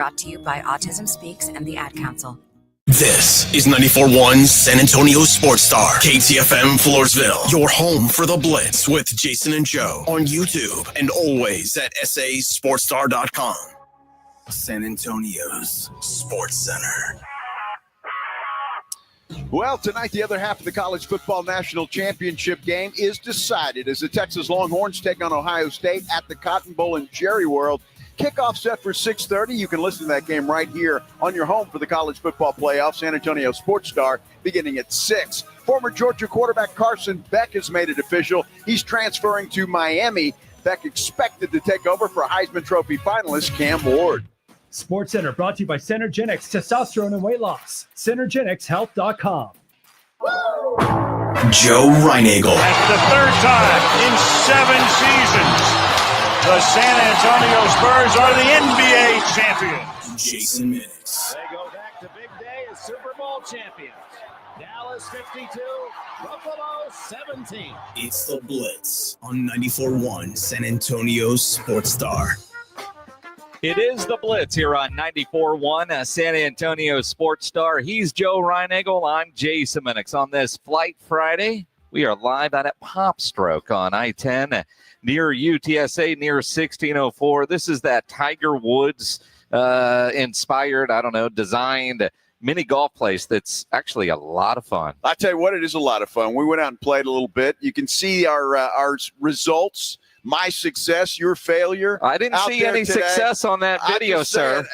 Brought to you by Autism Speaks and the Ad Council. This is 94.1 San Antonio Sports Star, KTFM Floresville, your home for the Blitz with Jason and Joe on YouTube and always at sasportstar.com. San Antonio's Sports Center. Well, tonight the other half of the College Football National Championship game is decided as the Texas Longhorns take on Ohio State at the Cotton Bowl in Jerry World. Kickoff set for 6:30. You can listen to that game right here on your home for the college football playoff, San Antonio Sports Star, beginning at 6. Former Georgia quarterback Carson Beck has made it official. He's transferring to Miami. Beck expected to take over for Heisman Trophy finalist Cam Ward. Sports Center brought to you by Centergenics Testosterone and Weight Loss. CentergenicsHealth.com. Joe Reinagel. That's the third time in 7 seasons. The San Antonio Spurs are the NBA champions. Jason Minix. They go back to big day as Super Bowl champions. Dallas 52, Buffalo 17. It's the Blitz on 94.1 San Antonio Sports Star. It is the Blitz here on 94.1 San Antonio Sports Star. He's Joe Reinagel. I'm Jason Minix. On this Flight Friday, we are live out at Popstroke on I-10 near UTSA, near 1604. This is that Tiger Woods inspired, designed mini golf place that's actually a lot of fun. I tell you what, it is a lot of fun. We went out and played a little bit. You can see our results. My success, your failure. I didn't see any success on that video, sir.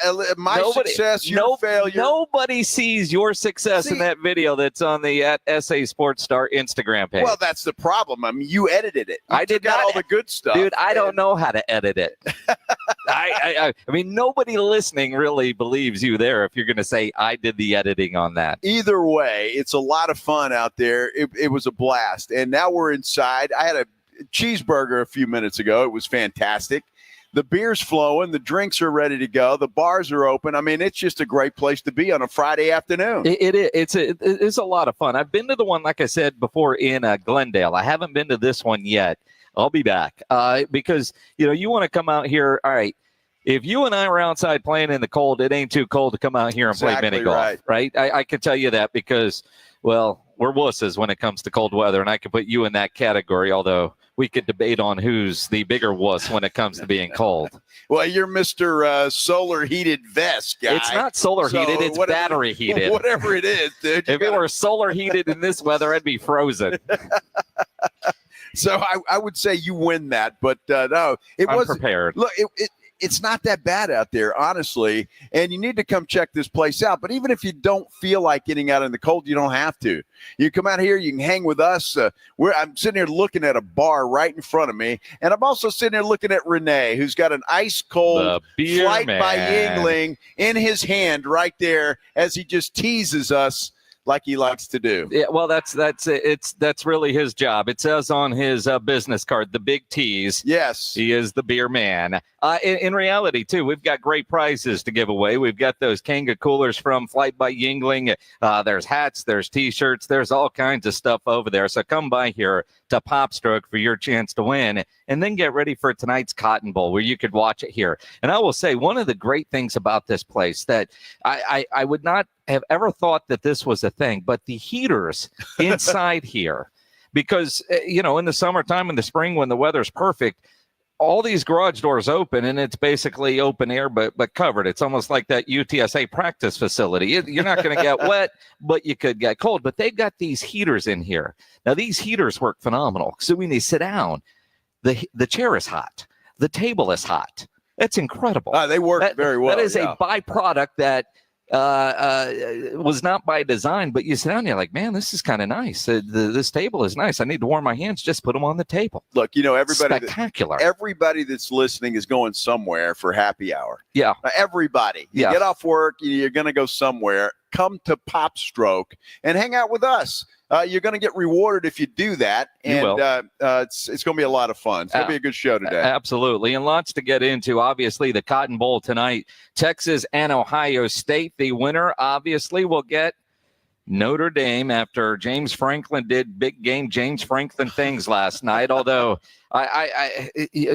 Success, your failure. Nobody sees your success in that video that's on the at SA Sports Star Instagram page. Well, that's the problem. I mean, you edited it. I did got not, all the good stuff. Dude, I don't know how to edit it. I mean, nobody listening really believes you there if you're going to say I did the editing on that. Either way, it's a lot of fun out there. It was a blast. And now we're inside. I had a cheeseburger a few minutes ago. It was fantastic. The beer's flowing. The drinks are ready to go. The bars are open. I mean, it's just a great place to be on a Friday afternoon. It's a lot of fun. I've been to the one, like I said before, in Glendale. I haven't been to this one yet. I'll be back because, you want to come out here. All right. If you and I were outside playing in the cold, it ain't too cold to come out here and play mini golf, right? I can tell you that because, well, we're wusses when it comes to cold weather, and I can put you in that category, although we could debate on who's the bigger wuss when it comes to being cold. Well, you're Mr. Solar Heated Vest guy. It's not solar heated, it's battery heated. Whatever it is, dude. If it were solar heated in this weather, I'd be frozen. So I would say you win that, but no. I'm prepared. Look, it's not that bad out there, honestly, and you need to come check this place out. But even if you don't feel like getting out in the cold, you don't have to. You come out here, you can hang with us. I'm sitting here looking at a bar right in front of me, and I'm also sitting here looking at Renee, who's got an ice-cold Flight by Yingling in his hand right there as he just teases us like he likes to do. Yeah, well, that's really his job. It says on his business card, the big T's. Yes. He is the beer man. In reality, too, we've got great prizes to give away. We've got those Kanga coolers from Flight by Yingling. There's hats, there's T-shirts, there's all kinds of stuff over there. So come by here to Popstroke for your chance to win, and then get ready for tonight's Cotton Bowl where you could watch it here. And I will say, one of the great things about this place that I would not have ever thought that this was a thing, but the heaters inside here, because, in the summertime, in the spring, when the weather's perfect, all these garage doors open and it's basically open air, but covered. It's almost like that UTSA practice facility. You're not going to get wet, but you could get cold. But they've got these heaters in here. Now, these heaters work phenomenal. So when you sit down, the chair is hot. The table is hot. That's incredible. They work very well. That is a byproduct that was not by design, but you sit down and you're like, man, this is kind of nice. This table is nice. I need to warm my hands. Just put them on the table. Look, everybody, spectacular. Everybody that's listening is going somewhere for happy hour. Yeah. Everybody. You get off work, you're going to go somewhere. Come to Popstroke and hang out with us. You're going to get rewarded if you do that, and it's going to be a lot of fun. It's going to be a good show today. Absolutely, and lots to get into. Obviously, the Cotton Bowl tonight, Texas and Ohio State. The winner, obviously, will get Notre Dame, after James Franklin did big game James Franklin things last night, although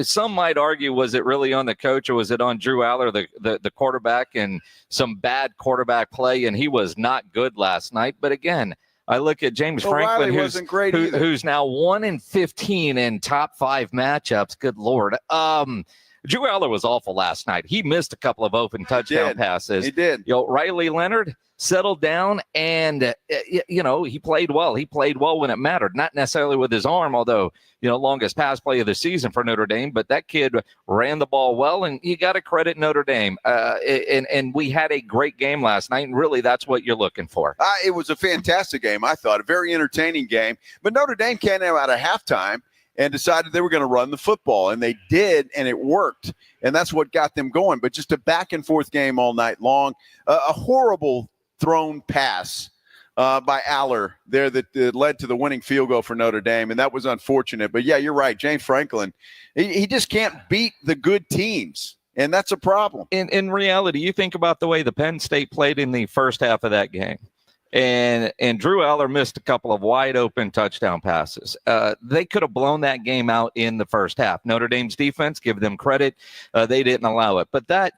some might argue, was it really on the coach or was it on Drew Aller, the quarterback, and some bad quarterback play, and he was not good last night. But again, I look at James Franklin, who's now 1-15 in top 5 matchups. Good Lord. Drew Aller was awful last night. He missed a couple of open touchdown passes. He did. Riley Leonard settled down, and he played well. He played well when it mattered, not necessarily with his arm, although longest pass play of the season for Notre Dame. But that kid ran the ball well, and you got to credit Notre Dame. And we had a great game last night, and really that's what you're looking for. It was a fantastic game, I thought, a very entertaining game. But Notre Dame came out at halftime and decided they were going to run the football, and they did, and it worked, and that's what got them going. But just a back-and-forth game all night long. A horrible thrown pass by Aller there that led to the winning field goal for Notre Dame, and that was unfortunate. But, yeah, you're right. James Franklin, he just can't beat the good teams, and that's a problem. In reality, you think about the way the Penn State played in the first half of that game. And Drew Aller missed a couple of wide open touchdown passes. They could have blown that game out in the first half. Notre Dame's defense, give them credit, they didn't allow it. But that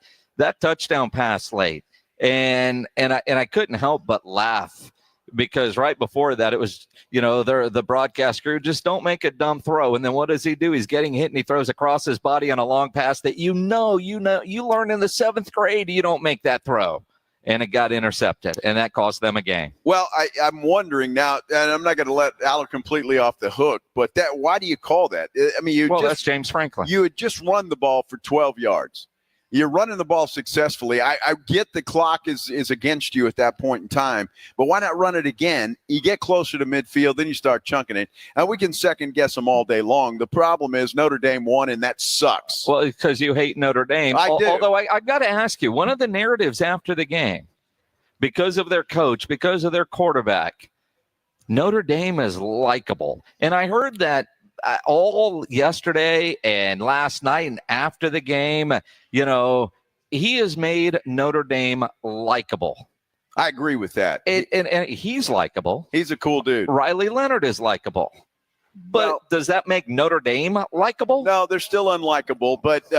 touchdown pass late, and I couldn't help but laugh, because right before that it was the broadcast crew, just don't make a dumb throw. And then what does he do? He's getting hit and he throws across his body on a long pass that you learn in the 7th grade you don't make that throw. And it got intercepted, and that cost them a game. Well, I'm wondering now, and I'm not going to let Aller completely off the hook, but why do you call that? I mean, that's James Franklin. You had just run the ball for 12 yards. You're running the ball successfully. I get the clock is against you at that point in time, but why not run it again? You get closer to midfield, then you start chunking it. And we can second guess them all day long. The problem is Notre Dame won, and that sucks. Well, because you hate Notre Dame. I do. Although I got to ask you, one of the narratives after the game, because of their coach, because of their quarterback, Notre Dame is likable. And I heard that all yesterday and last night and after the game, he has made Notre Dame likable. I agree with that. And he's likable. He's a cool dude. Riley Leonard is likable. But does that make Notre Dame likable? No, they're still unlikable. But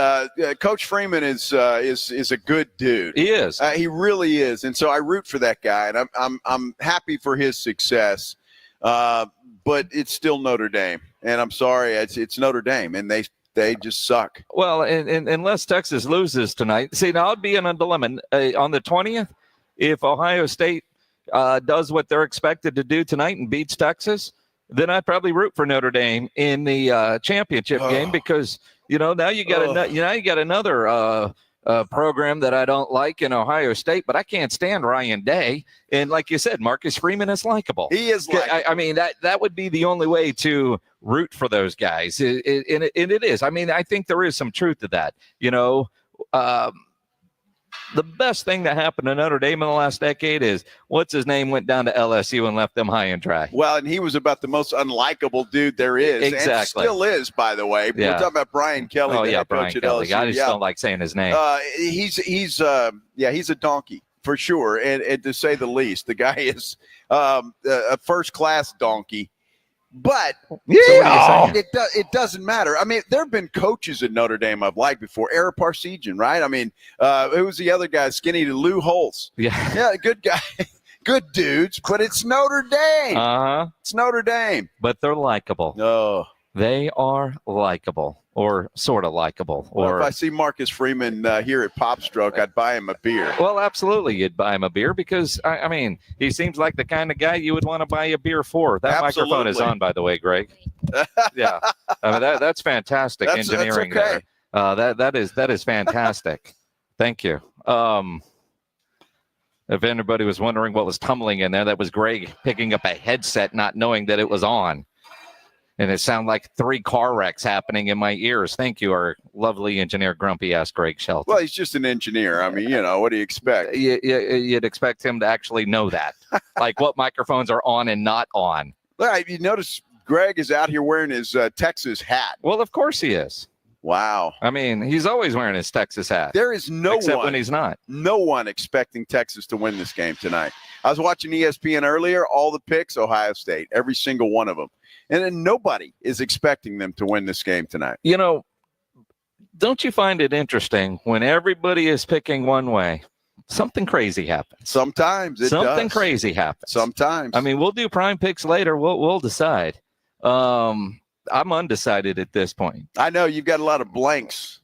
Coach Freeman is a good dude. He is. He really is. And so I root for that guy, and I'm happy for his success. But it's still Notre Dame, and I'm sorry, it's Notre Dame, and they just suck. Well, and unless Texas loses tonight, see, now I'd be in a dilemma on the 20th. If Ohio State does what they're expected to do tonight and beats Texas, then I'd probably root for Notre Dame in the championship game, because now you got another program that I don't like in Ohio State, but I can't stand Ryan Day. And like you said, Marcus Freeman is likable. He is likable. I mean, that would be the only way to root for those guys. And it is. I mean, I think there is some truth to that. The best thing that happened to Notre Dame in the last decade is what's his name went down to LSU and left them high and dry. Well, and he was about the most unlikable dude there is. Exactly. And still is, by the way. Yeah. We're talking about Brian Kelly. Oh, yeah, Brian Kelly. LSU. I just don't like saying his name. He's a donkey for sure, and to say the least. The guy is a first-class donkie. But it doesn't matter. I mean, there have been coaches at Notre Dame I've liked before. Ara Parseghian, right? I mean, who was the other guy? Skinny Lou Holtz. Yeah, good guy. Good dudes, but it's Notre Dame. Uh-huh. It's Notre Dame. But they're likable. Oh. They are likable, or sort of likable. Well, if I see Marcus Freeman here at Popstroke, I'd buy him a beer. Well, absolutely, you'd buy him a beer, because, I mean, he seems like the kind of guy you would want to buy a beer for. That microphone is on, by the way, Greg. Yeah, I mean, that's fantastic engineering okay. there. That is fantastic. Thank you. If anybody was wondering what was tumbling in there, that was Greg picking up a headset, not knowing that it was on. And it sounded like 3 car wrecks happening in my ears. Thank you, our lovely engineer, grumpy-ass Greg Shelton. Well, he's just an engineer. I mean, what do you expect? You'd expect him to actually know that. Like what microphones are on and not on. Well, you notice Greg is out here wearing his Texas hat. Well, of course he is. Wow. I mean, he's always wearing his Texas hat. There is except when he's not. No one expecting Texas to win this game tonight. I was watching ESPN earlier, all the picks, Ohio State, every single one of them. And then nobody is expecting them to win this game tonight. You know, don't you find it interesting when everybody is picking one way, something crazy happens? Sometimes it does. Something crazy happens. Sometimes. I mean, we'll do prime picks later. We'll decide. I'm undecided at this point. I know you've got a lot of blanks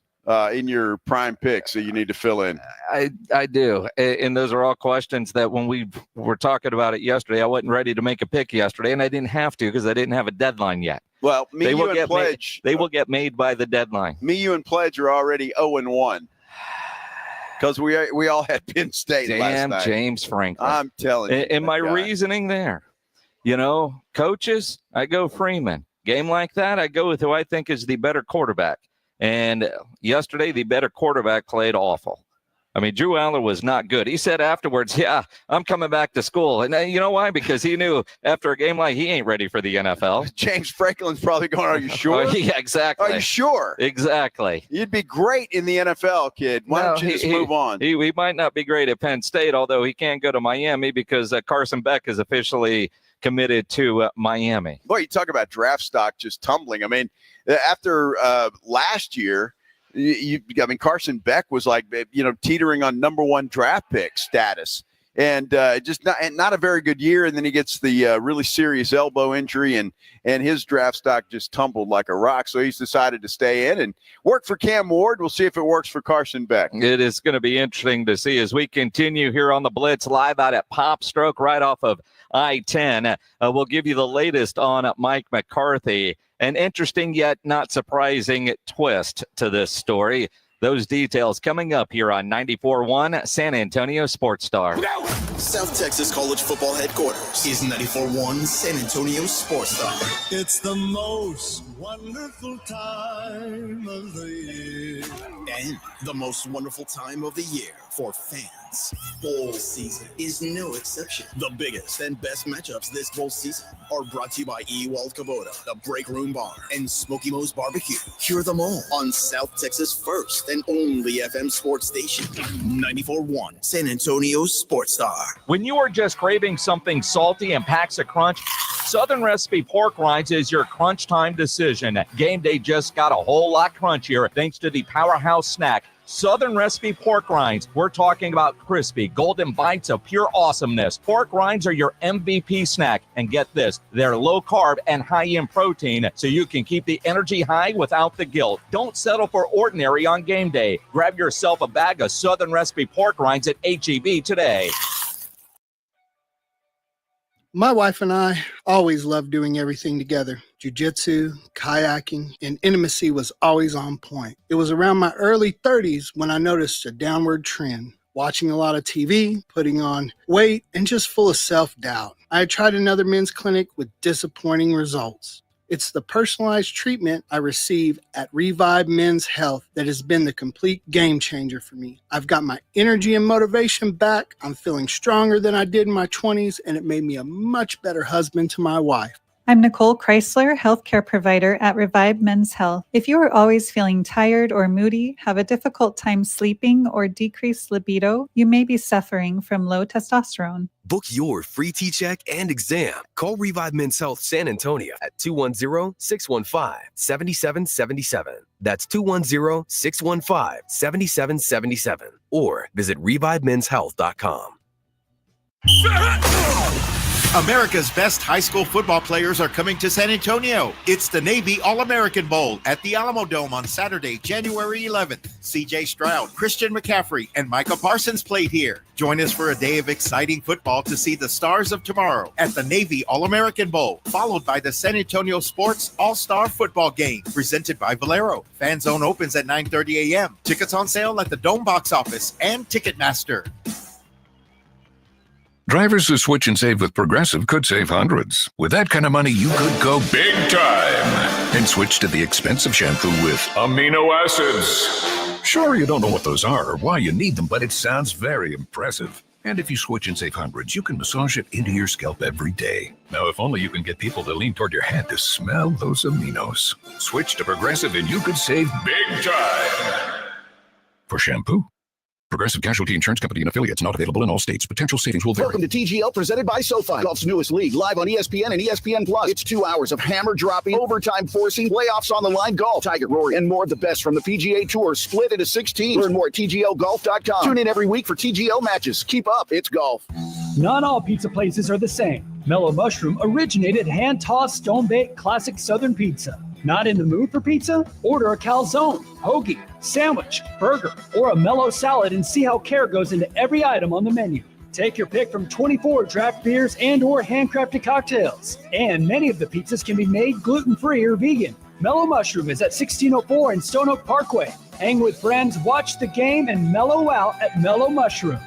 in your prime pick, so you need to fill in. I do. And those are all questions that when we were talking about it yesterday, I wasn't ready to make a pick yesterday, and I didn't have to because I didn't have a deadline yet. Well, you and Pledge. They will get made by the deadline. You and Pledge are already 0-1 because we all had Penn State last night. James Franklin. I'm telling you. And my reasoning there, coaches, I go Freeman. Game like that, I go with who I think is the better quarterback. And yesterday, the better quarterback played awful. I mean, Drew Aller was not good. He said afterwards, yeah, I'm coming back to school. And you know why? Because he knew after a game like he ain't ready for the NFL. James Franklin's probably going, are you sure? Yeah, exactly. Are you sure? Exactly. You'd be great in the NFL, kid. Why don't you just move on? He might not be great at Penn State, although he can't go to Miami because Carson Beck is officially committed to Miami. Boy, you talk about draft stock just tumbling. I mean, after last year, Carson Beck was like, teetering on number one draft pick status, and just not a very good year. And then he gets the really serious elbow injury, and his draft stock just tumbled like a rock. So he's decided to stay in and work for Cam Ward. We'll see if it works for Carson Beck. It is going to be interesting to see as we continue here on the Blitz live out at Popstroke right off of I-10. We'll give you the latest on Mike McCarthy. An interesting yet not surprising twist to this story. Those details coming up here on 94.1 San Antonio Sports Star. South Texas College Football Headquarters is 94.1 San Antonio Sports Star. It's the most wonderful time of the year. And the most wonderful time of the year for fans. Bowl season is no exception. The biggest and best matchups this bowl season are brought to you by Ewald Kubota, the Break Room Bar, and Smoky Mo's Barbecue. Hear them all on South Texas' first and only FM sports station, 94.1 San Antonio Sports Star. When you are just craving something salty and packs a crunch, Southern Recipe Pork Rinds is your crunch time decision. Game day just got a whole lot crunchier thanks to the powerhouse snack, Southern Recipe Pork Rinds. We're talking about crispy, golden bites of pure awesomeness. Pork rinds are your MVP snack. And get this, they're low carb and high in protein, so you can keep the energy high without the guilt. Don't settle for ordinary on game day. Grab yourself a bag of Southern Recipe Pork Rinds at H-E-B today. My wife and I always loved doing everything together. Jiu-jitsu, kayaking, and intimacy was always on point. It was around my early 30s when I noticed a downward trend, watching a lot of TV, putting on weight, and just full of self-doubt. I had tried another men's clinic with disappointing results. It's the personalized treatment I receive at Revive Men's Health that has been the complete game changer for me. I've got my energy and motivation back. I'm feeling stronger than I did in my 20s, and it made me a much better husband to my wife. I'm Nicole Chrysler, healthcare provider at Revive Men's Health. If you are always feeling tired or moody, have a difficult time sleeping, or decreased libido, you may be suffering from low testosterone. Book your free T-check and exam. Call Revive Men's Health San Antonio at 210-615-7777. That's 210-615-7777. Or visit ReviveMen'sHealth.com. America's best high school football players are coming to San Antonio. It's the Navy All-American Bowl at the Alamo Dome on Saturday, January 11th. C.J. Stroud, Christian McCaffrey, and Micah Parsons played here. Join us for a day of exciting football to see the stars of tomorrow at the Navy All-American Bowl, followed by the San Antonio Sports All-Star Football Game, presented by Valero. Fan Zone opens at 9:30 a.m. Tickets on sale at the Dome box office and Ticketmaster. Drivers who switch and save with Progressive could save hundreds. With that kind of money, you could go big time and switch to the expensive shampoo with amino acids. Sure, you don't know what those are or why you need them, but it sounds very impressive. And if you switch and save hundreds, you can massage it into your scalp every day. Now, if only you can get people to lean toward your head to smell those aminos. Switch to Progressive and you could save big time. For shampoo. Progressive Casualty Insurance Company and affiliates, not available in all states. Potential savings will vary. Welcome to TGL, presented by SoFi, golf's newest league, live on ESPN and ESPN Plus. It's 2 hours of hammer dropping, overtime forcing, playoffs on the line golf, Tiger, Rory, and more of the best from the PGA Tour, split into 6 teams. Learn more at TGLGolf.com. Tune in every week for TGL matches. Keep up, it's golf. Not all pizza places are the same. Mellow Mushroom originated hand-tossed, stone-baked classic Southern pizza. Not in the mood for pizza? Order a calzone, hoagie, sandwich, burger, or a mellow salad and see how care goes into every item on the menu. Take your pick from 24 draft beers and or handcrafted cocktails. And many of the pizzas can be made gluten-free or vegan. Mellow Mushroom is at 1604 in Stone Oak Parkway. Hang with friends, watch the game, and mellow out at Mellow Mushroom.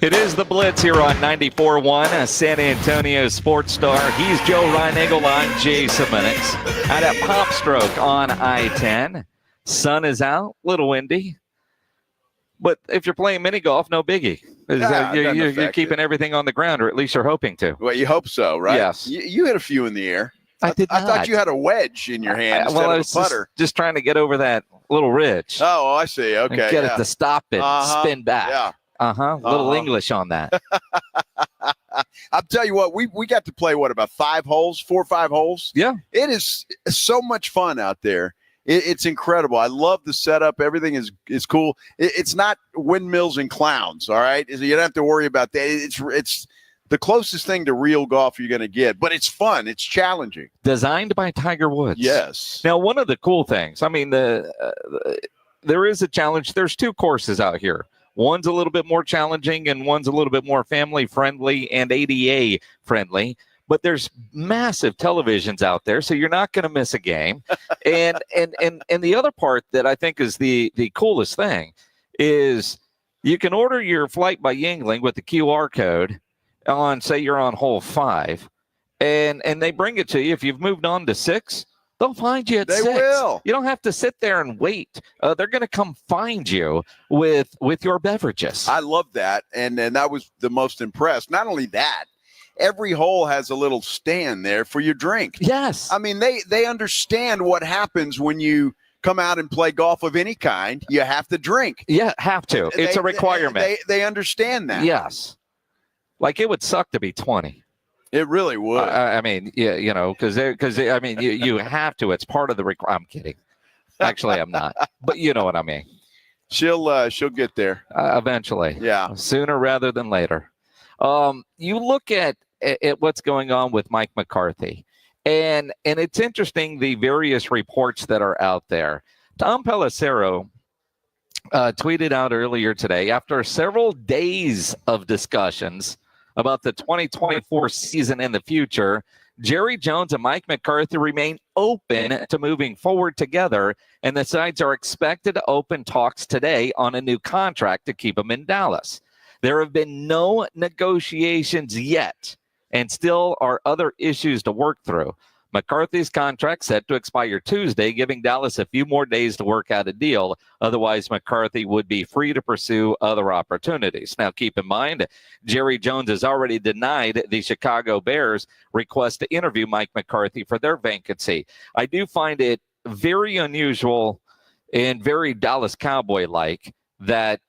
It is the Blitz here on 94.1, San Antonio Sports Star. He's Joe Reinagle, I'm Jason Minix. Out at Popstroke on I-10. Sun is out, a little windy. But if you're playing mini golf, no biggie. You're keeping everything on the ground, or at least you're hoping to. Well, you hope so, right? Yes. You hit a few in the air. I thought you had a wedge in your hand instead of a putter. Just trying to get over that little ridge. Oh, I see. Okay. And get it to stop and spin back. Yeah. Little English on that. I'll tell you what, we got to play, about 4 or 5 holes? Yeah. It is so much fun out there. It's incredible. I love the setup. Everything is cool. It's not windmills and clowns, all right? You don't have to worry about that. It's the closest thing to real golf you're going to get, but it's fun. It's challenging. Designed by Tiger Woods. Yes. Now, one of the cool things, there is a challenge. There's 2 courses out here. One's a little bit more challenging and one's a little bit more family friendly and ADA friendly. But there's massive televisions out there, so you're not going to miss a game. And the other part that I think is the coolest thing is you can order your flight by Yingling with the QR code on, say you're on hole 5, and they bring it to you. If you've moved on to 6, they'll find you at 6. They will. You don't have to sit there and wait. They're going to come find you with your beverages. I love that, and I was the most impressed. Not only that, every hole has a little stand there for your drink. Yes. I mean, they understand what happens when you come out and play golf of any kind. You have to drink. Yeah, have to. It's a requirement. They understand that. Yes. Like, it would suck to be 20. It really would. Because you have to. It's part of the I'm kidding. Actually, I'm not. But you know what I mean. She'll get there eventually. Yeah, sooner rather than later. You look at what's going on with Mike McCarthy, and it's interesting the various reports that are out there. Tom Pelissero tweeted out earlier today, after several days of discussions about the 2024 season in the future, Jerry Jones and Mike McCarthy remain open to moving forward together, and the sides are expected to open talks today on a new contract to keep him in Dallas. There have been no negotiations yet, and still are other issues to work through. McCarthy's contract set to expire Tuesday, giving Dallas a few more days to work out a deal. Otherwise, McCarthy would be free to pursue other opportunities. Now, keep in mind, Jerry Jones has already denied the Chicago Bears' request to interview Mike McCarthy for their vacancy. I do find it very unusual and very Dallas Cowboy-like that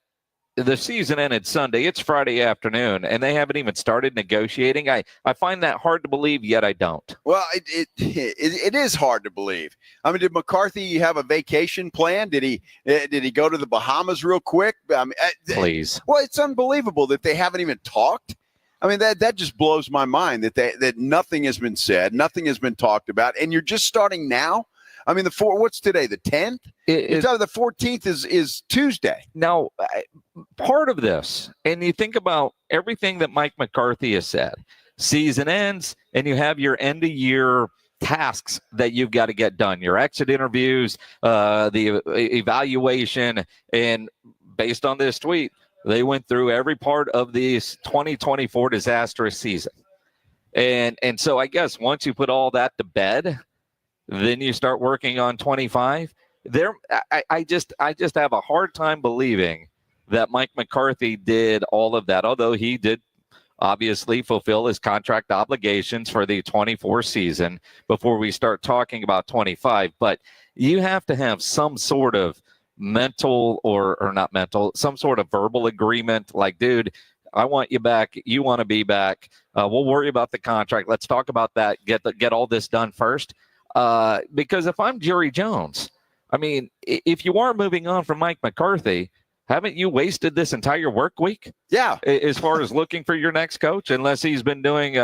the season ended Sunday. It's Friday afternoon, and they haven't even started negotiating. I find that hard to believe, yet I don't. Well, it is hard to believe. I mean, did McCarthy have a vacation plan? Did he go to the Bahamas real quick? I mean, please. Well, it's unbelievable that they haven't even talked. I mean, that just blows my mind that nothing has been said, nothing has been talked about, and you're just starting now. I mean, what's today? The 10th? The 14th is Tuesday. Now, part of this, and you think about everything that Mike McCarthy has said, season ends and you have your end of year tasks that you've got to get done, your exit interviews, the evaluation, and based on this tweet, they went through every part of this 2024 disastrous season. And so I guess once you put all that to bed, then you start working on 25. I just have a hard time believing that Mike McCarthy did all of that, although he did obviously fulfill his contract obligations for the 24 season before we start talking about 25. But you have to have some sort of mental or not mental, some sort of verbal agreement like, dude, I want you back. You want to be back. We'll worry about the contract. Let's talk about that. Get all this done first. Because if I'm Jerry Jones, I mean, if you are moving on from Mike McCarthy, haven't you wasted this entire work week? Yeah. As far as looking for your next coach, unless he's been doing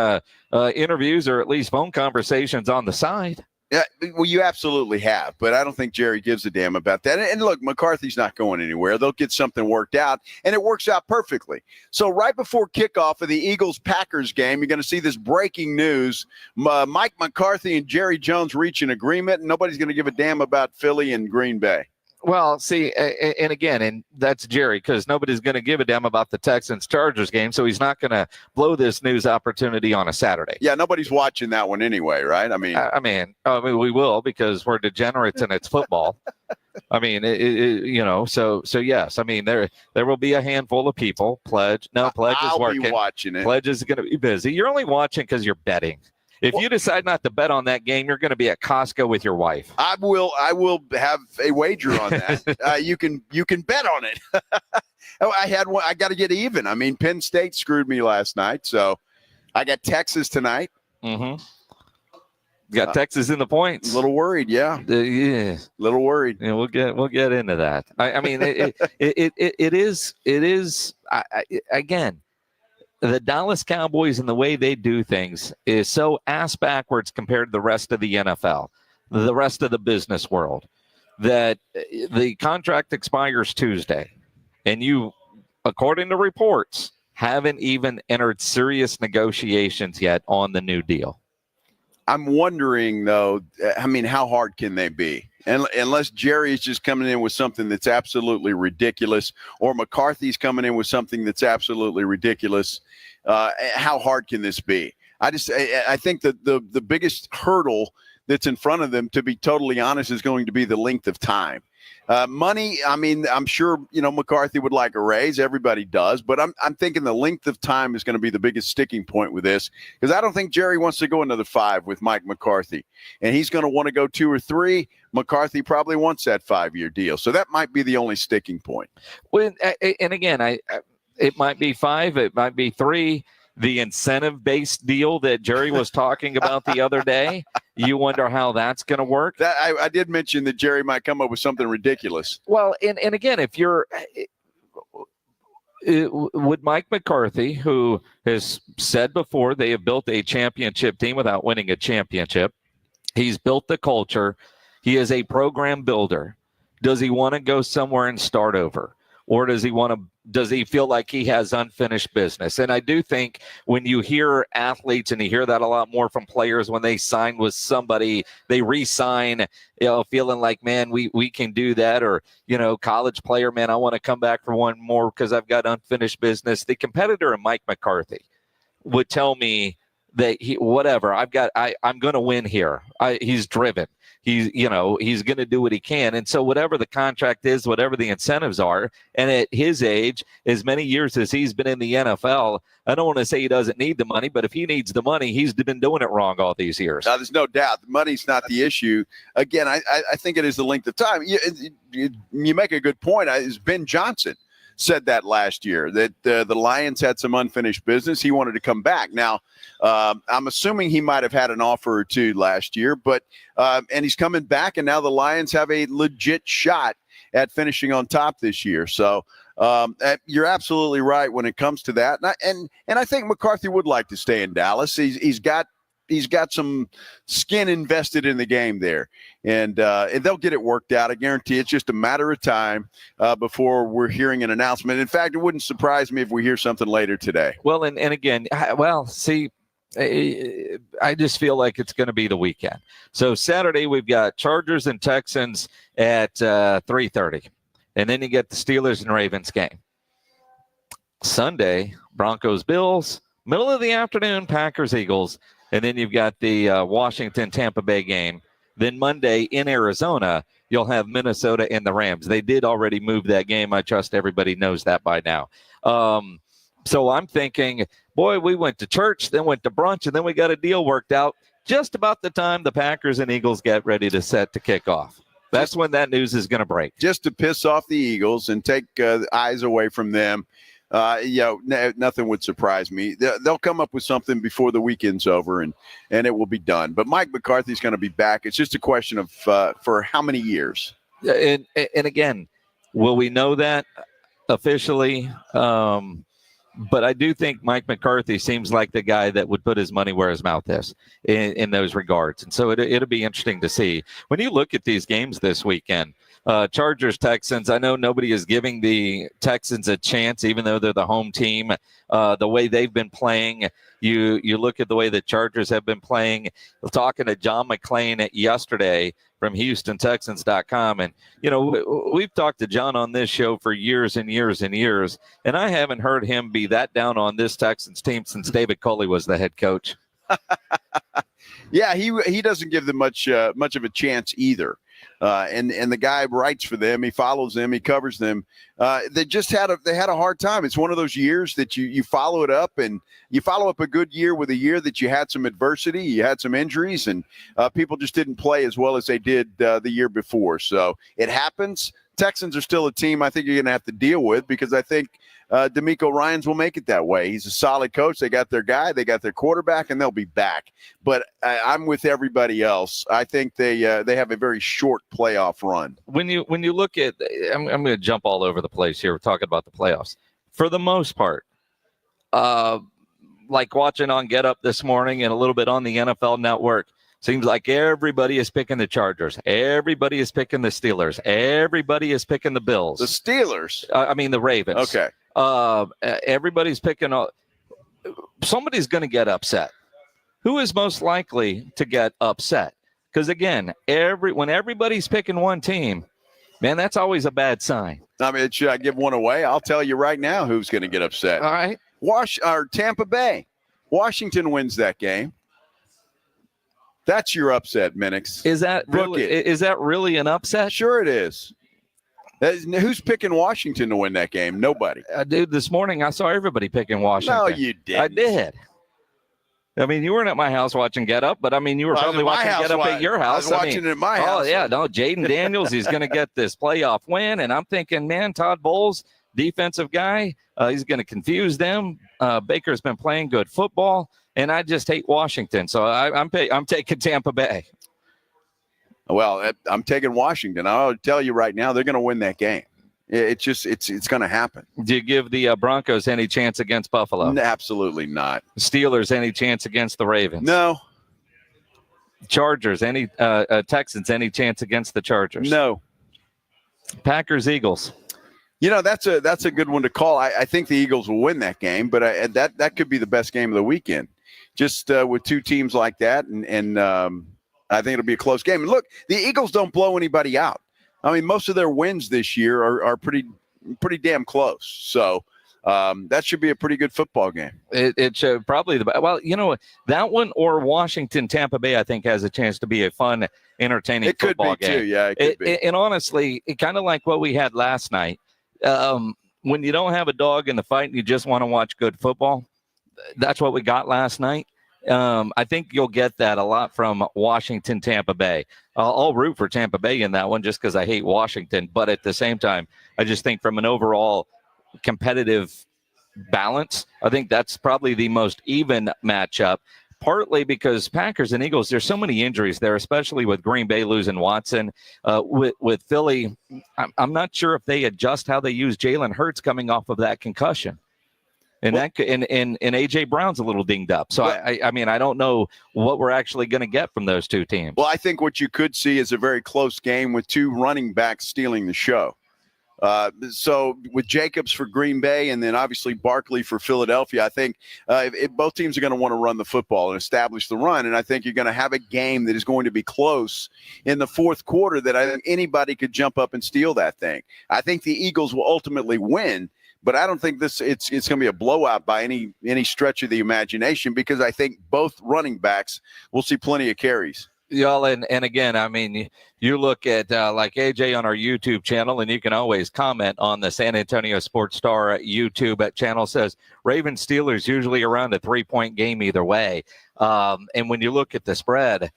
interviews or at least phone conversations on the side. Yeah, well, you absolutely have, but I don't think Jerry gives a damn about that. And look, McCarthy's not going anywhere. They'll get something worked out, and it works out perfectly. So right before kickoff of the Eagles-Packers game, you're going to see this breaking news. Mike McCarthy and Jerry Jones reach an agreement, and nobody's going to give a damn about Philly and Green Bay. Well, see, and again, and that's Jerry, because nobody's going to give a damn about the Texans-Chargers game, so he's not going to blow this news opportunity on a Saturday. Yeah, nobody's watching that one anyway, right? I mean, we will, because we're degenerates and it's football. I mean, so yes. I mean, there will be a handful of people. Pledge is working. Be watching it. Pledge is going to be busy. You're only watching because you're betting. If you decide not to bet on that game, you're going to be at Costco with your wife. I will have a wager on that. You can bet on it. I had one. I got to get even. I mean, Penn State screwed me last night, so I got Texas tonight. Mm-hmm. Got Texas in the points. A little worried, yeah. Yeah, a little worried. Yeah, we'll get into that. I mean, it is again. The Dallas Cowboys and the way they do things is so ass backwards compared to the rest of the NFL, the rest of the business world, that the contract expires Tuesday, and you, according to reports, haven't even entered serious negotiations yet on the new deal. I'm wondering, though, I mean, how hard can they be? And unless Jerry is just coming in with something that's absolutely ridiculous, or McCarthy's coming in with something that's absolutely ridiculous, how hard can this be? I think that the biggest hurdle that's in front of them, to be totally honest, is going to be the length of time. Money, I mean, I'm sure, McCarthy would like a raise. Everybody does. But I'm thinking the length of time is going to be the biggest sticking point with this, because I don't think Jerry wants to go another 5 with Mike McCarthy. And he's going to want to go 2 or 3. McCarthy probably wants that 5-year deal. So that might be the only sticking point. Well, and again, it might be 5. It might be 3. The incentive-based deal that Jerry was talking about the other day, you wonder how that's going to work? I did mention that Jerry might come up with something ridiculous. Well, and again, if would Mike McCarthy, who has said before they have built a championship team without winning a championship, he's built the culture, he is a program builder. Does he want to go somewhere and start over? Or does he feel like he has unfinished business? And I do think when you hear athletes, and you hear that a lot more from players when they sign with somebody, they re-sign, feeling like, man, we can do that. Or, college player, man, I want to come back for one more because I've got unfinished business. The competitor in Mike McCarthy would tell me that I'm going to win here. He's driven. He's going to do what he can. And so whatever the contract is, whatever the incentives are, and at his age, as many years as he's been in the NFL, I don't want to say he doesn't need the money, but if he needs the money, he's been doing it wrong all these years. There's no doubt. The money's not the issue. Again, I think it is the length of time. You make a good point. Ben Johnson said that last year, that the Lions had some unfinished business. He wanted to come back. Now, I'm assuming he might have had an offer or two last year, but and he's coming back, and now the Lions have a legit shot at finishing on top this year. So you're absolutely right when it comes to that. And I think McCarthy would like to stay in Dallas. He's got some skin invested in the game there, and they'll get it worked out. I guarantee it's just a matter of time before we're hearing an announcement. In fact, it wouldn't surprise me if we hear something later today. Well, and again, see, I just feel like it's going to be the weekend. So Saturday we've got Chargers and Texans at 3:30, and then you get the Steelers and Ravens game. Sunday, Broncos, Bills, Middle of the afternoon, Packers, Eagles. And then you've got the Washington-Tampa Bay game. Then Monday in Arizona, you'll have Minnesota and the Rams. They did already move that game. I trust everybody knows that by now. So I'm thinking, boy, we went to church, then went to brunch, and then we got a deal worked out just about the time the Packers and Eagles get ready to set to kick off. That's when that news is going to break. Just to piss off the Eagles and take the eyes away from them. Nothing would surprise me. They'll come up with something before the weekend's over, and it will be done. But Mike McCarthy's going to be back. It's just a question of for how many years. And again, will we know that officially? But I do think Mike McCarthy seems like the guy that would put his money where his mouth is in those regards. And so it'll be interesting to see. When you look at these games this weekend, Chargers, Texans, I know nobody is giving the Texans a chance, even though they're the home team. The way they've been playing, you look at the way the Chargers have been playing. Talking to John McClain yesterday from HoustonTexans.com. And, we've talked to John on this show for years and years and years, and I haven't heard him be that down on this Texans team since David Culley was the head coach. Yeah, he doesn't give them much of a chance either. And the guy writes for them. He follows them. He covers them. They had a hard time. It's one of those years that you follow it up, and you follow up a good year with a year that you had some adversity, you had some injuries, and people just didn't play as well as they did the year before. So it happens. Texans are still a team I think you're going to have to deal with, because I think DeMeco Ryans will make it that way. He's a solid coach. They got their guy. They got their quarterback, and they'll be back. But I'm with everybody else. I think they have a very short playoff run. When you look at – I'm going to jump all over the place here. We're talking about the playoffs. For the most part, like watching on Get Up this morning and a little bit on the NFL Network, seems like everybody is picking the Chargers. Everybody is picking the Steelers. Everybody is picking the Bills. The Steelers? The Ravens. Okay. Everybody's picking somebody's going to get upset. Who is most likely to get upset? Because, again, when everybody's picking one team, man, that's always a bad sign. Should I give one away? I'll tell you right now who's going to get upset. All right. Tampa Bay. Washington wins that game. That's your upset, Minix. Is that really an upset? Sure it is. Who's picking Washington to win that game? Nobody. Dude, this morning I saw everybody picking Washington. No, you didn't. I did. You weren't at my house watching Get Up, but you were probably watching Get Up at your house. I was watching it at my house. Oh, yeah. No, Jaden Daniels, he's going to get this playoff win. And I'm thinking, man, Todd Bowles, defensive guy, he's going to confuse them. Baker's been playing good football. And I just hate Washington, so I'm taking Tampa Bay. Well, I'm taking Washington. I'll tell you right now, they're going to win that game. It's going to happen. Do you give the Broncos any chance against Buffalo? Absolutely not. Steelers any chance against the Ravens? No. Chargers Texans any chance against the Chargers? No. Packers Eagles. That's a good one to call. I think the Eagles will win that game, but that could be the best game of the weekend. Just with two teams like that, and I think it'll be a close game. And look, the Eagles don't blow anybody out. Most of their wins this year are pretty damn close. So that should be a pretty good football game. It should probably that one or Washington Tampa Bay I think has a chance to be a fun, entertaining football game. It could be too. Yeah, it could be. And honestly, kind of like what we had last night. When you don't have a dog in the fight and you just want to watch good football, that's what we got last night. I think you'll get that a lot from Washington, Tampa Bay. I'll root for Tampa Bay in that one just because I hate Washington. But at the same time, I just think from an overall competitive balance, I think that's probably the most even matchup. Partly because Packers and Eagles, there's so many injuries there, especially with Green Bay losing Watson. With Philly, I'm not sure if they adjust how they use Jalen Hurts coming off of that concussion. And AJ Brown's a little dinged up. So I don't know what we're actually going to get from those two teams. Well, I think what you could see is a very close game with two running backs stealing the show. So with Jacobs for Green Bay and then obviously Barkley for Philadelphia, I think both teams are going to want to run the football and establish the run. And I think you're going to have a game that is going to be close in the fourth quarter that I think anybody could jump up and steal that thing. I think the Eagles will ultimately win. But I don't think it's going to be a blowout by any stretch of the imagination, because I think both running backs will see plenty of carries. Y'all, and again, I mean, you look at like AJ on our YouTube channel, and you can always comment on the San Antonio Sports Star YouTube channel. Says Ravens Steelers usually around a 3-point game either way. And when you look at the spread,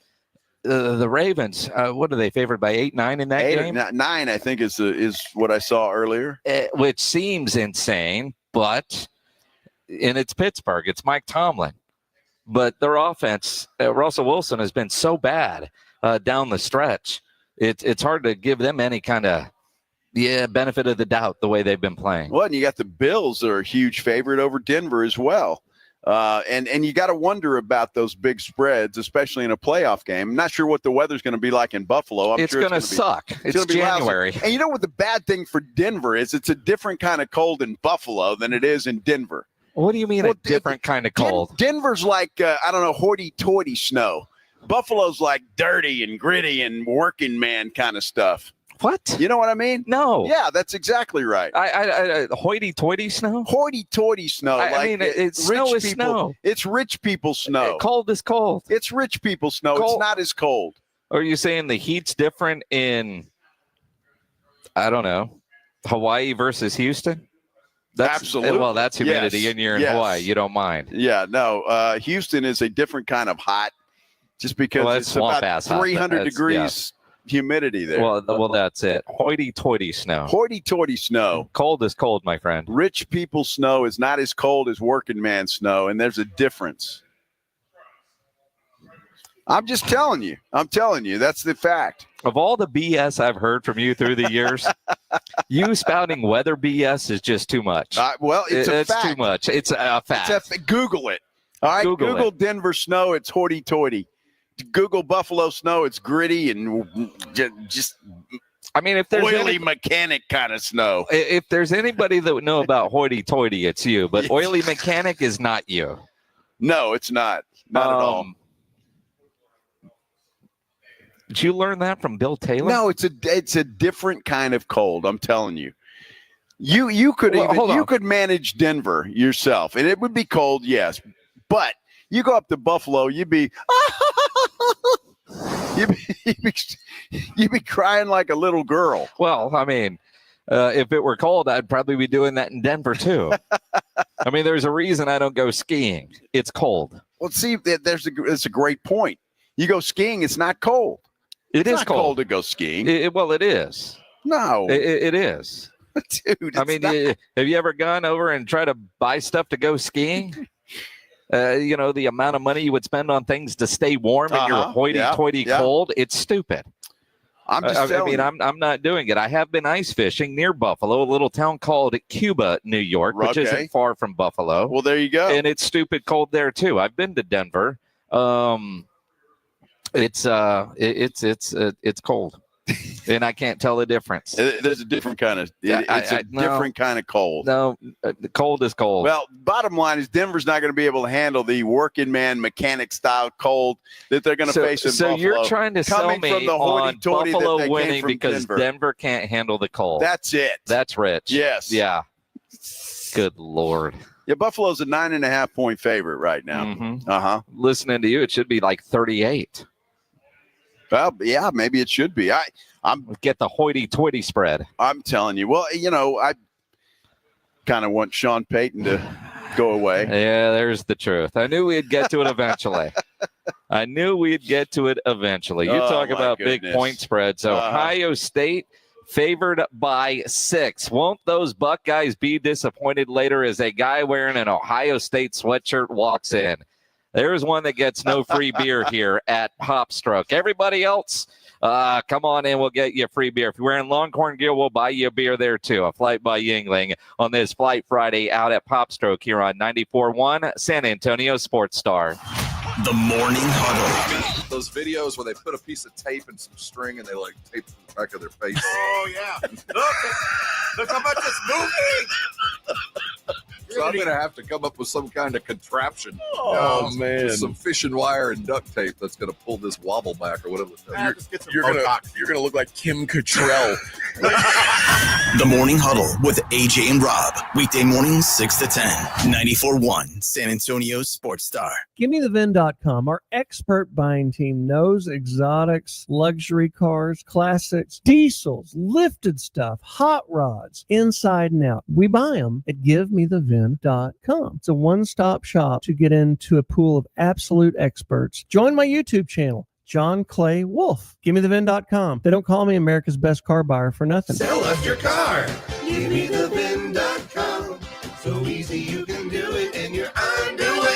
the Ravens, what are they favored by 8-9 in that game? 9, I think, is what I saw earlier. Which seems insane, but and it's Pittsburgh, it's Mike Tomlin. But their offense, Russell Wilson, has been so bad down the stretch. It's hard to give them any kind of benefit of the doubt the way they've been playing. Well, and you got the Bills that are a huge favorite over Denver as well. And you got to wonder about those big spreads, especially in a playoff game. I'm not sure what the weather's going to be like in Buffalo. It's going to suck. It's January. And you know what the bad thing for Denver is? It's a different kind of cold in Buffalo than it is in Denver. What do you mean a different kind of cold? Denver's like, hoity-toity snow. Buffalo's like dirty and gritty and working man kind of stuff. What? You know what I mean? No. Yeah, that's exactly right. Hoity-toity snow? Hoity-toity snow. I mean, it's snow is snow. It's rich people snow. Cold is cold. It's rich people snow. Cold. It's not as cold. Are you saying the heat's different in, I don't know, Hawaii versus Houston? Absolutely. Well, that's humidity, and you're in Hawaii. You don't mind. Yeah, no. Houston is a different kind of hot, just because it's about 300 degrees humidity there. Well, that's it. Hoity-toity snow. Hoity-toity snow. Cold is cold, my friend. Rich people snow is not as cold as working man snow, and there's a difference. I'm just telling you. That's the fact. Of all the BS I've heard from you through the years, you spouting weather BS is just too much. It's fact. Too much. It's a fact. Google it. All right, Google Denver snow. It's hoity-toity. Google Buffalo snow. It's gritty and just. I mean, if there's oily mechanic kind of snow. If there's anybody that would know about hoity-toity, it's you. But oily mechanic is not you. No, it's not. Not at all. Did you learn that from Bill Taylor? No, it's a different kind of cold. I'm telling you. You could manage Denver yourself, and it would be cold, yes. But you go up to Buffalo, you'd be crying like a little girl. Well, I mean, if it were cold, I'd probably be doing that in Denver too. I mean, there's a reason I don't go skiing. It's cold. Well, see, that's a great point. You go skiing, it's not cold. It's not cold to go skiing. It is. No. It is. Dude, I mean, have you ever gone over and tried to buy stuff to go skiing? The amount of money you would spend on things to stay warm in your hoity-toity cold, it's stupid. I'm not doing it. I have been ice fishing near Buffalo, a little town called Cuba, New York, which isn't far from Buffalo. Well, there you go. And it's stupid cold there, too. I've been to Denver. It's cold, and I can't tell the difference. There's a different kind of different kind of cold. No, the cold is cold. Well, bottom line is Denver's not going to be able to handle the working man mechanic style cold that they're going to face in Buffalo. So you're trying to sell me from the on Buffalo winning because Denver can't handle the cold. That's it. That's rich. Yes. Yeah. Good Lord. Yeah, Buffalo's a 9.5-point favorite right now. Mm-hmm. Listening to you, it should be like 38. Well, yeah, maybe it should be. I'm get the hoity-toity spread. I'm telling you. Well, I kind of want Sean Payton to go away. Yeah, there's the truth. I knew we'd get to it eventually. You talk about big point spreads. Ohio State favored by 6. Won't those Buckeyes be disappointed later as a guy wearing an Ohio State sweatshirt walks in? There's one that gets no free beer here at Popstroke. Everybody else, come on in. We'll get you a free beer. If you're wearing Longhorn gear, we'll buy you a beer there, too. A flight by Yingling on this Flight Friday out at Popstroke here on 94.1 San Antonio Sports Star. The Morning Huddle. Those videos where they put a piece of tape and some string and they tape the back of their face. Oh, yeah. Look how much it's moving. So I'm going to have to come up with some kind of contraption. Man. Some fishing wire and duct tape that's going to pull this wobble back or whatever. You're gonna look like Kim Cattrall. The Morning Huddle with AJ and Rob. Weekday mornings 6 to 10. 94.1 San Antonio Sports Star. GiveMeTheVin.com. Our expert buying team knows exotics, luxury cars, classics, diesels, lifted stuff, hot rods, inside and out. We buy them at GiveMeTheVin.com. It's a one-stop shop to get into a pool of absolute experts. Join my YouTube channel, John Clay Wolf. GiveMeTheVin.com. They don't call me America's best car buyer for nothing. Sell us your car. GiveMeTheVin.com. So easy you can do it in your underwear.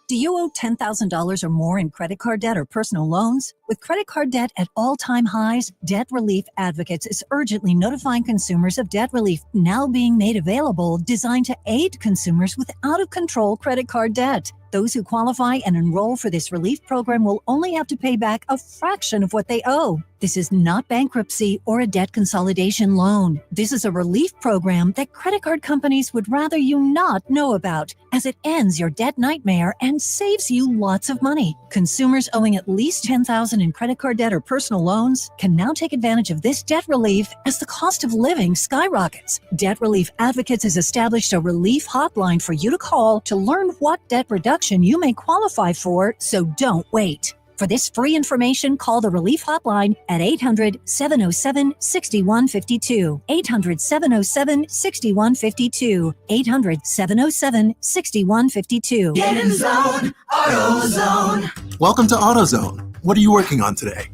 Do you owe $10,000 or more in credit card debt or personal loans? With credit card debt at all-time highs, Debt Relief Advocates is urgently notifying consumers of debt relief now being made available, designed to aid consumers with out-of-control credit card debt. Those who qualify and enroll for this relief program will only have to pay back a fraction of what they owe. This is not bankruptcy or a debt consolidation loan. This is a relief program that credit card companies would rather you not know about, as it ends your debt nightmare and saves you lots of money. Consumers owing at least $10,000 in credit card debt or personal loans can now take advantage of this debt relief as the cost of living skyrockets. Debt Relief Advocates has established a relief hotline for you to call to learn what debt reduction you may qualify for, so don't wait. For this free information, call the Relief Hotline at 800-707-6152. 800-707-6152. 800-707-6152. Get in zone, AutoZone. Welcome to AutoZone. What are you working on today?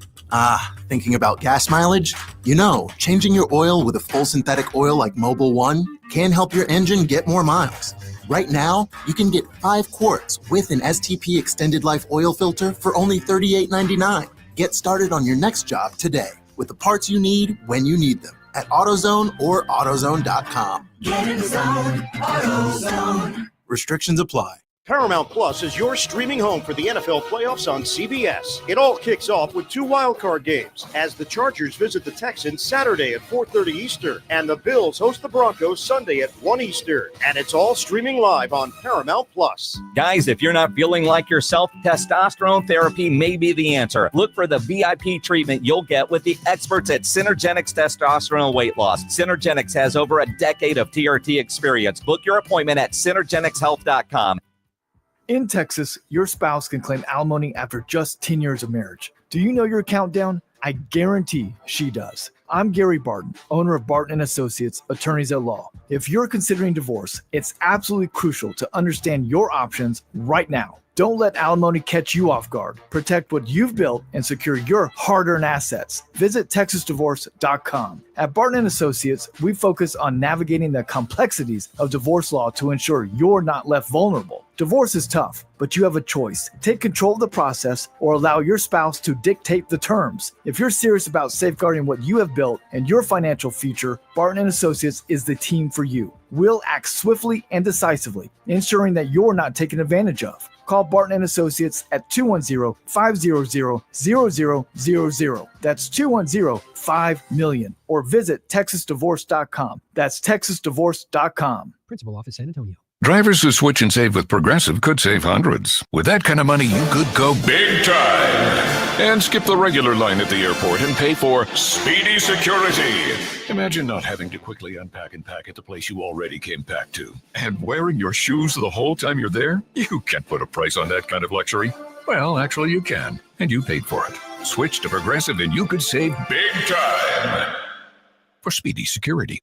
Thinking about gas mileage? You know, changing your oil with a full synthetic oil like Mobil 1 can help your engine get more miles. Right now, you can get 5 quarts with an STP extended life oil filter for only $38.99. Get started on your next job today with the parts you need when you need them at AutoZone or AutoZone.com. Get in zone, AutoZone. Restrictions apply. Paramount Plus is your streaming home for the NFL playoffs on CBS. It all kicks off with 2 wildcard games as the Chargers visit the Texans Saturday at 4:30 Eastern and the Bills host the Broncos Sunday at 1 Eastern. And it's all streaming live on Paramount Plus. Guys, if you're not feeling like yourself, testosterone therapy may be the answer. Look for the VIP treatment you'll get with the experts at Synergenics Testosterone Weight Loss. Synergenics has over a decade of TRT experience. Book your appointment at synergenicshealth.com. In Texas, your spouse can claim alimony after just 10 years of marriage. Do you know your countdown? I guarantee she does. I'm Gary Barton, owner of Barton & Associates, attorneys at law. If you're considering divorce, it's absolutely crucial to understand your options right now. Don't let alimony catch you off guard. Protect what you've built and secure your hard-earned assets. Visit TexasDivorce.com. At Barton & Associates, we focus on navigating the complexities of divorce law to ensure you're not left vulnerable. Divorce is tough, but you have a choice. Take control of the process or allow your spouse to dictate the terms. If you're serious about safeguarding what you have built and your financial future, Barton & Associates is the team for you. We'll act swiftly and decisively, ensuring that you're not taken advantage of. Call Barton & Associates at 210-500-0000. That's 210-5-million. Or visit TexasDivorce.com. That's TexasDivorce.com. Principal Office, San Antonio. Drivers who switch and save with Progressive could save hundreds. With that kind of money, you could go big time and skip the regular line at the airport and pay for speedy security. Imagine not having to quickly unpack and pack at the place you already came packed to. And wearing your shoes the whole time you're there? You can't put a price on that kind of luxury. Well, actually you can, and you paid for it. Switch to Progressive and you could save big time for speedy security.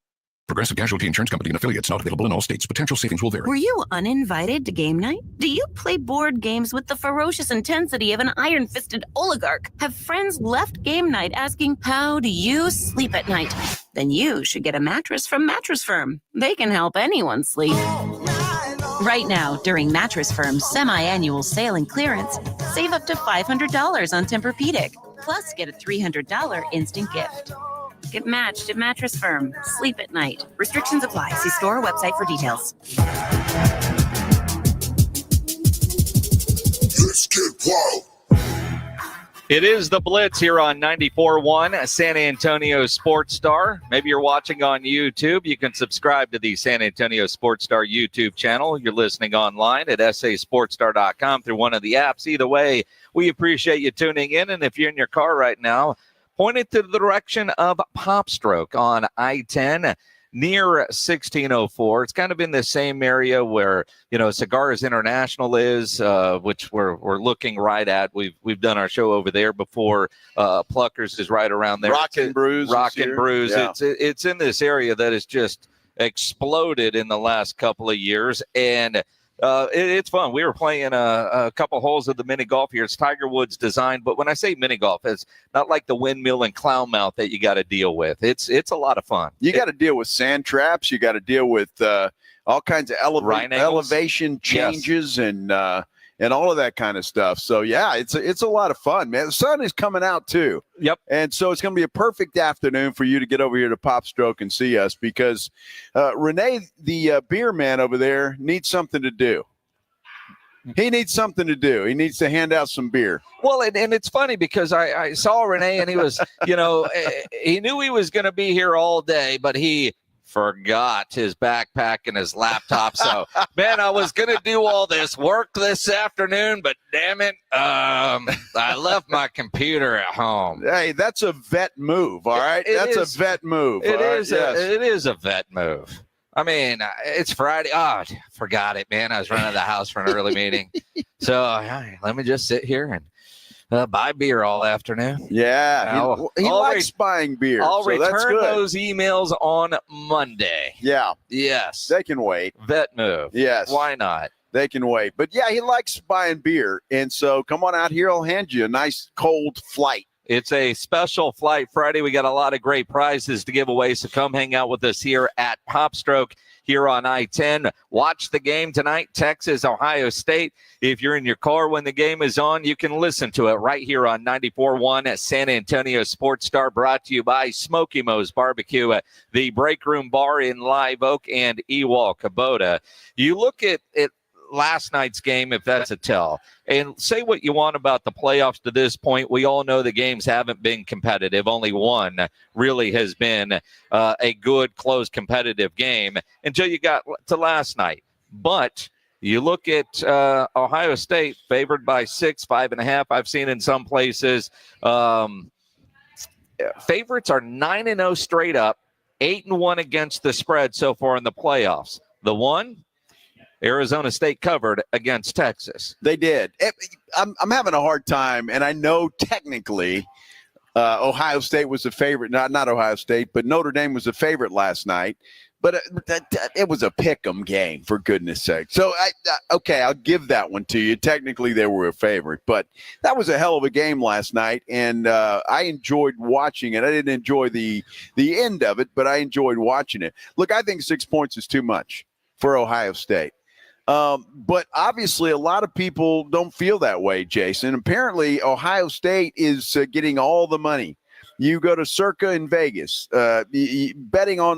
Progressive Casualty Insurance Company and affiliates, not available in all states. Potential savings will vary. Were you uninvited to game night? Do you play board games with the ferocious intensity of an iron-fisted oligarch? Have friends left game night asking, how do you sleep at night? Then you should get a mattress from Mattress Firm. They can help anyone sleep. Right now, during Mattress Firm's semi-annual sale and clearance, save up to $500 on Tempur-Pedic. Plus, get a $300 instant gift. Get matched at Mattress Firm. Sleep at night. Restrictions apply. See store or website for details. Let's get wild. It is the Blitz here on 94.1 San Antonio Sports Star. Maybe you're watching on YouTube. You can subscribe to the San Antonio Sports Star YouTube channel. You're listening online at sasportstar.com through one of the apps. Either way, we appreciate you tuning in. And if you're in your car right now, point it to the direction of Popstroke on I-10. Near 1604. It's kind of in the same area where, Cigars International is, which we're looking right at. We've done our show over there before. Pluckers is right around there. Rock and Brews. Yeah. It's in this area that has just exploded in the last couple of years. And it's fun. We were playing a couple holes of the mini golf here. It's Tiger Woods designed, but when I say mini golf, it's not like the windmill and clown mouth that you got to deal with. It's a lot of fun. You got to deal with sand traps. You got to deal with all kinds of elevation changes and all of that kind of stuff. So yeah, it's a lot of fun, man. The sun is coming out too. Yep. And so it's going to be a perfect afternoon for you to get over here to Popstroke and see us because Renee, the beer man over there, needs something to do. He needs something to do. He needs to hand out some beer. Well, and it's funny because I saw Renee and he was, he knew he was going to be here all day, but he forgot his backpack and his laptop. So, man, I was going to do all this work this afternoon, but damn it, I left my computer at home. Hey, that's a vet move, all right? That's a vet move. It is a vet move. I mean, it's Friday. Oh, I forgot it, man. I was running to the house for an early meeting. So let me just sit here and buy beer all afternoon. Yeah, he likes buying beer. I'll so return those emails on Monday. Yeah. Yes. They can wait. Vet move. Yes. Why not? They can wait. But, yeah, he likes buying beer. And so come on out here. I'll hand you a nice cold flight. It's a special flight Friday. We got a lot of great prizes to give away, so come hang out with us here at Popstroke here on I-10. Watch the game tonight, Texas, Ohio State. If you're in your car when the game is on, you can listen to it right here on 94.1 at San Antonio Sports Star, brought to you by Smoky Mo's Barbecue, the Break Room Bar in Live Oak and Ewell, Kubota. You look at last night's game, if that's a tell, and say what you want about the playoffs to this point. We all know the games haven't been competitive. Only one really has been a good, close, competitive game until you got to last night. But you look at Ohio State favored by 6, 5.5. I've seen in some places favorites are 9-0 straight up, 8-1 against the spread so far in the playoffs. The one, Arizona State covered against Texas. They did. I'm having a hard time, and I know technically Ohio State was the favorite. Not Ohio State, but Notre Dame was the favorite last night. But it was a pick-em game, for goodness sake. So, okay, I'll give that one to you. Technically, they were a favorite. But that was a hell of a game last night, and I enjoyed watching it. I didn't enjoy the end of it, but I enjoyed watching it. Look, I think 6 points is too much for Ohio State. But obviously a lot of people don't feel that way, Jason. Apparently Ohio State is getting all the money. You go to Circa in Vegas, betting on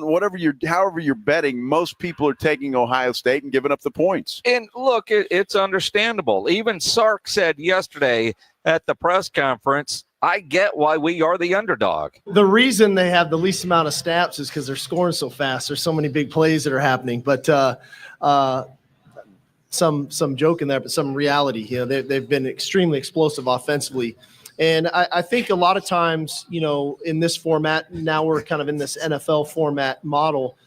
however you're betting, most people are taking Ohio State and giving up the points. And look, it's understandable. Even Sark said yesterday at the press conference, I get why we are the underdog. The reason they have the least amount of snaps is because they're scoring so fast. There's so many big plays that are happening. But some joke in there, but some reality. They've been extremely explosive offensively. And I think a lot of times, in this format, now we're kind of in this NFL format model.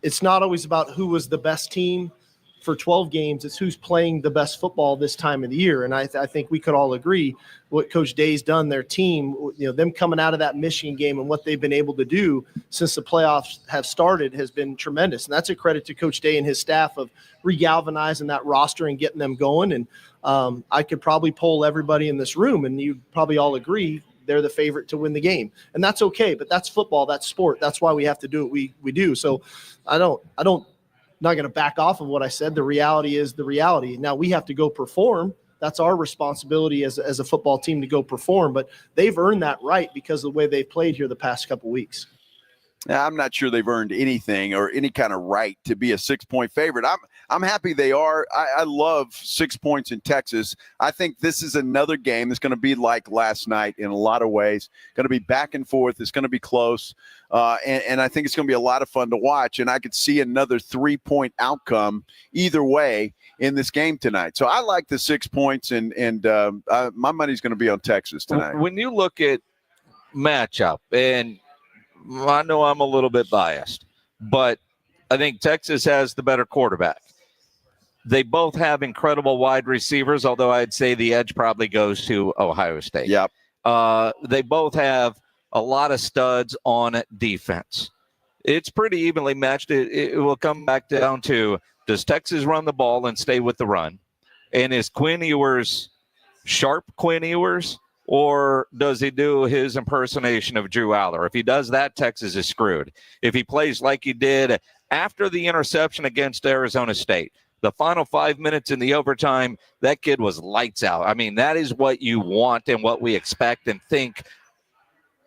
It's not always about who was the best team for 12 games. It's who's playing the best football this time of the year. And I think we could all agree what Coach Day's done, their team, them coming out of that Michigan game and what they've been able to do since the playoffs have started has been tremendous. And that's a credit to Coach Day and his staff of regalvanizing that roster and getting them going. And I could probably poll everybody in this room and you'd probably all agree they're the favorite to win the game. And that's okay, but that's football, that's sport. That's why we have to do what we do. So not going to back off of what I said. The reality is the reality. Now we have to go perform. That's our responsibility as a football team to go perform, but they've earned that right because of the way they've played here the past couple weeks. I'm not sure they've earned anything or any kind of right to be a 6-point favorite. I'm happy they are. I love 6 points in Texas. I think this is another game that's going to be like last night in a lot of ways. Going to be back and forth. It's going to be close. And I think it's going to be a lot of fun to watch. And I could see another 3-point outcome either way in this game tonight. So I like the 6 points, and my money's going to be on Texas tonight. When you look at matchup, and I know I'm a little bit biased, but I think Texas has the better quarterback. They both have incredible wide receivers, although I'd say the edge probably goes to Ohio State. Yep. They both have a lot of studs on defense. It's pretty evenly matched. It will come back down to, does Texas run the ball and stay with the run? And is Quinn Ewers sharp Quinn Ewers? Or does he do his impersonation of Drew Aller? If he does that, Texas is screwed. If he plays like he did after the interception against Arizona State, the final 5 minutes in the overtime, that kid was lights out. I mean, that is what you want and what we expect and think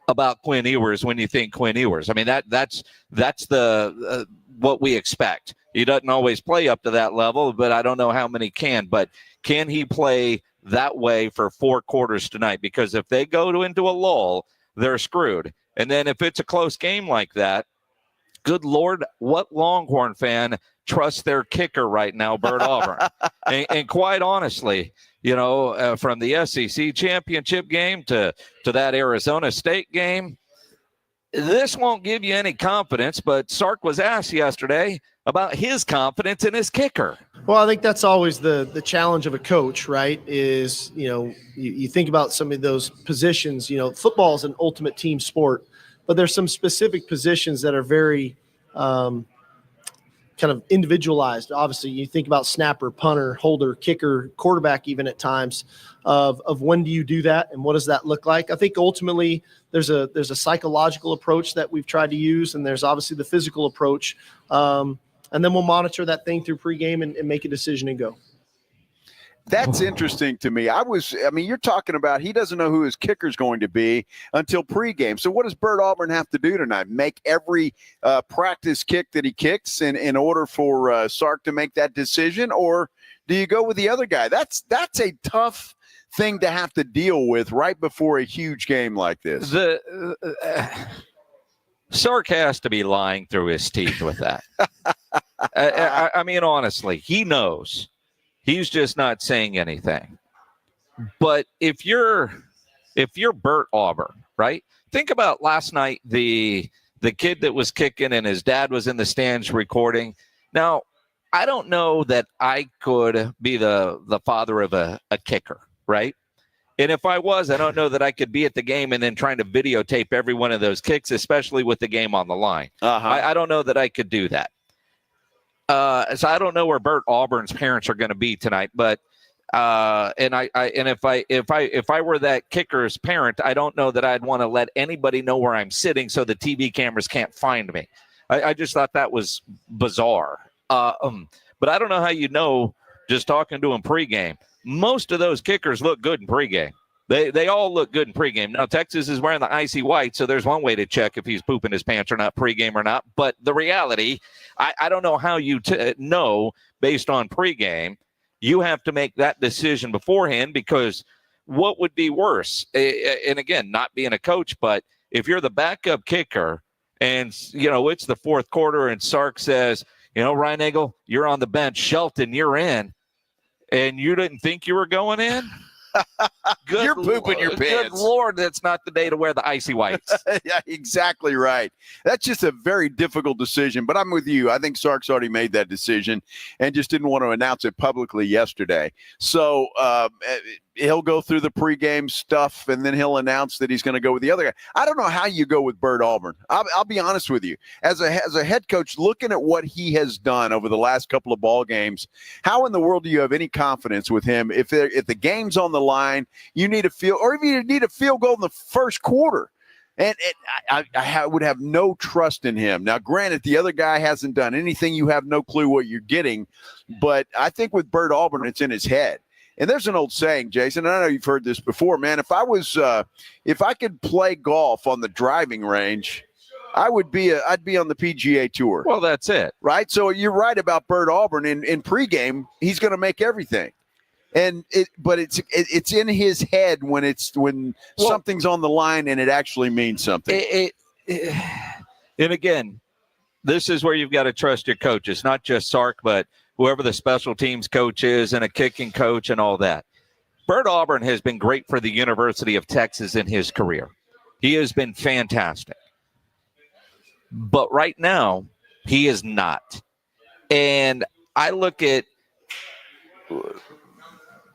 about Quinn Ewers when you think Quinn Ewers. I mean, that's the what we expect. He doesn't always play up to that level, but I don't know how many can. But can he play that way for 4 quarters tonight? Because if they go into a lull, they're screwed. And then if it's a close game like that, good Lord, what Longhorn fan trusts their kicker right now, Bert Auburn? And quite honestly, from the SEC championship game to that Arizona State game, this won't give you any confidence. But Sark was asked yesterday about his confidence in his kicker. Well, I think that's always the challenge of a coach, right? Is, you think about some of those positions, football is an ultimate team sport, but there's some specific positions that are very kind of individualized. Obviously, you think about snapper, punter, holder, kicker, quarterback, even at times of when do you do that and what does that look like? I think ultimately there's a psychological approach that we've tried to use, and there's obviously the physical approach. And then we'll monitor that thing through pregame and make a decision and go. That's interesting to me. You're talking about he doesn't know who his kicker's going to be until pregame. So what does Bert Auburn have to do tonight? Make every practice kick that he kicks in order for Sark to make that decision? Or do you go with the other guy? That's a tough thing to have to deal with right before a huge game like this. Sark has to be lying through his teeth with that. I mean, honestly, he knows. He's just not saying anything. But if you're Bert Auburn, right? Think about last night, the kid that was kicking and his dad was in the stands recording. Now, I don't know that I could be the father of a kicker, right? And if I was, I don't know that I could be at the game and then trying to videotape every one of those kicks, especially with the game on the line. I don't know that I could do that. So I don't know where Bert Auburn's parents are going to be tonight, but if I were that kicker's parent, I don't know that I'd want to let anybody know where I'm sitting so the TV cameras can't find me. I just thought that was bizarre. But I don't know how you know just talking to him pregame. Most of those kickers look good in pregame. They all look good in pregame. Now, Texas is wearing the icy white, so there's one way to check if he's pooping his pants or not, pregame or not. But the reality, I don't know how you know based on pregame. You have to make that decision beforehand, because what would be worse? And again, not being a coach, but if you're the backup kicker and, it's the fourth quarter and Sark says, Ryan Nagel, you're on the bench. Shelton, you're in. And you didn't think you were going in? You're pooping your pants. Good Lord, that's not the day to wear the icy whites. Yeah, exactly right. That's just a very difficult decision, but I'm with you. I think Sark's already made that decision and just didn't want to announce it publicly yesterday. So he'll go through the pregame stuff, and then he'll announce that he's going to go with the other guy. I don't know how you go with Bert Auburn. I'll be honest with you. As a head coach, looking at what he has done over the last couple of ball games, how in the world do you have any confidence with him if the game's on the line, you need a field, or if you need a field goal in the first quarter? And I would have no trust in him. Now, granted, the other guy hasn't done anything. You have no clue what you're getting. But I think with Bert Auburn, it's in his head. And there's an old saying, Jason, and I know you've heard this before, man. If I could play golf on the driving range, I'd be on the PGA Tour. Well, that's it. Right? So you're right about Bert Auburn. In pregame, he's going to make everything. But it's in his head when something's on the line and it actually means something. And again, this is where you've got to trust your coaches, not just Sark, but whoever the special teams coach is and a kicking coach and all that. Bert Auburn has been great for the University of Texas in his career. He has been fantastic. But right now, he is not. And I look at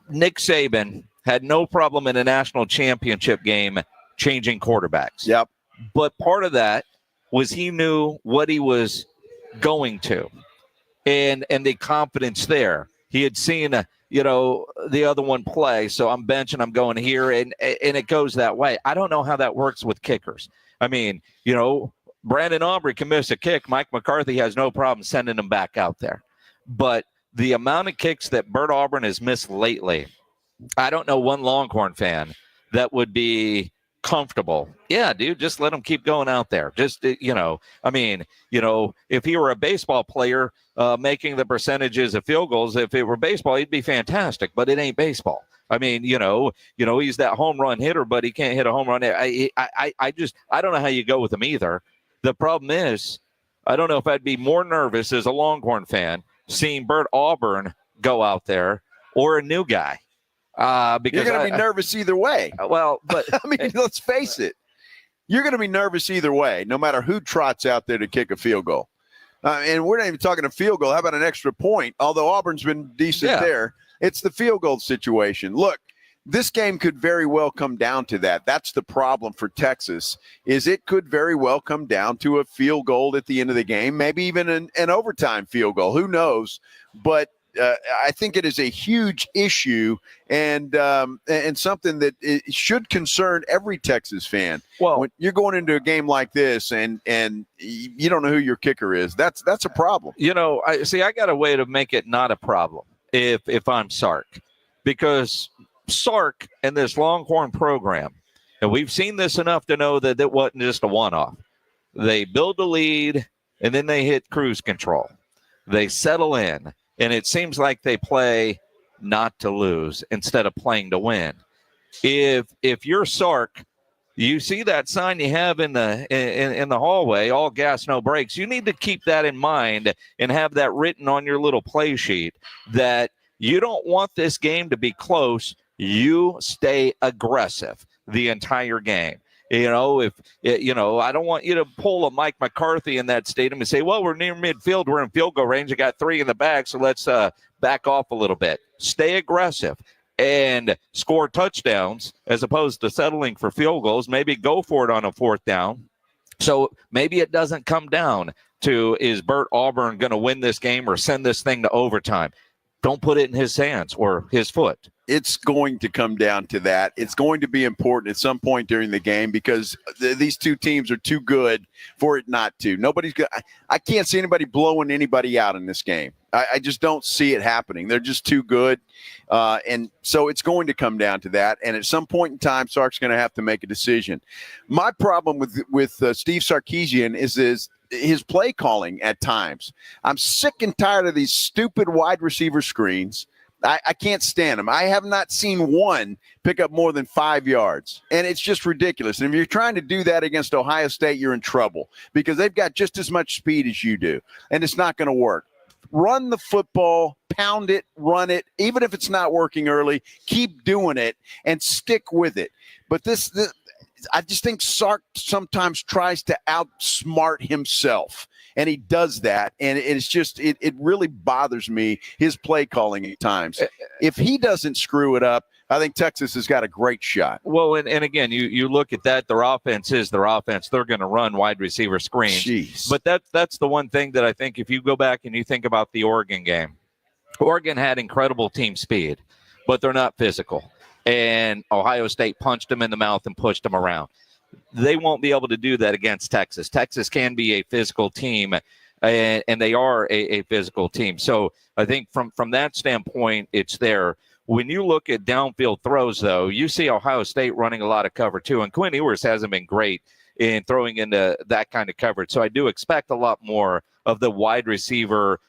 Nick Saban had no problem in a national championship game changing quarterbacks. Yep. But part of that was he knew what he was going to and the confidence there. He had seen, the other one play. So I'm benching, I'm going here, and it goes that way. I don't know how that works with kickers. I mean, Brandon Aubrey can miss a kick. Mike McCarthy has no problem sending him back out there. But the amount of kicks that Bert Auburn has missed lately, I don't know one Longhorn fan that would be comfortable. Yeah, dude, just let him keep going out there. Just, if he were a baseball player making the percentages of field goals, if it were baseball, he'd be fantastic. But it ain't baseball. I mean, he's that home run hitter, but he can't hit a home run. I don't know how you go with him either. The problem is, I don't know if I'd be more nervous as a Longhorn fan seeing Bert Auburn go out there or a new guy. Because you're going to be nervous either way. Well, but I mean, let's face it. You're going to be nervous either way, no matter who trots out there to kick a field goal. And we're not even talking a field goal. How about an extra point? Although Auburn's been decent there. It's the field goal situation. Look, this game could very well come down to that. That's the problem for Texas, is it could very well come down to a field goal at the end of the game, maybe even an overtime field goal. Who knows? But I think it is a huge issue and something that it should concern every Texas fan. Well, when you're going into a game like this and you don't know who your kicker is, that's a problem. I got a way to make it not a problem if I'm Sark, because Sark and this Longhorn program, and we've seen this enough to know that it wasn't just a one-off. They build a lead, and then they hit cruise control. They settle in, and it seems like they play not to lose instead of playing to win. If you're Sark, you see that sign you have in the hallway, all gas, no brakes. You need to keep that in mind and have that written on your little play sheet that you don't want this game to be close. You stay aggressive the entire game. I don't want you to pull a Mike McCarthy in that stadium and say, well, we're near midfield, we're in field goal range, I got 3 in the bag, so let's back off a little bit. Stay aggressive and score touchdowns as opposed to settling for field goals. Maybe go for it on a 4th down. So maybe it doesn't come down to, is Bert Auburn going to win this game or send this thing to overtime? Don't put it in his hands or his foot. It's going to come down to that. It's going to be important at some point during the game because these two teams are too good for it not to. I can't see anybody blowing anybody out in this game. I just don't see it happening. They're just too good. And so it's going to come down to that. And at some point in time, Sark's going to have to make a decision. My problem with Steve Sarkisian is his play calling at times. I'm sick and tired of these stupid wide receiver screens. I can't stand them. I have not seen one pick up more than 5 yards, and it's just ridiculous. And if you're trying to do that against Ohio State, you're in trouble because they've got just as much speed as you do, and it's not going to work. Run the football, pound it, run it. Even if it's not working early, keep doing it and stick with it. But this I just think Sark sometimes tries to outsmart himself, and he does that, and it's just it really bothers me, his play calling at times. If he doesn't screw it up, I think Texas has got a great shot. Well, and again, you look at that, their offense is their offense. They're going to run wide receiver screens. Jeez. But that's the one thing that I think if you go back and you think about the Oregon game, Oregon had incredible team speed, but they're not physical. And Ohio State punched them in the mouth and pushed them around. They won't be able to do that against Texas. Texas can be a physical team, and they are a physical team. So I think from that standpoint, it's there. When you look at downfield throws, though, you see Ohio State running a lot of cover, too. And Quinn Ewers hasn't been great in throwing into that kind of coverage. So I do expect a lot more of the wide receiver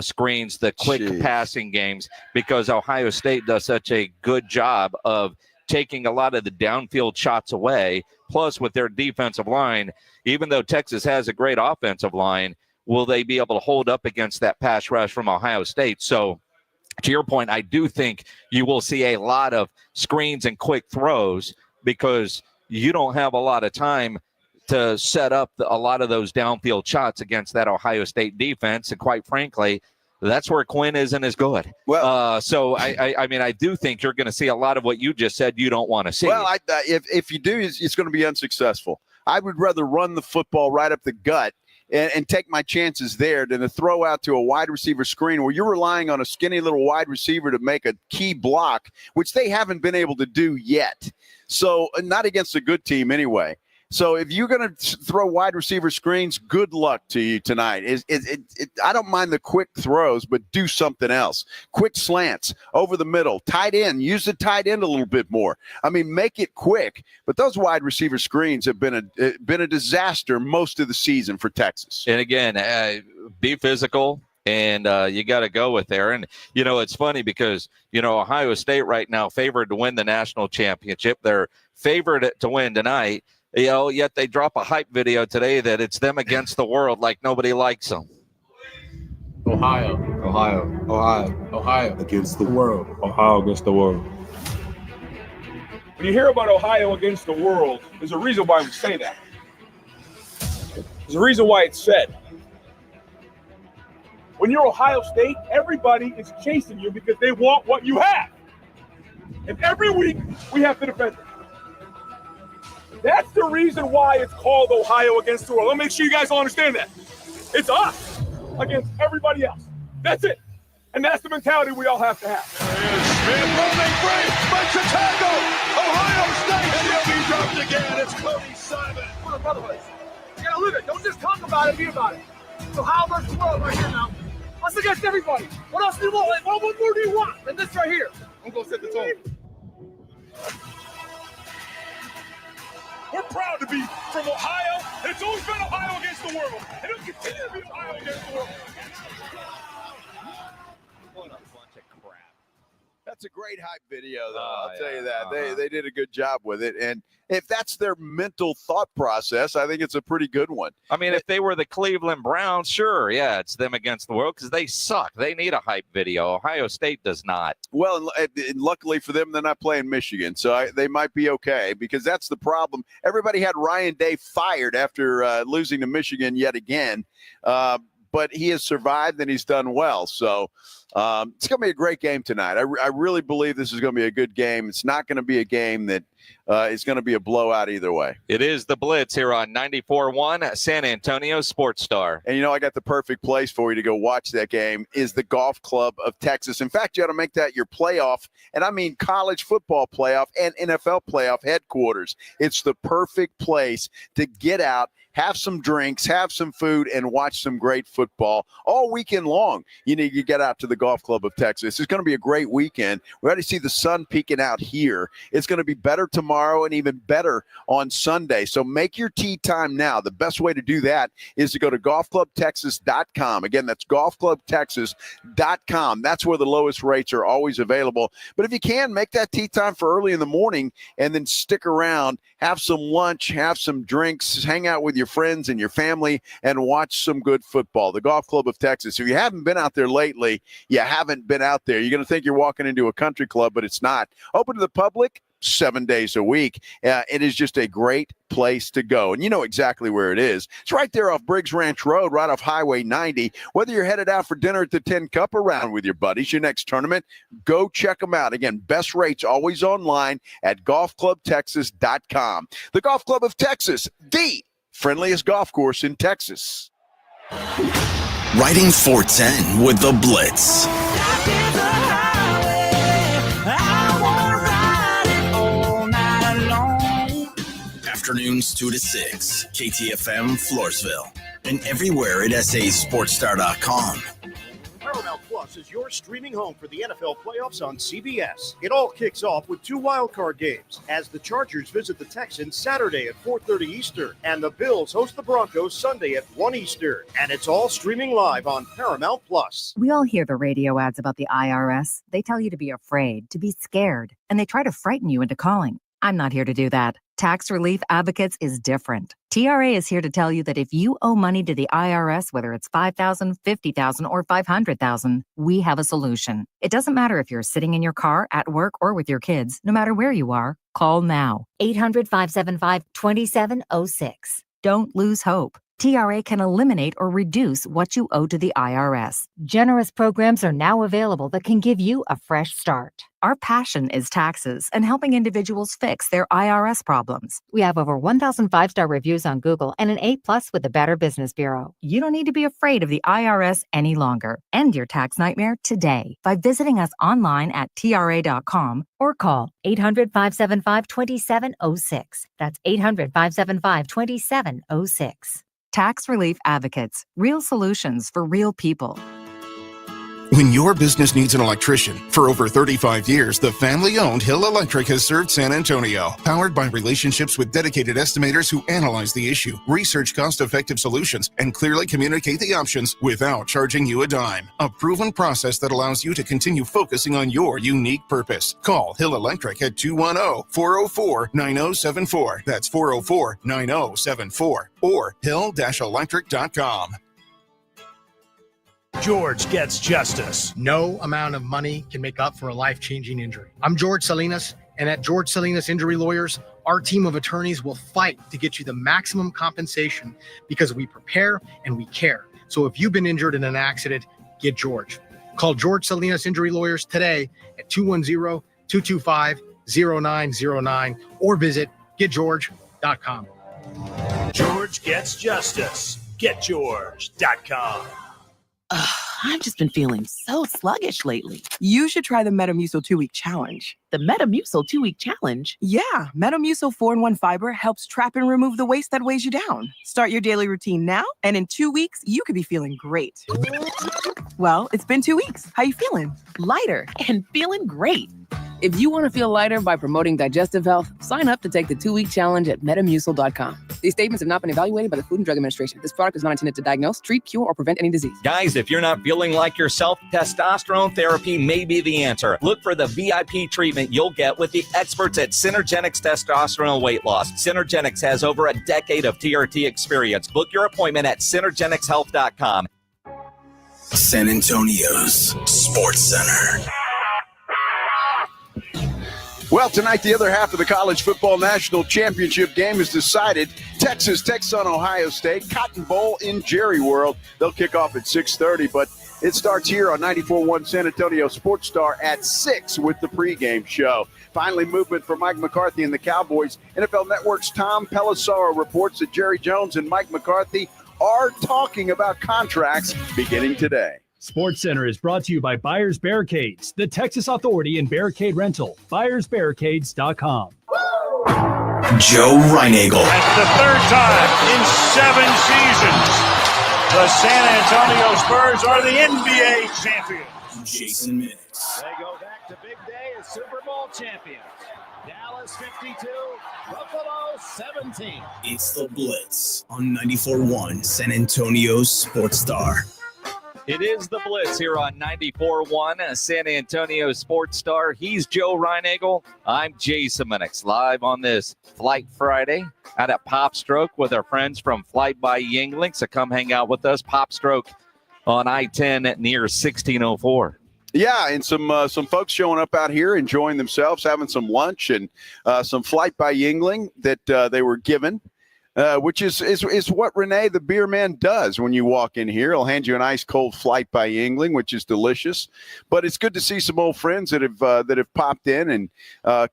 screens, the quick passing games, because Ohio State does such a good job of taking a lot of the downfield shots away. Plus, with their defensive line, even though Texas has a great offensive line, will they be able to hold up against that pass rush from Ohio State? So, to your point, I do think you will see a lot of screens and quick throws because you don't have a lot of time to set up a lot of those downfield shots against that Ohio State defense. And quite frankly, that's where Quinn isn't as good. Well, so I mean, I do think you're going to see a lot of what you just said you don't want to see. Well, if you do, it's going to be unsuccessful. I would rather run the football right up the gut and take my chances there than to throw out to a wide receiver screen where you're relying on a skinny little wide receiver to make a key block, which they haven't been able to do yet. So not against a good team anyway. So if you're going to throw wide receiver screens, good luck to you tonight. I don't mind the quick throws, but do something else. Quick slants over the middle, tight end. Use the tight end a little bit more. I mean, make it quick. But those wide receiver screens have been a disaster most of the season for Texas. And again, be physical. And you got to go with there. And, you know, it's funny because, you know, Ohio State right now favored to win the national championship. They're favored to win tonight. You know, yet they drop a hype video today that it's them against the world like nobody likes them. Ohio against the world. Ohio against the world. When you hear about Ohio against the world, there's a reason why we say that. There's a reason why it's said. When you're Ohio State, everybody is chasing you because they want what you have. And every week, we have to defend it. That's the reason why it's called Ohio against the world. Let me make sure you guys all understand that. It's us against everybody else. That's it. And that's the mentality we all have to have. Smith rolling break by Chicago. Ohio State. And he'll be dropped again. It's Cody Simon. Hold on, brother. You gotta live it. Don't just talk about it, be about it. So Ohio versus the world right here now. Us against everybody. What else do you want? Like, what more do you want than this right here? I'm gonna set the tone. We're proud to be from Ohio, and it's always been Ohio against the world. And it'll continue to be Ohio against the world. What a bunch of crap. That's a great hype video, though. I'll tell you that. They did a good job with it. And if that's their mental thought process, I think it's a pretty good one. I mean, if they were the Cleveland Browns, sure, yeah, it's them against the world because they suck. They need a hype video. Ohio State does not. Well, and luckily for them, they're not playing Michigan, so they might be okay because that's the problem. Everybody had Ryan Day fired after losing to Michigan yet again, but he has survived and he's done well. So it's going to be a great game tonight. I really believe this is going to be a good game. It's not going to be a game that is going to be a blowout either way. It is the Blitz here on 94.1 San Antonio Sports Star. And, you know, I got the perfect place for you to go watch that game is the Golf Club of Texas. In fact, you ought to make that your playoff, and I mean college football playoff and NFL playoff headquarters. It's the perfect place to get out, have some drinks, have some food, and watch some great football all weekend long. You need to get out to the Golf Club of Texas. It's going to be a great weekend. We already see the sun peeking out here. It's going to be better tomorrow and even better on Sunday. So make your tee time now. The best way to do that is to go to golfclubtexas.com. Again, that's golfclubtexas.com. That's where the lowest rates are always available. But if you can, make that tee time for early in the morning and then stick around, have some lunch, have some drinks, hang out with your friends and your family, and watch some good football. The Golf Club of Texas. If you haven't been out there lately, you haven't been out there. You're going to think you're walking into a country club, but it's not. Open to the public 7 days a week. It is just a great place to go. And you know exactly where it is. It's right there off Briggs Ranch Road, right off Highway 90. Whether you're headed out for dinner at the 10 Cup around with your buddies, your next tournament, go check them out. Again, best rates always online at golfclubtexas.com. The Golf Club of Texas, the friendliest golf course in Texas. Riding 410 with the Blitz. Afternoons 2 to 6, KTFM Floresville, and everywhere at sasportstar.com. Paramount Plus Plus is your streaming home for the NFL playoffs on CBS. It all kicks off with 2 wildcard games as the Chargers visit the Texans Saturday at 4:30 Eastern and the Bills host the Broncos Sunday at 1 Eastern. And it's all streaming live on Paramount Plus. We all hear the radio ads about the IRS. They tell you to be afraid, to be scared, and they try to frighten you into calling. I'm not here to do that. Tax Relief Advocates is different. TRA is here to tell you that if you owe money to the IRS, whether it's $5,000, $50,000, or $500,000, we have a solution. It doesn't matter if you're sitting in your car, at work, or with your kids. No matter where you are, call now. 800-575-2706. Don't lose hope. TRA can eliminate or reduce what you owe to the IRS. Generous programs are now available that can give you a fresh start. Our passion is taxes and helping individuals fix their IRS problems. We have over 1,000 5-star reviews on Google and an A+ with the Better Business Bureau. You don't need to be afraid of the IRS any longer. End your tax nightmare today by visiting us online at TRA.com or call 800-575-2706. That's 800-575-2706. Tax Relief Advocates. Real solutions for real people. When your business needs an electrician, for over 35 years, the family-owned Hill Electric has served San Antonio. Powered by relationships with dedicated estimators who analyze the issue, research cost-effective solutions, and clearly communicate the options without charging you a dime. A proven process that allows you to continue focusing on your unique purpose. Call Hill Electric at 210-404-9074. That's 404-9074. Or hill-electric.com. George gets justice. No amount of money can make up for a life-changing injury. I'm George Salinas, and at George Salinas Injury Lawyers, our team of attorneys will fight to get you the maximum compensation because we prepare and we care. So if you've been injured in an accident, get George. Call George Salinas Injury Lawyers today at 210-225-0909 or visit getgeorge.com. George gets justice. GetGeorge.com. I've just been feeling so sluggish lately. You should try the Metamucil 2-week challenge. The Metamucil 2-week challenge? Yeah, Metamucil 4-in-1 fiber helps trap and remove the waste that weighs you down. Start your daily routine now, and in 2 weeks, you could be feeling great. Well, it's been 2 weeks. How you feeling? Lighter and feeling great. If you want to feel lighter by promoting digestive health, sign up to take the 2-week challenge at metamucil.com. These statements have not been evaluated by the Food and Drug Administration. This product is not intended to diagnose, treat, cure, or prevent any disease. Guys, if you're not feeling like yourself, testosterone therapy may be the answer. Look for the VIP treatment you'll get with the experts at Synergenics Testosterone Weight Loss. Synergenics has over a decade of TRT experience. Book your appointment at synergenicshealth.com. San Antonio's Sports Center. Well, tonight, the other half of the College Football National Championship game is decided. Texas takes on Ohio State. Cotton Bowl in Jerry World. They'll kick off at 6:30, but it starts here on 94.1 San Antonio Sports Star at 6 with the pregame show. Finally, movement for Mike McCarthy and the Cowboys. NFL Network's Tom Pelissaro reports that Jerry Jones and Mike McCarthy are talking about contracts beginning today. SportsCenter is brought to you by Buyers Barricades, the Texas authority in barricade rental. BuyersBarricades.com. Joe Reinagel. That's the third time in 7 seasons the San Antonio Spurs are the NBA champions. Jason Minutes. They go back to big day as Super Bowl champions. Dallas 52, Buffalo 17. It's the Blitz on 94.1 San Antonio's Sports Star. It is the Blitz here on 94.1 San Antonio Sports Star. He's Joe Reinagel. I'm Jason Minix, live on this Flight Friday out at Popstroke with our friends from Flight by Yingling. So come hang out with us, Popstroke on I-10 near 1604. Yeah, and some folks showing up out here, enjoying themselves, having some lunch and some Flight by Yingling that they were given. Which is what Renee, the beer man, does when you walk in here. He'll hand you an ice cold Flight by Yingling, which is delicious. But it's good to see some old friends that have popped in and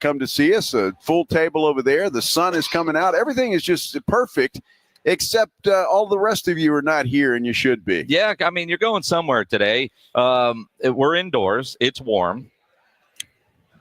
come to see us. A full table over there. The sun is coming out. Everything is just perfect, except all the rest of you are not here, and you should be. Yeah, I mean, you're going somewhere today. We're indoors. It's warm.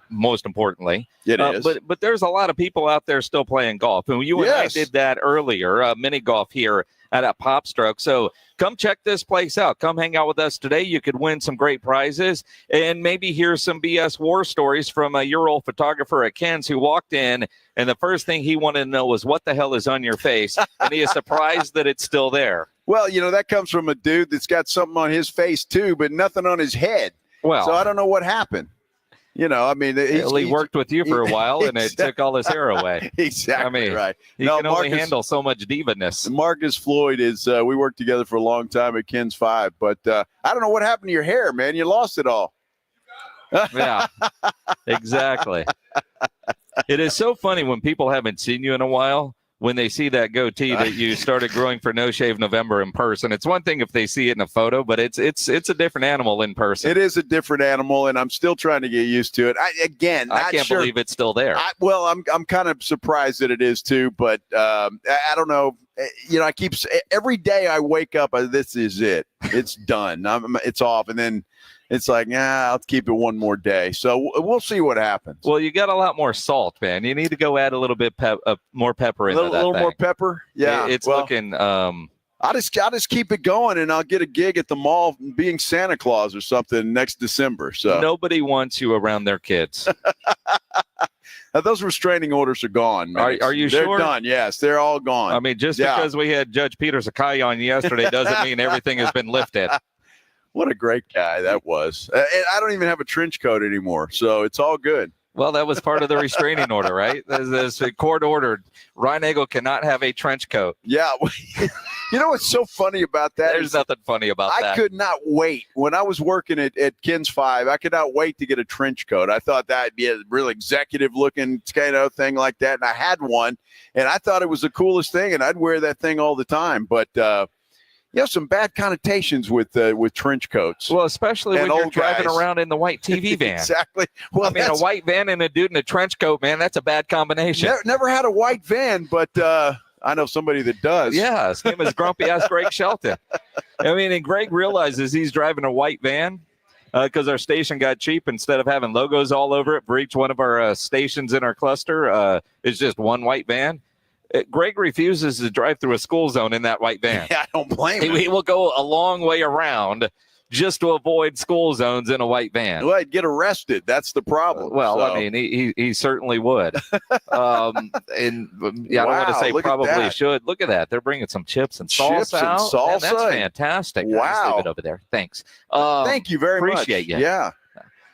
most importantly. It is. But there's a lot of people out there still playing golf. And you and I did that earlier, mini golf here at a popstroke. So come check this place out. Come hang out with us today. You could win some great prizes and maybe hear some BS war stories from your old photographer at Ken's who walked in, and the first thing he wanted to know was what the hell is on your face, and he is surprised that it's still there. Well, that comes from a dude that's got something on his face too, but nothing on his head. Well, so I don't know what happened. He worked with you for a while, and it took all his hair away. Exactly right. He can only handle so much divaness. Marcus Floyd is, we worked together for a long time at Ken's 5, but I don't know what happened to your hair, man. You lost it all. Yeah, exactly. It is so funny when people haven't seen you in a while, when they see that goatee that you started growing for No Shave November in person. It's one thing if they see it in a photo, but it's a different animal in person. It is a different animal, and I'm still trying to get used to it. I can't believe it's still there. I'm kind of surprised that it is too, but I don't know. I keep every day I wake up, this is it. It's done. It's off, and then it's like, I'll keep it one more day. So we'll see what happens. Well, you got a lot more salt, man. You need to go add a little bit more pepper into that. A little more pepper. Yeah, it's looking. I'll just keep it going, and I'll get a gig at the mall being Santa Claus or something next December. So nobody wants you around their kids. Those restraining orders are gone. Are you sure? They're done. Yes, they're all gone. I mean, just because we had Judge Peter Sakai on yesterday doesn't mean everything has been lifted. What a great guy that was. And I don't even have a trench coat anymore, so it's all good. Well, that was part of the restraining order, right? There's a court ordered. Ryan Eagle cannot have a trench coat. Yeah. What's so funny about that? There's nothing funny about that. I could not wait. When I was working at Ken's 5, I could not wait to get a trench coat. I thought that'd be a real executive-looking kind of thing like that, and I had one, and I thought it was the coolest thing, and I'd wear that thing all the time. But some bad connotations with trench coats. Well, especially when you're driving around in the white TV van. Exactly. Well, a white van and a dude in a trench coat, man, that's a bad combination. Never had a white van, but I know somebody that does. Yeah, his name is grumpy-ass Greg Shelton. And Greg realizes he's driving a white van because our station got cheap. Instead of having logos all over it for each one of our stations in our cluster, it's just one white van. Greg refuses to drive through a school zone in that white van. Yeah, I don't blame him. He will go a long way around just to avoid school zones in a white van. Well, I'd get arrested. That's the problem. He certainly would. I don't want to say probably should. Look at that. They're bringing some chips and salsa out. Man, that's fantastic. Wow. Just leave it over there. Thanks. Thank you very much. Appreciate you. Yeah.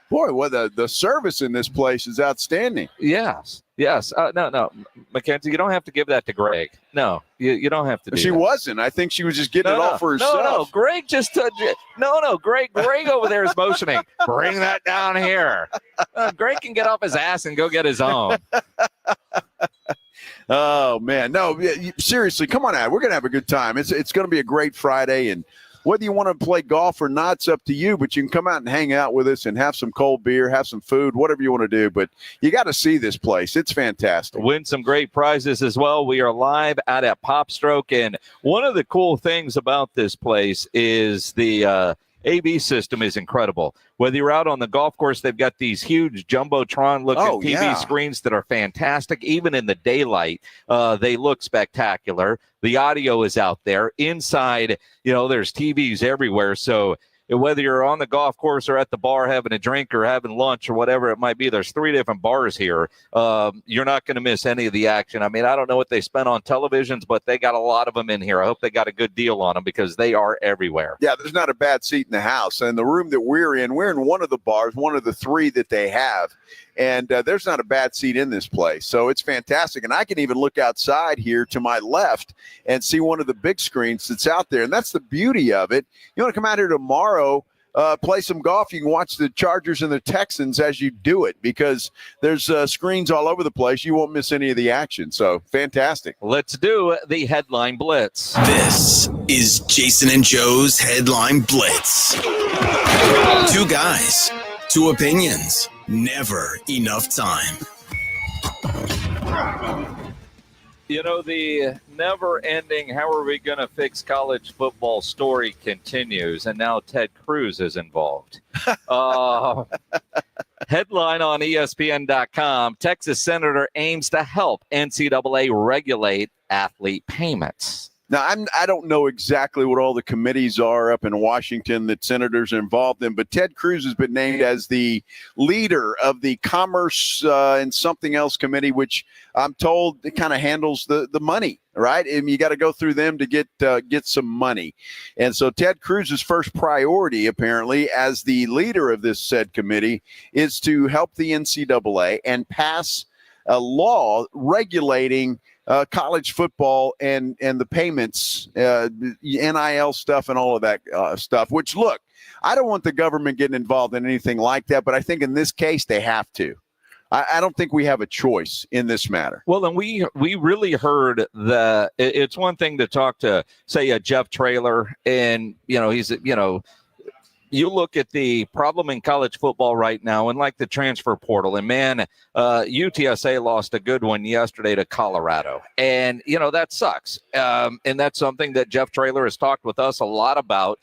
Boy, the service in this place is outstanding. Yes. No. Mackenzie, you don't have to give that to Greg. No, you don't have to do She that. wasn't. I think she was just getting it all for herself. No, Greg just Greg over there is motioning. Bring that down here. Greg can get off his ass and go get his own. Oh, man. No, seriously, come on out. We're going to have a good time. It's going to be a great Friday, and whether you want to play golf or not, it's up to you, but you can come out and hang out with us and have some cold beer, have some food, whatever you want to do. But you got to see this place. It's fantastic. Win some great prizes as well. We are live out at Popstroke, and one of the cool things about this place is the AV system is incredible. Whether you're out on the golf course, they've got these huge Jumbotron-looking TV screens that are fantastic. Even in the daylight, they look spectacular. The audio is out there. Inside, there's TVs everywhere. So whether you're on the golf course or at the bar having a drink or having lunch or whatever it might be, there's 3 different bars here. You're not going to miss any of the action. I mean, I don't know what they spent on televisions, but they got a lot of them in here. I hope they got a good deal on them because they are everywhere. Yeah, there's not a bad seat in the house. And the room that we're in one of the bars, one of the 3 that they have. And there's not a bad seat in this place. So it's fantastic. And I can even look outside here to my left and see one of the big screens that's out there. And that's the beauty of it. You want to come out here tomorrow, play some golf. You can watch the Chargers and the Texans as you do it because there's screens all over the place. You won't miss any of the action. So fantastic. Let's do the Headline Blitz. This is Jason and Joe's Headline Blitz. 2 guys, 2 opinions. Never enough time. The never-ending how are we going to fix college football story continues, and now Ted Cruz is involved. Headline on ESPN.com, Texas Senator aims to help NCAA regulate athlete payments. Now, I don't know exactly what all the committees are up in Washington that senators are involved in, but Ted Cruz has been named as the leader of the Commerce and something else committee, which I'm told it kind of handles the money, right? And you got to go through them to get some money. And so Ted Cruz's first priority, apparently, as the leader of this said committee, is to help the NCAA and pass a law regulating college football and the payments, NIL stuff and all of that stuff, which, look, I don't want the government getting involved in anything like that, but I think in this case they have to. I don't think we have a choice in this matter. Well, and we really heard that it's one thing to talk to, say, a Jeff Traylor, and, you look at the problem in college football right now and like the transfer portal, and man, UTSA lost a good one yesterday to Colorado. And, that sucks. And that's something that Jeff Traylor has talked with us a lot about.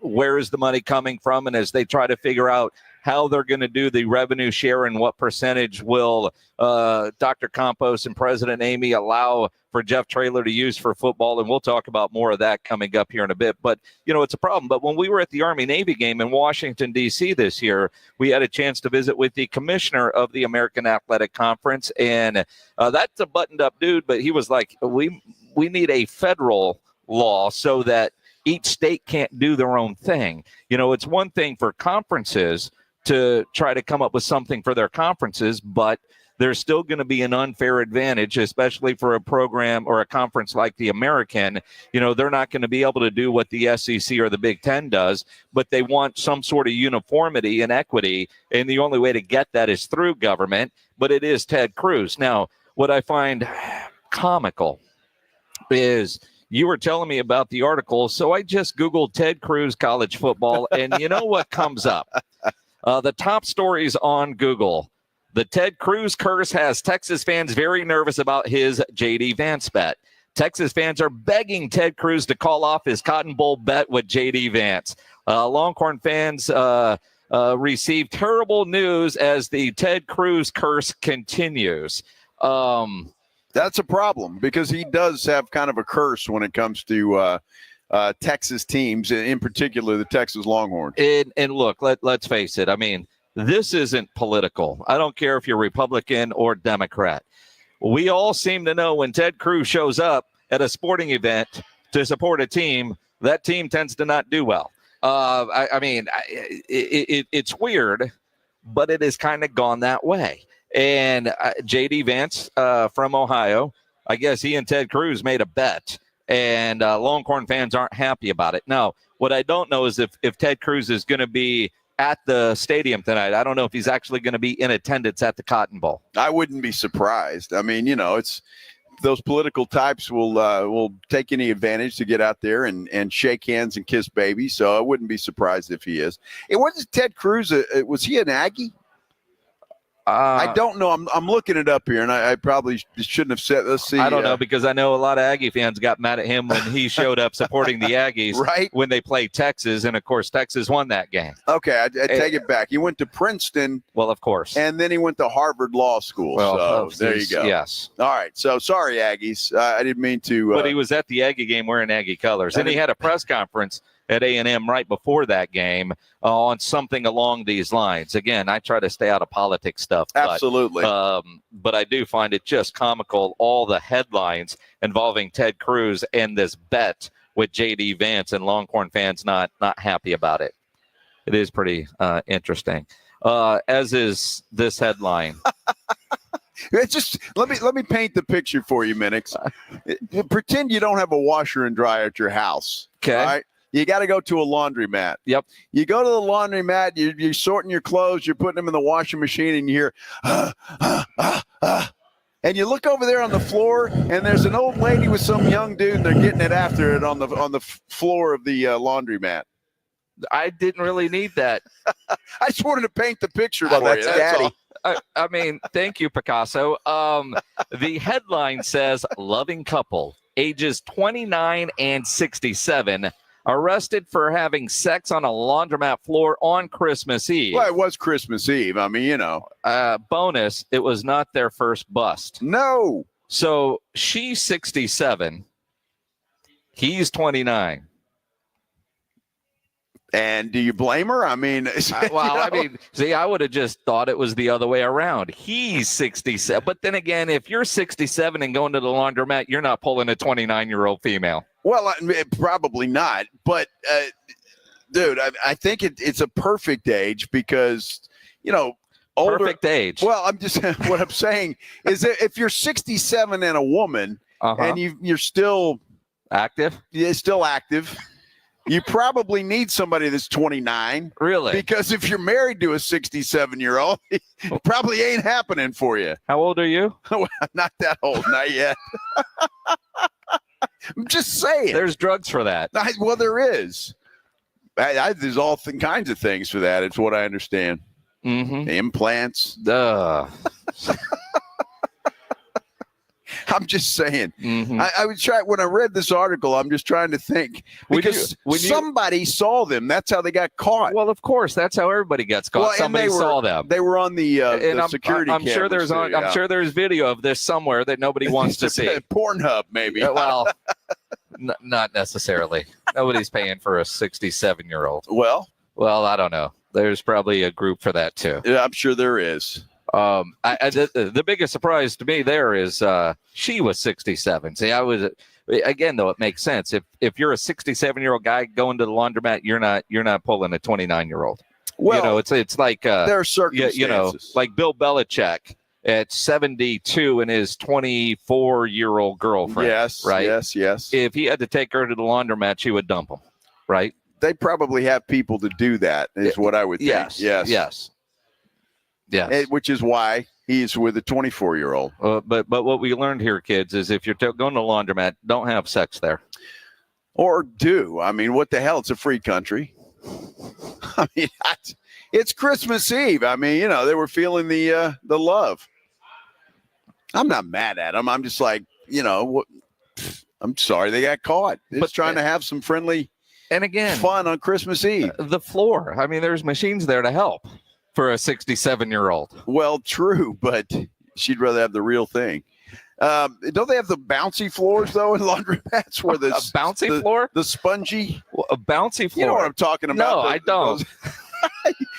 Where is the money coming from? And as they try to figure out how they're going to do the revenue share and what percentage will Dr. Campos and President Amy allow for Jeff Traylor to use for football. And we'll talk about more of that coming up here in a bit. But, it's a problem. But when we were at the Army-Navy game in Washington, D.C. this year, we had a chance to visit with the commissioner of the American Athletic Conference. And that's a buttoned-up dude. But he was like, we need a federal law so that each state can't do their own thing. It's one thing for conferences to try to come up with something for their conferences, but there's still going to be an unfair advantage, especially for a program or a conference like the American. They're not going to be able to do what the SEC or the Big Ten does, but they want some sort of uniformity and equity, and the only way to get that is through government, but it is Ted Cruz. Now, what I find comical is you were telling me about the article, so I just Googled Ted Cruz college football, and you know what comes up? The top stories on Google. The Ted Cruz curse has Texas fans very nervous about his J.D. Vance bet. Texas fans are begging Ted Cruz to call off his Cotton Bowl bet with J.D. Vance. Longhorn fans receive terrible news as the Ted Cruz curse continues. That's a problem because he does have kind of a curse when it comes to Texas teams, in particular the Texas Longhorns. And look, let's face it. I mean, this isn't political. I don't care if you're Republican or Democrat. We all seem to know when Ted Cruz shows up at a sporting event to support a team, that team tends to not do well. It's weird, but it has kind of gone that way. And J.D. Vance from Ohio, I guess he and Ted Cruz made a bet, and Longhorn fans aren't happy about it. Now, what I don't know is if Ted Cruz is going to be at the stadium tonight. I don't know if he's actually going to be in attendance at the Cotton Bowl. I wouldn't be surprised. I mean, it's those political types will take any advantage to get out there and shake hands and kiss babies. So I wouldn't be surprised if he is. It wasn't Ted Cruz. Was he an Aggie? I don't know. I'm looking it up here, and I probably shouldn't have said. Let's see. I don't know because I know a lot of Aggie fans got mad at him when he showed up supporting the Aggies right when they played Texas, and of course Texas won that game. Okay, I take it back. He went to Princeton. Well, of course, and then he went to Harvard Law School. Well, so there you go. Yes. All right. So sorry, Aggies. I didn't mean to. But he was at the Aggie game wearing Aggie colors, and he had a press conference at A&M right before that game on something along these lines. Again, I try to stay out of politics stuff. Absolutely. But I do find it just comical, all the headlines involving Ted Cruz and this bet with J.D. Vance, and Longhorn fans not happy about it. It is pretty interesting, as is this headline. It's just let me paint the picture for you, Minix. Pretend you don't have a washer and dryer at your house. Okay. All right? You got to go to a laundromat. Yep. You go to the laundromat, you're sorting your clothes, you're putting them in the washing machine, and you hear, and you look over there on the floor, and there's an old lady with some young dude, and they're getting it after it on the floor of the laundromat. I didn't really need that. I just wanted to paint the picture Well, for that's you. Daddy. I mean, thank you, Picasso. The headline says, loving couple, ages 29 and 67, arrested for having sex on a laundromat floor on Christmas Eve. Well, it was Christmas Eve. I mean, bonus, it was not their first bust. No. So she's 67. He's 29. And do you blame her? I mean, see, I would have just thought it was the other way around. He's 67. But then again, if you're 67 and going to the laundromat, you're not pulling a 29-year-old female. Well, probably not. But, dude, I think it's a perfect age because, older. Perfect age. Well, what I'm saying is that if you're 67 and a woman and you're still active, still active. You probably need somebody that's 29. Really? Because if you're married to a 67-year-old, it probably ain't happening for you. How old are you? Not that old, not yet. I'm just saying. There's drugs for that. Well, there is. There's all kinds of things for that. It's what I understand. Mm-hmm. Implants. I'm just saying. Mm-hmm. I would try when I read this article. I'm just trying to think because somebody saw them. That's how they got caught. Well, of course, that's how everybody gets caught. Well, somebody saw them. They were on the security. I'm sure there's I'm sure there's video of this somewhere that nobody wants to see. Pornhub, maybe. Well, not necessarily. Nobody's paying for a 67-year-old. Well, I don't know. There's probably a group for that too. Yeah, I'm sure there is. The biggest surprise to me there is she was 67. See, again though, it makes sense. If you're a 67-year-old guy going to the laundromat, you're not pulling a 29-year-old. Well, it's like there are circumstances. like Bill Belichick at 72 and his 24-year-old girlfriend. Yes, right. Yes. If he had to take her to the laundromat, she would dump him. Right. They probably have people to do that. Is what I would think. Yes. Which is why he's with a 24-year-old. But what we learned here, kids, is if you're going to the laundromat, don't have sex there. Or do. I mean, what the hell? It's a free country. I mean, it's Christmas Eve. I mean, they were feeling the love. I'm not mad at them. I'm just like, I'm sorry they got caught. They're just trying to have some friendly and again fun on Christmas Eve. The floor. I mean, there's machines there to help. For a 67-year-old. Well, true, but she'd rather have the real thing. Don't they have the bouncy floors, though, in laundromats? Where the bouncy floor? The spongy? A bouncy floor. You know what I'm talking about? No, I don't.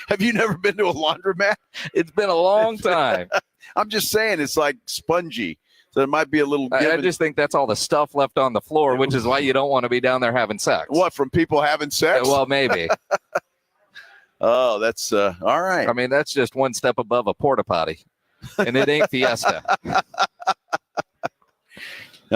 Have you never been to a laundromat? It's been a long time. I'm just saying it's like spongy. So it might be a little I just think that's all the stuff left on the floor, which is why you don't want to be down there having sex. What, from people having sex? Well, maybe. Oh, that's all right. I mean, that's just one step above a porta potty, and it ain't Fiesta.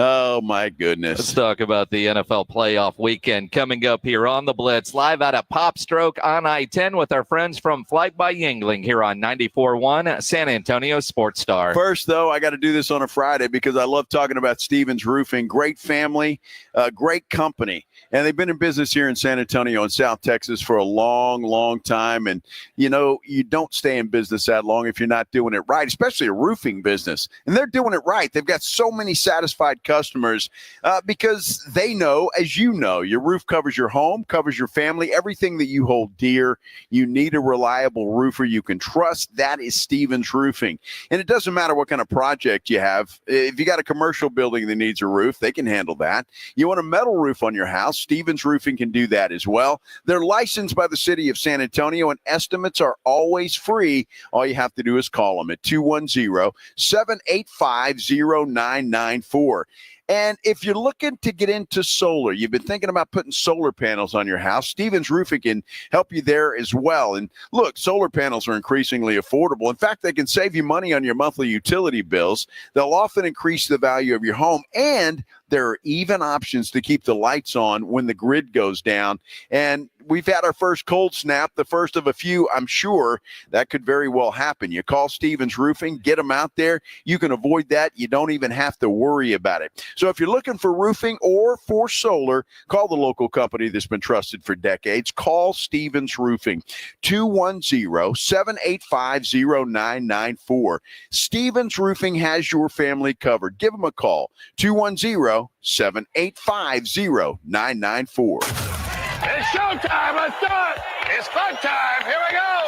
Oh, my goodness. Let's talk about the NFL playoff weekend coming up here on the Blitz, live out of Popstroke on I-10 with our friends from Flight by Yingling here on 94.1 San Antonio Sports Star. First, though, I got to do this on a Friday because I love talking about Stevens Roofing. Great family, great company. And they've been in business here in San Antonio and South Texas for a long, long time. And, you don't stay in business that long if you're not doing it right, especially a roofing business. And they're doing it right. They've got so many satisfied customers because they know, as you know, your roof covers your home, covers your family, everything that you hold dear. You need a reliable roofer you can trust. That is Stevens Roofing. And it doesn't matter what kind of project you have. If you got a commercial building that needs a roof, they can handle that. You want a metal roof on your house, Stevens Roofing can do that as well. They're licensed by the city of San Antonio, and estimates are always free. All you have to do is call them at 210-785-0994. And if you're looking to get into solar, you've been thinking about putting solar panels on your house, Stevens Roofing can help you there as well. And look, solar panels are increasingly affordable. In fact, they can save you money on your monthly utility bills. They'll often increase the value of your home, and there are even options to keep the lights on when the grid goes down. And we've had our first cold snap, the first of a few. I'm sure that could very well happen. You call Stevens Roofing, get them out there. You can avoid that. You don't even have to worry about it. So if you're looking for roofing or for solar, call the local company that's been trusted for decades. Call Stevens Roofing, 210-785-0994. Stevens Roofing has your family covered. Give them a call, 210-785-0994. It's showtime. Let's do it. It's fun time. Here we go.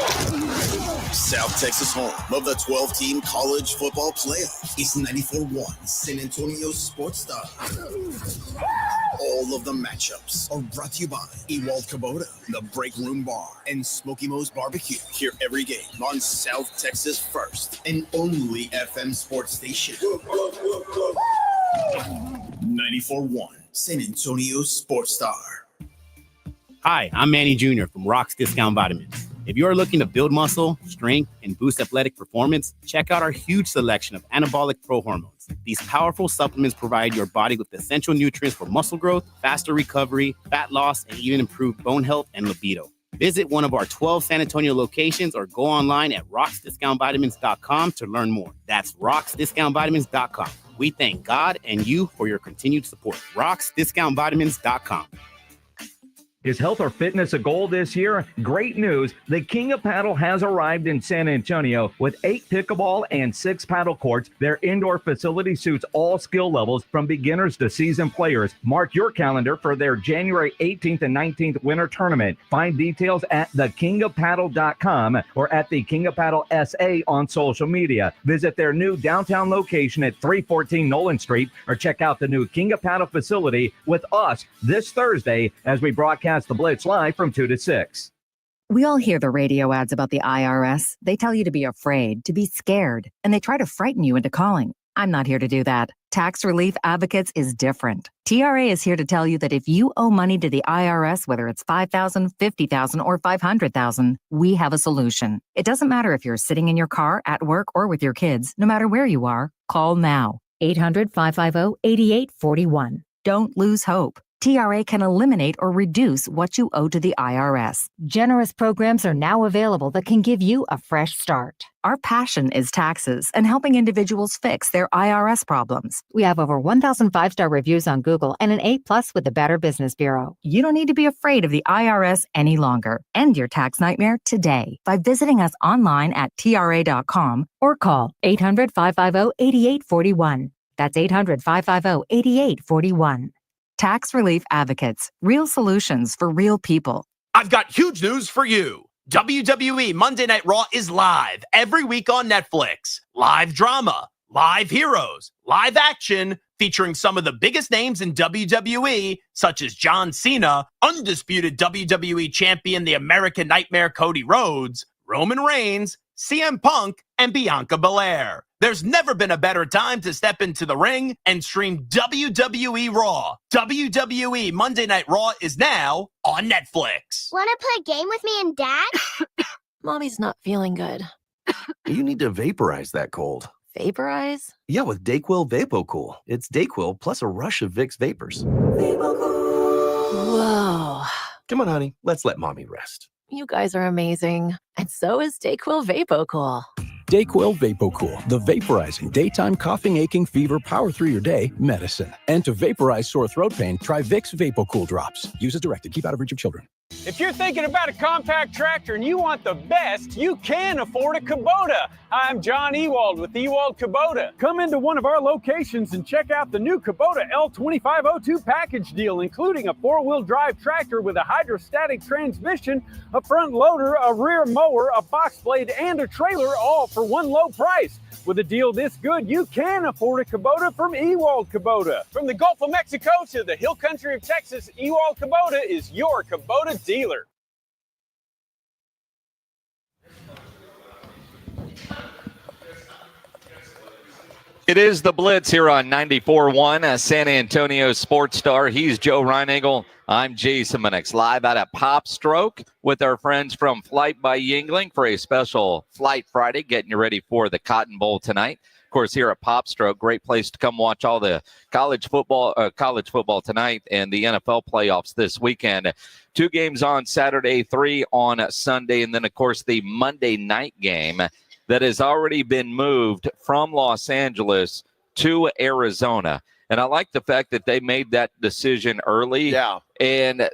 South Texas home of the 12-team college football playoff is 94.1 San Antonio Sports Star. All of the matchups are brought to you by Ewald Kubota, the Break Room Bar, and Smoky Mo's Barbecue. Hear every game on South Texas' first and only FM sports station. 94.1 San Antonio Sports Star. Hi, I'm Manny Jr. from Rock's Discount Vitamins. If you are looking to build muscle, strength, and boost athletic performance, check out our huge selection of anabolic pro-hormones. These powerful supplements provide your body with essential nutrients for muscle growth, faster recovery, fat loss, and even improved bone health and libido. Visit one of our 12 San Antonio locations or go online at rocksdiscountvitamins.com to learn more. That's rocksdiscountvitamins.com. We thank God and you for your continued support. rocksdiscountvitamins.com. Is health or fitness a goal this year? Great news. The King of Paddle has arrived in San Antonio with 8 pickleball and 6 paddle courts. Their indoor facility suits all skill levels from beginners to seasoned players. Mark your calendar for their January 18th and 19th winter tournament. Find details at thekingofpaddle.com or at the King of Paddle SA on social media. Visit their new downtown location at 314 Nolan Street or check out the new King of Paddle facility with us this Thursday as we broadcast the Blitz live from 2 to 6. We all hear the radio ads about the IRS. They tell you to be afraid, to be scared, and they try to frighten you into calling. I'm not here to do that. Tax Relief Advocates is different. TRA is here to tell you that if you owe money to the IRS, whether it's $5,000, $50,000, or $500,000, we have a solution. It doesn't matter if you're sitting in your car, at work, or with your kids. No matter where you are, call now. 800-550-8841. Don't lose hope. TRA can eliminate or reduce what you owe to the IRS. Generous programs are now available that can give you a fresh start. Our passion is taxes and helping individuals fix their IRS problems. We have over 1,000 5-star reviews on Google and an A+ with the Better Business Bureau. You don't need to be afraid of the IRS any longer. End your tax nightmare today by visiting us online at TRA.com or call 800-550-8841. That's 800-550-8841. Tax Relief Advocates, real solutions for real people. I've got huge news for you. WWE Monday Night Raw is live every week on Netflix. Live drama, live heroes, live action, featuring some of the biggest names in WWE, such as John Cena, undisputed WWE champion, the American Nightmare Cody Rhodes, Roman Reigns, CM Punk, and Bianca Belair. There's never been a better time to step into the ring and stream WWE Raw. WWE Monday Night Raw is now on Netflix. Want to play a game with me and Dad? Mommy's not feeling good. You need to vaporize that cold. Vaporize? Yeah, with Dayquil VapoCool. It's Dayquil plus a rush of Vicks vapors. Whoa. Come on, honey. Let's let mommy rest. You guys are amazing. And so is Dayquil VapoCool. Dayquil VapoCool, the vaporizing daytime coughing, aching, fever, power through your day medicine. And to vaporize sore throat pain, try Vicks VapoCool drops. Use as directed. Keep out of reach of children. If you're thinking about a compact tractor and you want the best, you can afford a Kubota. I'm John Ewald with Ewald Kubota. Come into one of our locations and check out the new Kubota L2502 package deal, including a 4-wheel drive tractor with a hydrostatic transmission, a front loader, a rear mower, a box blade, and a trailer, all for one low price. With a deal this good, you can afford a Kubota from Ewald Kubota. From the Gulf of Mexico to the hill country of Texas, Ewald Kubota is your Kubota dealer. It is the Blitz here on 94.1 San Antonio Sports Star. He's Joe Reinagle. I'm Jason Minix, live out at Popstroke with our friends from Flight by Yingling for a special Flight Friday, getting you ready for the Cotton Bowl tonight. Of course, here at Popstroke, great place to come watch all the college football tonight and the NFL playoffs this weekend. 2 games on Saturday, 3 on Sunday, and then, of course, the Monday night game that has already been moved from Los Angeles to Arizona. And I like the fact that they made that decision early. Yeah. And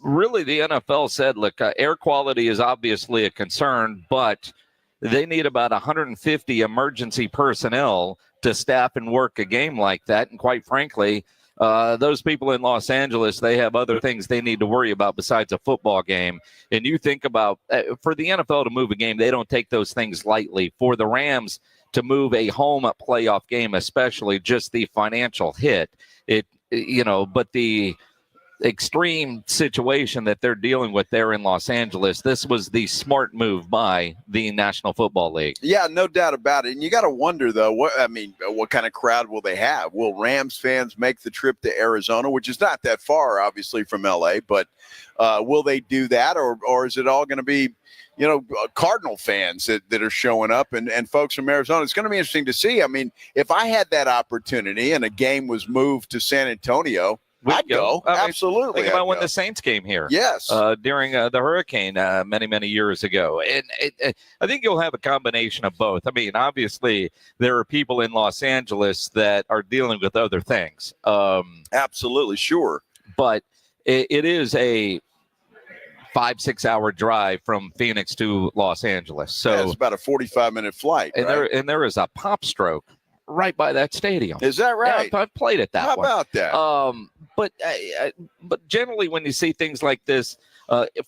really the NFL said, look, air quality is obviously a concern, but they need about 150 emergency personnel to staff and work a game like that. And quite frankly, those people in Los Angeles, they have other things they need to worry about besides a football game. And you think about, for the NFL to move a game, they don't take those things lightly. For the Rams to move a home playoff game, especially, just the financial hit, but the extreme situation that they're dealing with there in Los Angeles, this was the smart move by the National Football League. Yeah, no doubt about it. And you got to wonder, though, what kind of crowd will they have? Will Rams fans make the trip to Arizona, which is not that far, obviously, from L.A., but will they do that, or is it all going to be, Cardinal fans that are showing up and folks from Arizona? It's going to be interesting to see. I mean, if I had that opportunity and a game was moved to San Antonio, I'd go. Absolutely. Think about when the Saints came here. Yes. During the hurricane many, many years ago. And I think you'll have a combination of both. I mean, obviously, there are people in Los Angeles that are dealing with other things. Absolutely, sure. But it is a 5-6 hour drive from Phoenix to Los Angeles. So it's about a 45-minute flight. And right? there is a popstroke right by that stadium. Is that right? Yeah, I've played at that How one. about that? But generally, when you see things like this,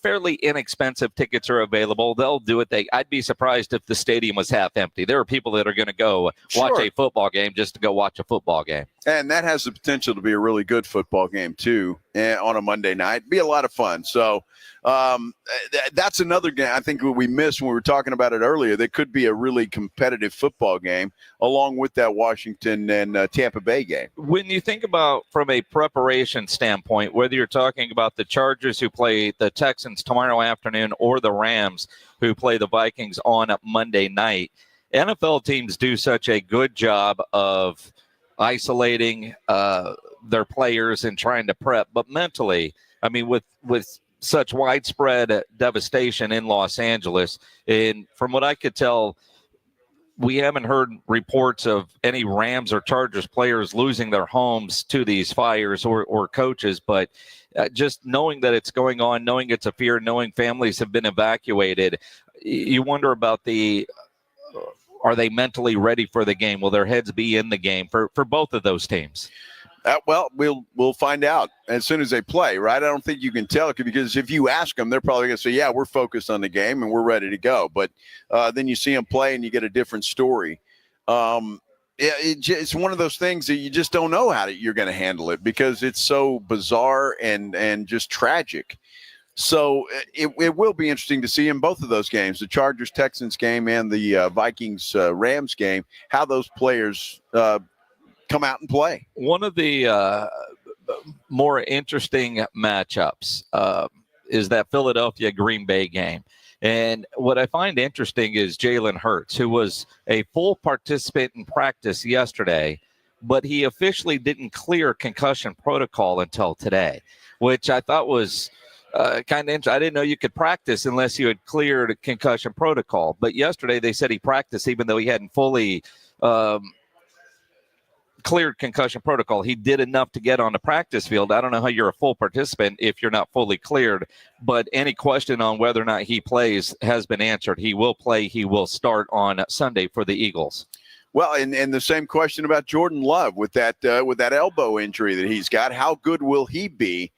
fairly inexpensive tickets are available. They'll do it. I'd be surprised if the stadium was half empty. There are people that are going to go watch a football game just to go watch a football game. And that has the potential to be a really good football game, too, on a Monday night. Be a lot of fun. So that's another game I think we missed when we were talking about it earlier. That could be a really competitive football game along with that Washington and Tampa Bay game. When you think about from a preparation standpoint, whether you're talking about the Chargers who play the Texans tomorrow afternoon or the Rams who play the Vikings on Monday night, NFL teams do such a good job of isolating their players and trying to prep. But mentally, I mean, with such widespread devastation in Los Angeles, and from what I could tell, we haven't heard reports of any Rams or Chargers players losing their homes to these fires or coaches, but just knowing that it's going on, knowing it's a fear, knowing families have been evacuated, you wonder about are they mentally ready for the game? Will their heads be in the game for both of those teams? Well, we'll find out as soon as they play, right? I don't think you can tell, because if you ask them, they're probably going to say, yeah, we're focused on the game and we're ready to go. But then you see them play and you get a different story. It's one of those things that you just don't know how you're going to handle it because it's so bizarre and just tragic. So it will be interesting to see in both of those games, the Chargers-Texans game and the Vikings-Rams game, how those players come out and play. One of the more interesting matchups is that Philadelphia-Green Bay game. And what I find interesting is Jalen Hurts, who was a full participant in practice yesterday, but he officially didn't clear concussion protocol until today, which I thought was kind of interesting. I didn't know you could practice unless you had cleared a concussion protocol. But yesterday they said he practiced even though he hadn't fully cleared concussion protocol. He did enough to get on the practice field. I don't know how you're a full participant if you're not fully cleared, but any question on whether or not he plays has been answered. He will play. He will start on Sunday for the Eagles. Well, and the same question about Jordan Love with that elbow injury that he's got. How good will he be?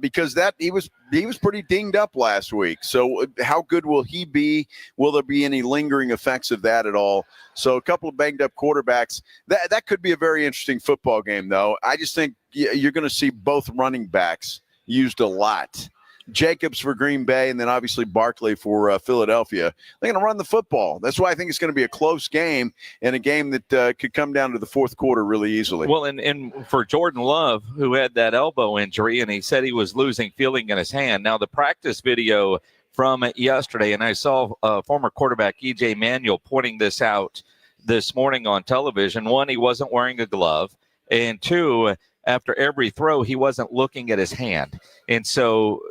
Because he was pretty dinged up last week. So how good will he be? Will there be any lingering effects of that at all? So a couple of banged up quarterbacks. That could be a very interesting football game, though. I just think you're going to see both running backs used a lot. Jacobs for Green Bay, and then obviously Barkley for Philadelphia. They're going to run the football. That's why I think it's going to be a close game and a game that could come down to the fourth quarter really easily. Well, and for Jordan Love, who had that elbow injury, and he said he was losing feeling in his hand. Now, the practice video from yesterday, and I saw former quarterback E.J. Manuel pointing this out this morning on television. One, he wasn't wearing a glove, and two, after every throw, he wasn't looking at his hand. And so,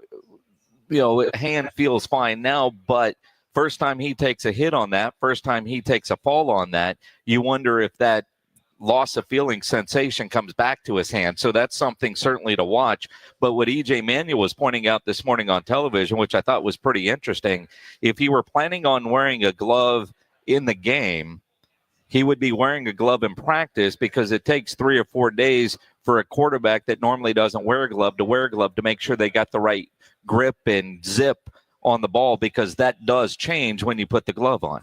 hand feels fine now, but first time he takes a hit on that, first time he takes a fall on that, you wonder if that loss of feeling sensation comes back to his hand. So that's something certainly to watch. But what E.J. Manuel was pointing out this morning on television, which I thought was pretty interesting, if he were planning on wearing a glove in the game, he would be wearing a glove in practice because it takes 3 or 4 days for a quarterback that normally doesn't wear a glove to wear a glove to make sure they got the right grip and zip on the ball, because that does change when you put the glove on.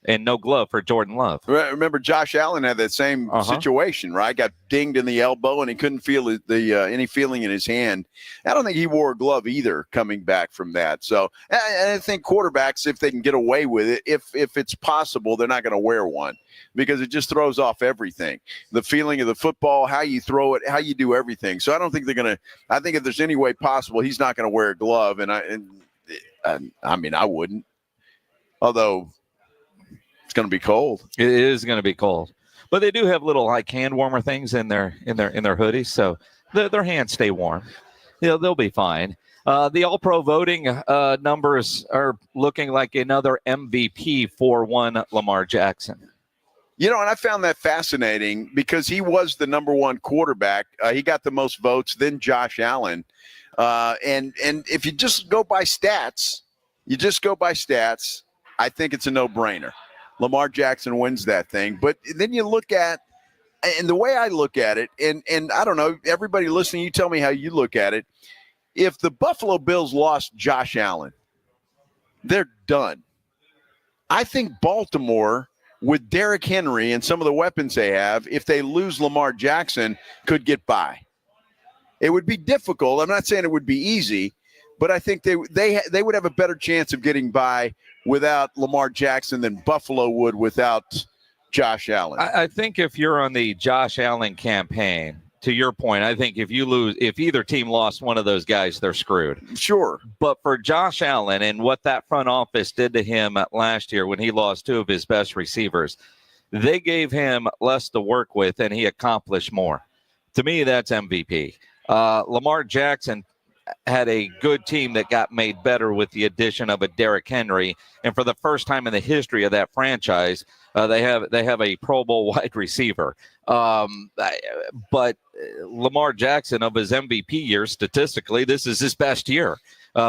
And no glove for Jordan Love. Remember, Josh Allen had that same situation, right? Got dinged in the elbow, and he couldn't feel any feeling in his hand. I don't think he wore a glove either coming back from that. So I think quarterbacks, if they can get away with it, if it's possible, they're not going to wear one, because it just throws off everything. The feeling of the football, how you throw it, how you do everything. So I don't think they're going to – I think if there's any way possible, he's not going to wear a glove. And I mean, I wouldn't. Although – it's going to be cold. It is going to be cold, but they do have little like hand warmer things in their hoodies, so their hands stay warm. They'll be fine. The All-Pro voting numbers are looking like another MVP for one Lamar Jackson. And I found that fascinating because he was the number one quarterback. He got the most votes, then Josh Allen. And if you just go by stats, I think it's a no-brainer. Lamar Jackson wins that thing. But then you look at, and the way I look at it, and I don't know, everybody listening, you tell me how you look at it. If the Buffalo Bills lost Josh Allen, they're done. I think Baltimore, with Derrick Henry and some of the weapons they have, if they lose Lamar Jackson, could get by. It would be difficult. I'm not saying it would be easy, but I think they would have a better chance of getting by without Lamar Jackson than Buffalo would without Josh Allen. I think if you're on the Josh Allen campaign, to your point, I think if either team lost one of those guys, they're screwed. Sure. But for Josh Allen and what that front office did to him last year when he lost two of his best receivers, they gave him less to work with and he accomplished more. To me, that's MVP. Lamar Jackson had a good team that got made better with the addition of a Derrick Henry, and for the first time in the history of that franchise, they have a Pro Bowl wide receiver. But Lamar Jackson, of his MVP years, statistically, this is his best year,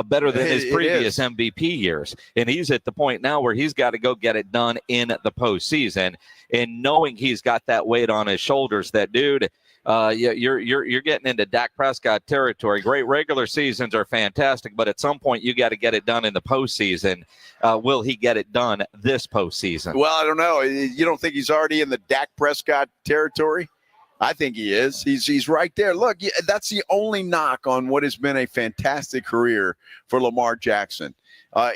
better than his previous MVP years, and he's at the point now where he's got to go get it done in the postseason, and knowing he's got that weight on his shoulders, that dude. You're getting into Dak Prescott territory. Great regular seasons are fantastic, but at some point you got to get it done in the postseason. Will he get it done this postseason? Well, I don't know. You don't think he's already in the Dak Prescott territory? I think he is. He's right there. Look, that's the only knock on what has been a fantastic career for Lamar Jackson,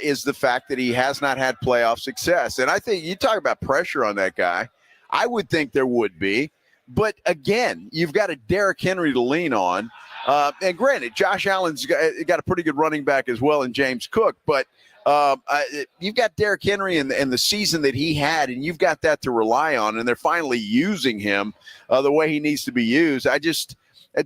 is the fact that he has not had playoff success. And I think you talk about pressure on that guy. I would think there would be. But again, you've got a Derrick Henry to lean on. And granted, Josh Allen's got a pretty good running back as well in James Cook. But you've got Derrick Henry and the season that he had, and you've got that to rely on. And they're finally using him the way he needs to be used.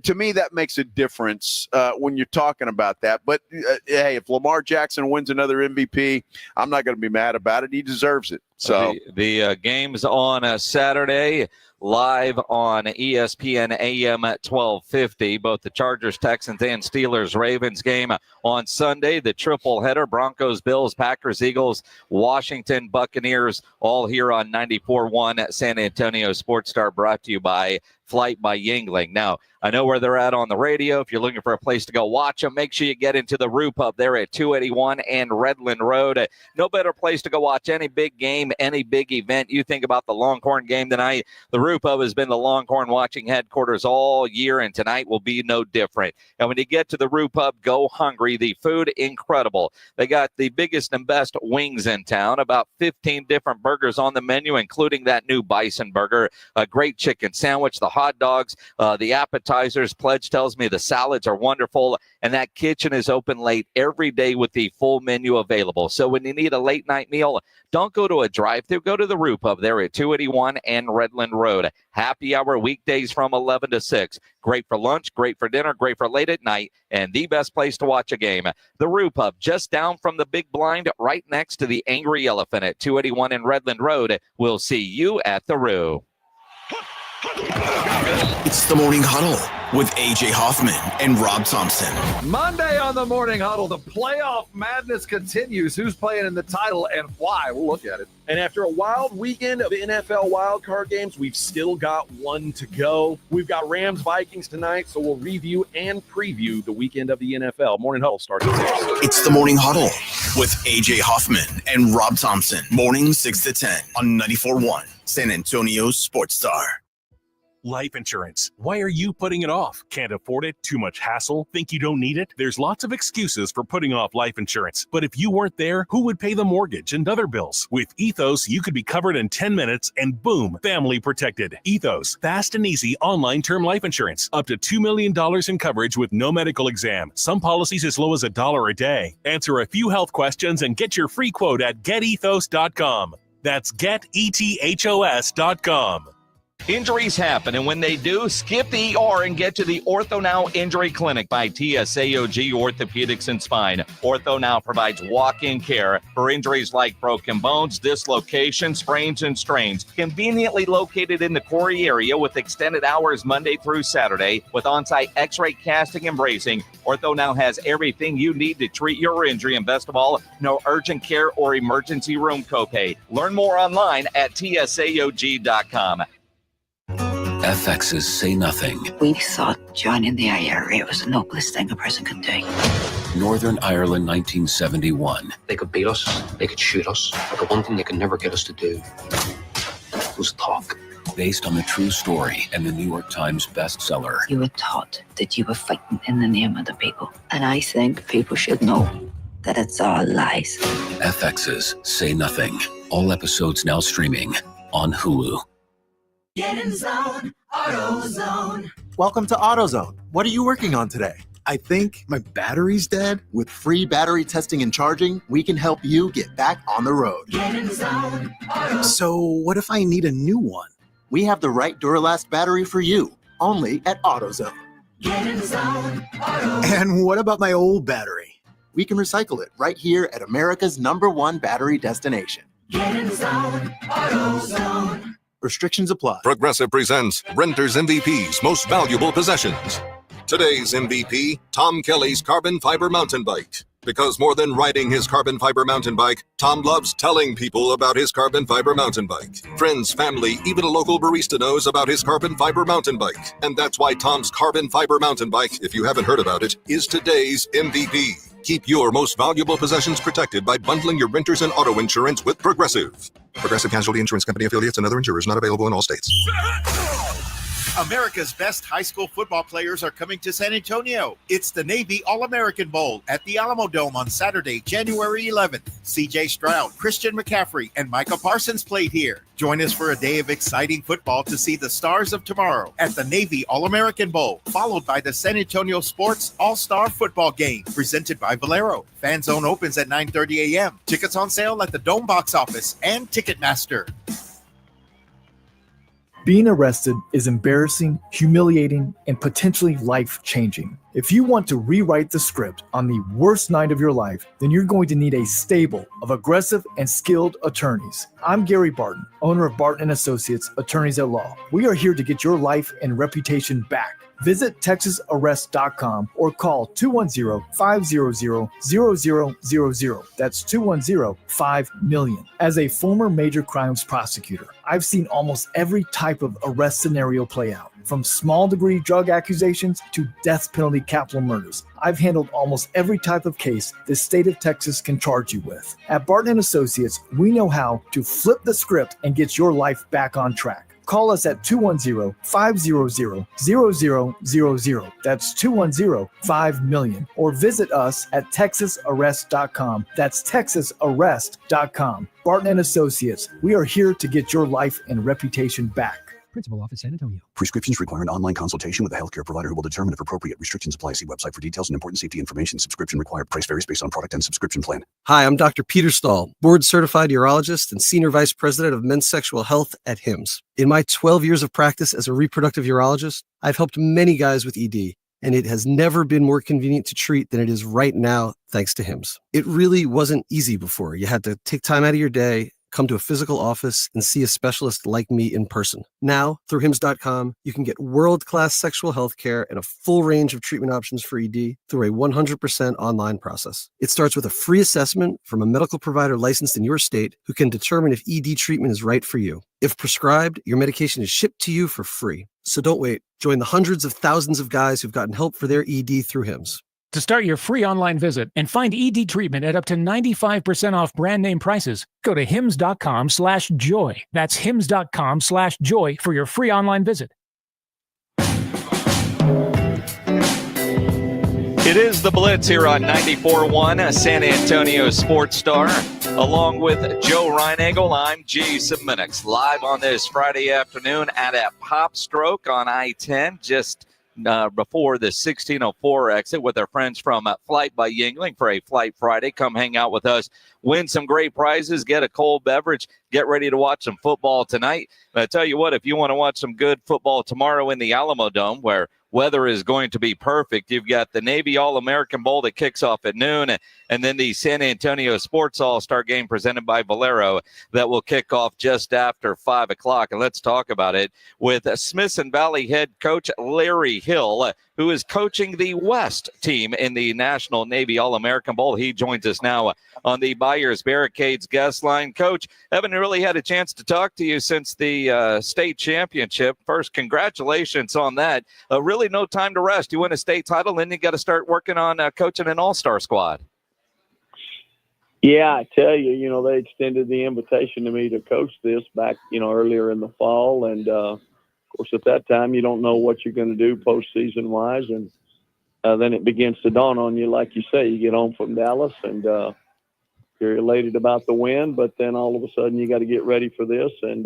To me, that makes a difference when you're talking about that. But, hey, if Lamar Jackson wins another MVP, I'm not going to be mad about it. He deserves it. So the game's on Saturday, live on ESPN AM at 1250. Both the Chargers, Texans, and Steelers, Ravens game on Sunday. The triple header, Broncos, Bills, Packers, Eagles, Washington, Buccaneers, all here on 94.1 San Antonio Sports Star, brought to you by Flight by Yingling. Now, I know where they're at on the radio. If you're looking for a place to go watch them, make sure you get into the Roo Pub there at 281 and Redland Road. No better place to go watch any big game, any big event. You think about the Longhorn game tonight. The Roo Pub has been the Longhorn watching headquarters all year, and tonight will be no different. And when you get to the Roo Pub, go hungry. The food, incredible. They got the biggest and best wings in town, about 15 different burgers on the menu, including that new bison burger, a great chicken sandwich, the hot dogs, the appetizers. Pledge tells me the salads are wonderful, and that kitchen is open late every day with the full menu available. So when you need a late night meal, don't go to a drive-thru. Go to the Roo Pub there at 281 and Redland Road. Happy hour weekdays from 11 to 6. Great for lunch, great for dinner, great for late at night, and the best place to watch a game. The Roo Pub, just down from the big blind, right next to the Angry Elephant at 281 and Redland Road. We'll see you at the Roo. It's the Morning Huddle with A.J. Hoffman and Rob Thompson. Monday on the Morning Huddle, the playoff madness continues. Who's playing in the title and why? We'll look at it. And after a wild weekend of NFL wildcard games, we've still got one to go. We've got Rams-Vikings tonight, so we'll review and preview the weekend of the NFL. Morning Huddle starts at 6. It's the Morning Huddle with A.J. Hoffman and Rob Thompson. Morning 6 to 10 on 94.1 San Antonio Sports Star. Life insurance. Why are you putting it off? Can't afford it? Too much hassle? Think you don't need it? There's lots of excuses for putting off life insurance. But if you weren't there, who would pay the mortgage and other bills? With Ethos, you could be covered in 10 minutes and boom, family protected. Ethos, fast and easy online term life insurance. Up to $2 million in coverage with no medical exam. Some policies as low as $1 a day. Answer a few health questions and get your free quote at getethos.com. That's getethos.com. Injuries happen, and when they do, skip the ER and get to the Ortho Now Injury Clinic by TSAOG Orthopedics and Spine. Ortho Now provides walk-in care for injuries like broken bones, dislocations, sprains, and strains. Conveniently located in the Corey area with extended hours Monday through Saturday with on-site x-ray casting and bracing, Ortho Now has everything you need to treat your injury, and best of all, no urgent care or emergency room copay. Learn more online at tsaog.com. FX's Say Nothing. We thought joining the IRA was the noblest thing a person could do. Northern Ireland, 1971. They could beat us, they could shoot us, but the one thing they could never get us to do was talk. Based on the true story and the New York Times bestseller. You were taught that you were fighting in the name of the people. And I think people should know that it's all lies. FX's Say Nothing. All episodes now streaming on Hulu. Get in zone, AutoZone. Welcome to AutoZone. What are you working on today? I think my battery's dead. With free battery testing and charging, we can help you get back on the road. Get in zone, AutoZone. So what if I need a new one? We have the right Duralast battery for you, only at AutoZone. Get in zone, AutoZone. And what about my old battery? We can recycle it right here at America's #1 battery destination. Get in zone, AutoZone. Restrictions apply. Progressive presents Renter's MVP's Most Valuable Possessions. Today's MVP, Tom Kelly's carbon fiber mountain bike. Because more than riding his carbon fiber mountain bike, Tom loves telling people about his carbon fiber mountain bike. Friends, family, even a local barista knows about his carbon fiber mountain bike. And that's why Tom's carbon fiber mountain bike, if you haven't heard about it, is today's MVP. Keep your most valuable possessions protected by bundling your renters and auto insurance with Progressive. Progressive Casualty Insurance Company affiliates and other insurers not available in all states. America's best high school football players are coming to San Antonio. It's the Navy All-American Bowl at the Alamo Dome on Saturday, January 11th. C.J. Stroud, Christian McCaffrey, and Micah Parsons played here. Join us for a day of exciting football to see the stars of tomorrow at the Navy All-American Bowl, followed by the San Antonio Sports All-Star Football Game, presented by Valero. Fan Zone opens at 9:30 a.m. Tickets on sale at the Dome box office and Ticketmaster. Being arrested is embarrassing, humiliating, and potentially life-changing. If you want to rewrite the script on the worst night of your life, then you're going to need a stable of aggressive and skilled attorneys. I'm Gary Barton, owner of Barton & Associates, Attorneys at Law. We are here to get your life and reputation back. Visit TexasArrest.com or call 210-500-0000. That's 210-5-million. As a former major crimes prosecutor, I've seen almost every type of arrest scenario play out, from small degree drug accusations to death penalty capital murders. I've handled almost every type of case the state of Texas can charge you with. At Barton & Associates, we know how to flip the script and get your life back on track. Call us at 210-500-0000. That's 210-5-million. Or visit us at TexasArrest.com. That's TexasArrest.com. Barton & Associates, we are here to get your life and reputation back. Principal Office, San Antonio. Prescriptions require an online consultation with a healthcare provider who will determine if appropriate. Restrictions apply. See website for details and important safety information. Subscription required. Price varies based on product and subscription plan. Hi, I'm Dr. Peter Stahl, board-certified urologist and senior vice president of men's sexual health at HIMSS. In my 12 years of practice as a reproductive urologist, I've helped many guys with ED, and it has never been more convenient to treat than it is right now, thanks to HIMSS. It really wasn't easy before. You had to take time out of your day come to a physical office, and see a specialist like me in person. Now, through HIMS.com, you can get world-class sexual health care and a full range of treatment options for ED through a 100% online process. It starts with a free assessment from a medical provider licensed in your state who can determine if ED treatment is right for you. If prescribed, your medication is shipped to you for free. So don't wait. Join the hundreds of thousands of guys who've gotten help for their ED through HIMS. To start your free online visit and find ED treatment at up to 95% off brand name prices, go to hims.com/joy. That's hims.com/joy for your free online visit. It is the Blitz here on 94.1 San Antonio Sports Star. Along with Joe Reinagel, I'm Jason Minix. Live on this Friday afternoon at Popstroke on I-10, just before the 1604 exit with our friends from Flight by Yingling for a Flight Friday. Come hang out with us, win some great prizes, get a cold beverage, get ready to watch some football tonight. But I tell you what, if you want to watch some good football tomorrow in the Alamo Dome, where weather is going to be perfect, you've got the Navy All-American Bowl that kicks off at noon, and then the San Antonio Sports All-Star Game presented by Valero that will kick off just after 5 o'clock. And let's talk about it with Smithson Valley head coach Larry Hill, who is coaching the West team in the National Navy All-American Bowl. He joins us now on the Buyers Barricades guest line. Coach, haven't really had a chance to talk to you since the state championship. First, congratulations on that. Really no time to rest. You win a state title, then you got to start working on coaching an all-star squad. Yeah, I tell you, they extended the invitation to me to coach this back, earlier in the fall. And, of course, at that time, you don't know what you're going to do postseason-wise. And then it begins to dawn on you, like you say, you get home from Dallas and you're elated about the win, but then all of a sudden you got to get ready for this. And,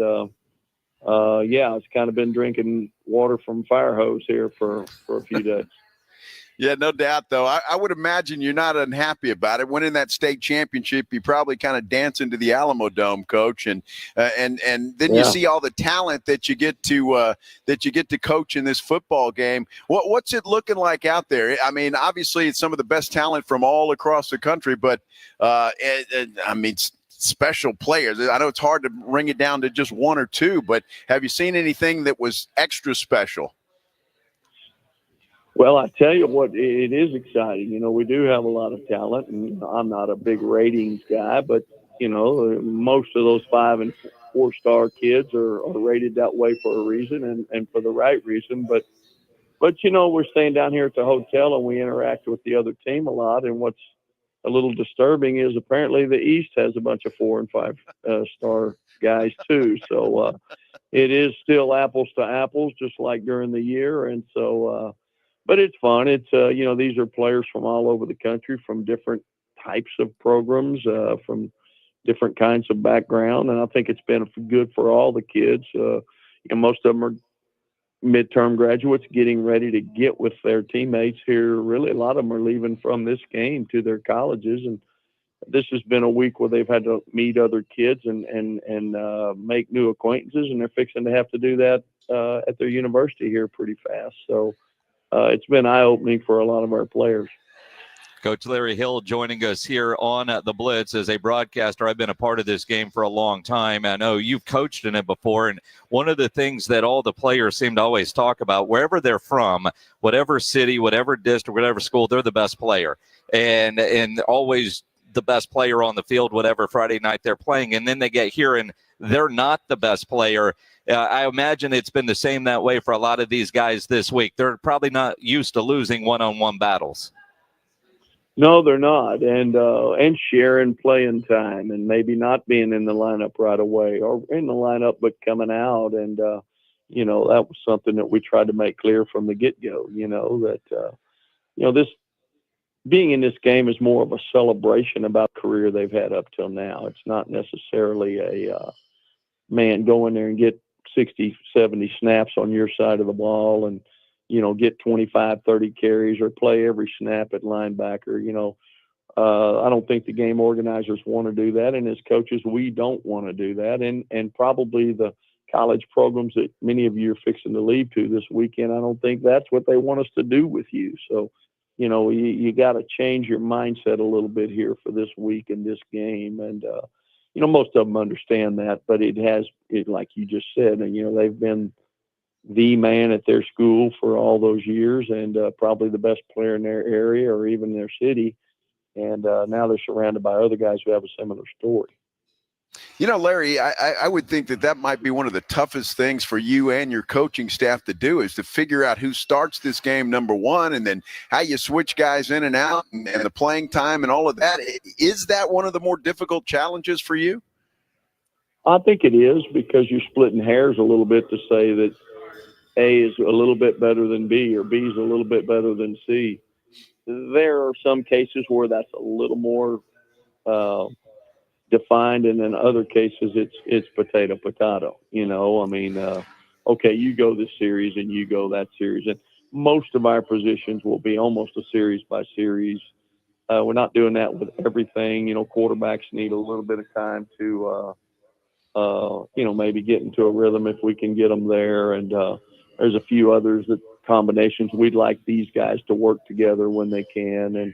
it's kind of been drinking water from fire hose here for a few days. Yeah, no doubt, though. I would imagine you're not unhappy about it. Winning that state championship, you probably kind of dance into the Alamo Dome, Coach, and then you see all the talent that you get to coach in this football game. What's it looking like out there? I mean, obviously, it's some of the best talent from all across the country, but special players. I know it's hard to bring it down to just one or two, but have you seen anything that was extra special? Well, I tell you what, it is exciting. We do have a lot of talent, and I'm not a big ratings guy, but, most of those 5- and 4-star kids are rated that way for a reason and for the right reason. But we're staying down here at the hotel and we interact with the other team a lot. And what's a little disturbing is apparently the East has a bunch of 4- and 5-star guys too. So it is still apples to apples, just like during the year. And so, but it's fun. It's, these are players from all over the country, from different types of programs, from different kinds of background. And I think it's been good for all the kids. Most of them are midterm graduates getting ready to get with their teammates here. Really, a lot of them are leaving from this game to their colleges. And this has been a week where they've had to meet other kids and make new acquaintances. And they're fixing to have to do that at their university here pretty fast. So, it's been eye-opening for a lot of our players. Coach Larry Hill joining us here on the Blitz. As a broadcaster, I've been a part of this game for a long time. I know you've coached in it before, and one of the things that all the players seem to always talk about, wherever they're from, whatever city, whatever district, whatever school, they're the best player. And always the best player on the field, whatever Friday night they're playing. And then they get here and they're not the best player. I imagine it's been the same that way for a lot of these guys this week. They're probably not used to losing one-on-one battles. No, they're not. And sharing playing time and maybe not being in the lineup right away or in the lineup but coming out. And, that was something that we tried to make clear from the get-go, this being in this game is more of a celebration about the career they've had up till now. It's not necessarily a go in there and get 60, 70 snaps on your side of the ball and, get 25, 30 carries or play every snap at linebacker. I don't think the game organizers want to do that. And as coaches, we don't want to do that. And probably the college programs that many of you are fixing to leave to this weekend, I don't think that's what they want us to do with you. So, you got to change your mindset a little bit here for this week in this game. And, most of them understand that, but like you just said, and, they've been the man at their school for all those years and probably the best player in their area or even their city. And now they're surrounded by other guys who have a similar story. Larry, I would think that might be one of the toughest things for you and your coaching staff to do is to figure out who starts this game, number one, and then how you switch guys in and out and the playing time and all of that. Is that one of the more difficult challenges for you? I think it is, because you're splitting hairs a little bit to say that A is a little bit better than B or B is a little bit better than C. There are some cases where that's a little more defined, and in other cases it's potato. Okay, you go this series and you go that series, and most of our positions will be almost a series by series. We're not doing that with everything. Quarterbacks need a little bit of time to maybe get into a rhythm if we can get them there, and there's a few others that combinations we'd like these guys to work together when they can,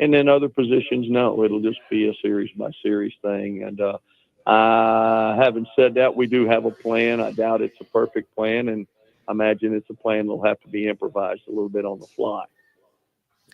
and then other positions, no, it'll just be a series by series thing. And having said that, we do have a plan. I doubt it's a perfect plan, and I imagine it's a plan that'll have to be improvised a little bit on the fly.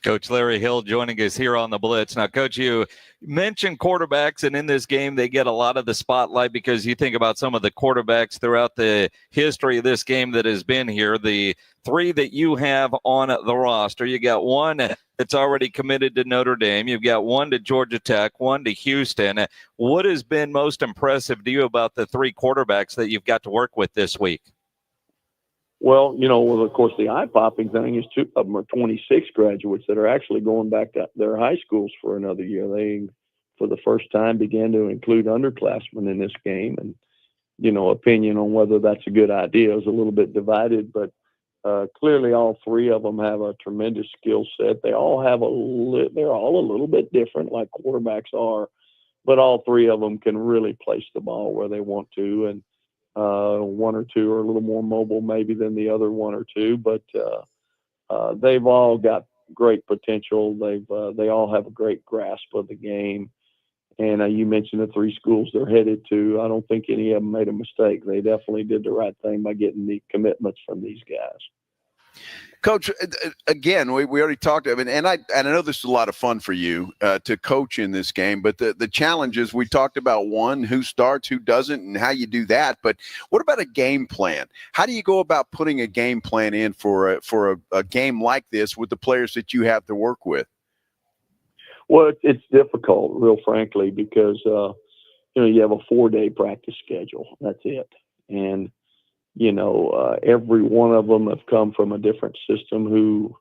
Coach Larry Hill joining us here on the Blitz. Now, Coach, you mentioned quarterbacks, and in this game they get a lot of the spotlight because you think about some of the quarterbacks throughout the history of this game that has been here. The three that you have on the roster, you got one that's already committed to Notre Dame. You've got one to Georgia Tech, one to Houston. What has been most impressive to you about the three quarterbacks that you've got to work with this week? Well, of course, the eye-popping thing is two of them are 26 graduates that are actually going back to their high schools for another year. They, for the first time, began to include underclassmen in this game. And, opinion on whether that's a good idea is a little bit divided. But clearly all three of them have a tremendous skill set. They all have they're all a little bit different, like quarterbacks are. But all three of them can really place the ball where they want to. And one or two are a little more mobile maybe than the other one or two, but they've all got great potential. They all have a great grasp of the game. And you mentioned the three schools they're headed to. I don't think any of them made a mistake. They definitely did the right thing by getting the commitments from these guys. Coach, again, we already talked about it, and I know this is a lot of fun for you to coach in this game, but the challenges, we talked about one, who starts, who doesn't, and how you do that. But what about a game plan? How do you go about putting a game plan in for a game like this with the players that you have to work with? Well, it's difficult, real frankly, because you have a 4-day practice schedule. That's it. And every one of them have come from a different system who,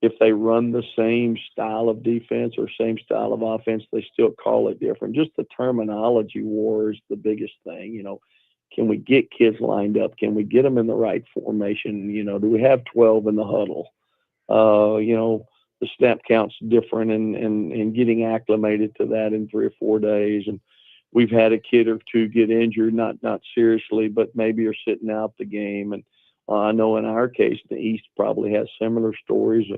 if they run the same style of defense or same style of offense, they still call it different. Just the terminology war is the biggest thing. Can we get kids lined up? Can we get them in the right formation? Do we have 12 in the huddle? The snap count's different and getting acclimated to that in 3 or 4 days. And we've had a kid or two get injured, not seriously, but maybe are sitting out the game. And I know in our case, the East probably has similar stories.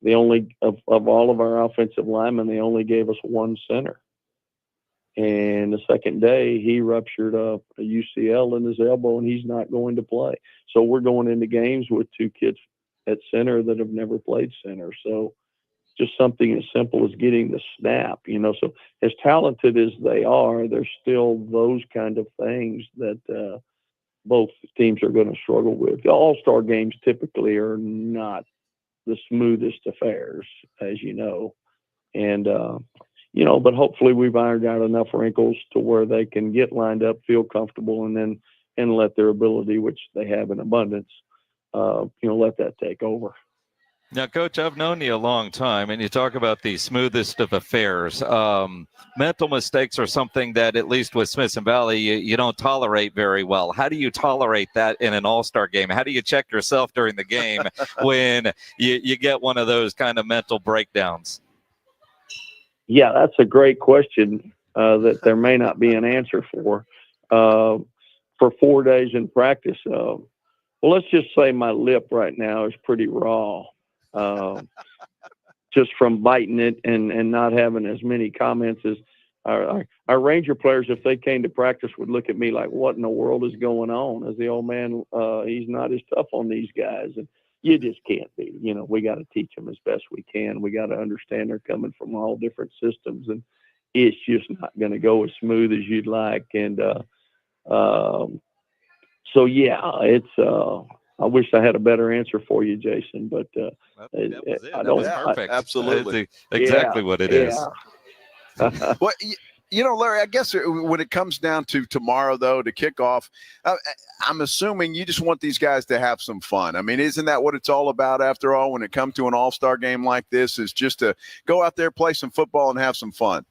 They only, of all of our offensive linemen, they only gave us one center. And the second day, he ruptured a UCL in his elbow, and he's not going to play. So we're going into games with two kids at center that have never played center. So just something as simple as getting the snap, So as talented as they are, there's still those kind of things that both teams are going to struggle with. The all-star games typically are not the smoothest affairs, as you know. And, but hopefully we've ironed out enough wrinkles to where they can get lined up, feel comfortable, and let their ability, which they have in abundance, let that take over. Now, Coach, I've known you a long time, and you talk about the smoothest of affairs. Mental mistakes are something that, at least with Smithson Valley, you don't tolerate very well. How do you tolerate that in an all-star game? How do you check yourself during the game when you get one of those kind of mental breakdowns? Yeah, that's a great question that there may not be an answer for. For 4 days in practice, well, let's just say my lip right now is pretty raw. Just from biting it and not having as many comments as our Ranger players, if they came to practice, would look at me like, what in the world is going on? As the old man, he's not as tough on these guys. And you just can't be. You know, we got to teach them as best we can. We got to understand they're coming from all different systems, and it's just not going to go as smooth as you'd like. And so, yeah, it's I wish I had a better answer for you, Jason, but that was it. I That was don't. perfect. Absolutely. Exactly what it is. Well, you know, Larry, I guess when it comes down to tomorrow, though, to kick off, I'm assuming you just want these guys to have some fun. I mean, isn't that what it's all about after all when it comes to an all-star game like this, is just to go out there, play some football, and have some fun?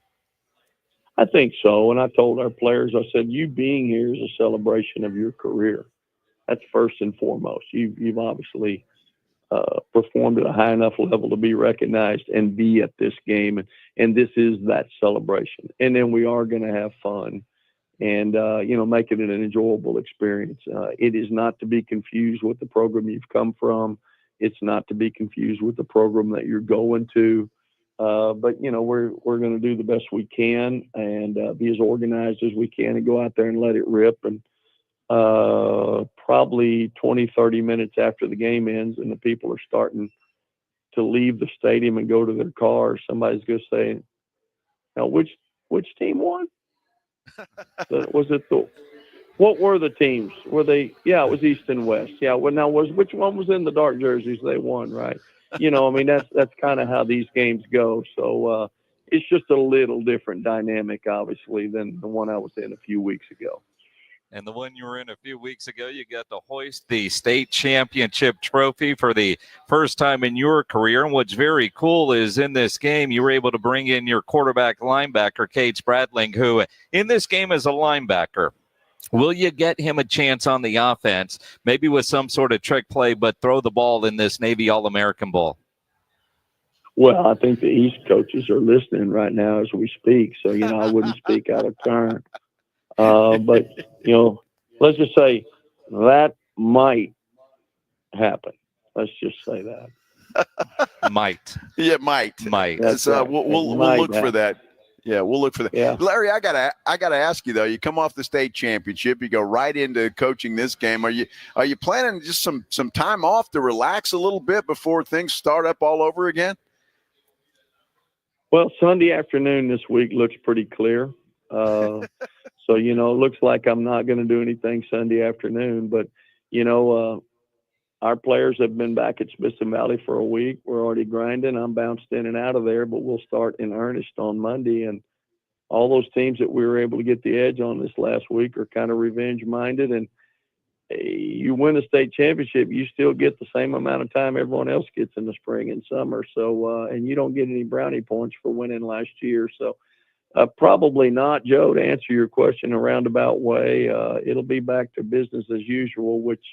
I think so. And I told our players, I said, you being here is a celebration of your career. That's first and foremost. You've obviously performed at a high enough level to be recognized and be at this game. And this is that celebration. And then we are going to have fun and, make it an enjoyable experience. It is not to be confused with the program you've come from. It's not to be confused with the program that you're going to. But we're going to do the best we can and be as organized as we can and go out there and let it rip. And probably 20, 30 minutes after the game ends and the people are starting to leave the stadium and go to their cars, somebody's going to say, now, which team won? What were the teams? Were they? Yeah, it was East and West. Yeah. Well, now which one was in the dark jerseys? They won, right? That's kind of how these games go. So it's just a little different dynamic, obviously, than the one I was in a few weeks ago. And the one you were in a few weeks ago, you got to hoist the state championship trophy for the first time in your career. And what's very cool is in this game, you were able to bring in your quarterback linebacker, Cade Spradling, who in this game is a linebacker. Will you get him a chance on the offense, maybe with some sort of trick play, but throw the ball in this Navy All-American Bowl? Well, I think the East coaches are listening right now as we speak. So, I wouldn't speak out of turn. But, let's just say that might happen. Let's just say that. Might. Yeah, might. That's right. We'll look for that. Yeah, we'll look for that. Yeah. Larry, I gotta ask you though. You come off the state championship, you go right into coaching this game. Are you planning just some time off to relax a little bit before things start up all over again? Well, Sunday afternoon this week looks pretty clear. So, it looks like I'm not going to do anything Sunday afternoon. But, our players have been back at Smithson Valley for a week. We're already grinding. I'm bounced in and out of there, but we'll start in earnest on Monday. And all those teams that we were able to get the edge on this last week are kind of revenge-minded. And you win a state championship, you still get the same amount of time everyone else gets in the spring and summer. So, and you don't get any brownie points for winning last year. So, probably not, Joe, to answer your question a roundabout way. It'll be back to business as usual, which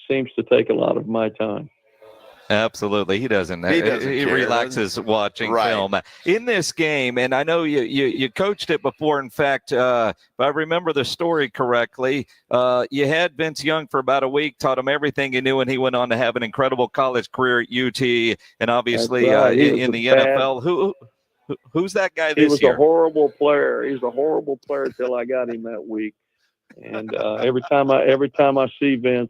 seems to take a lot of my time. Absolutely. He doesn't he care, relaxes watching film. In this game, and I know you coached it before. In fact, if I remember the story correctly, you had Vince Young for about a week, taught him everything he knew, and he went on to have an incredible college career at UT and obviously in the NFL. Who's that guy this year? He was a horrible player. He was a horrible player until I got him that week. And every time I see Vince,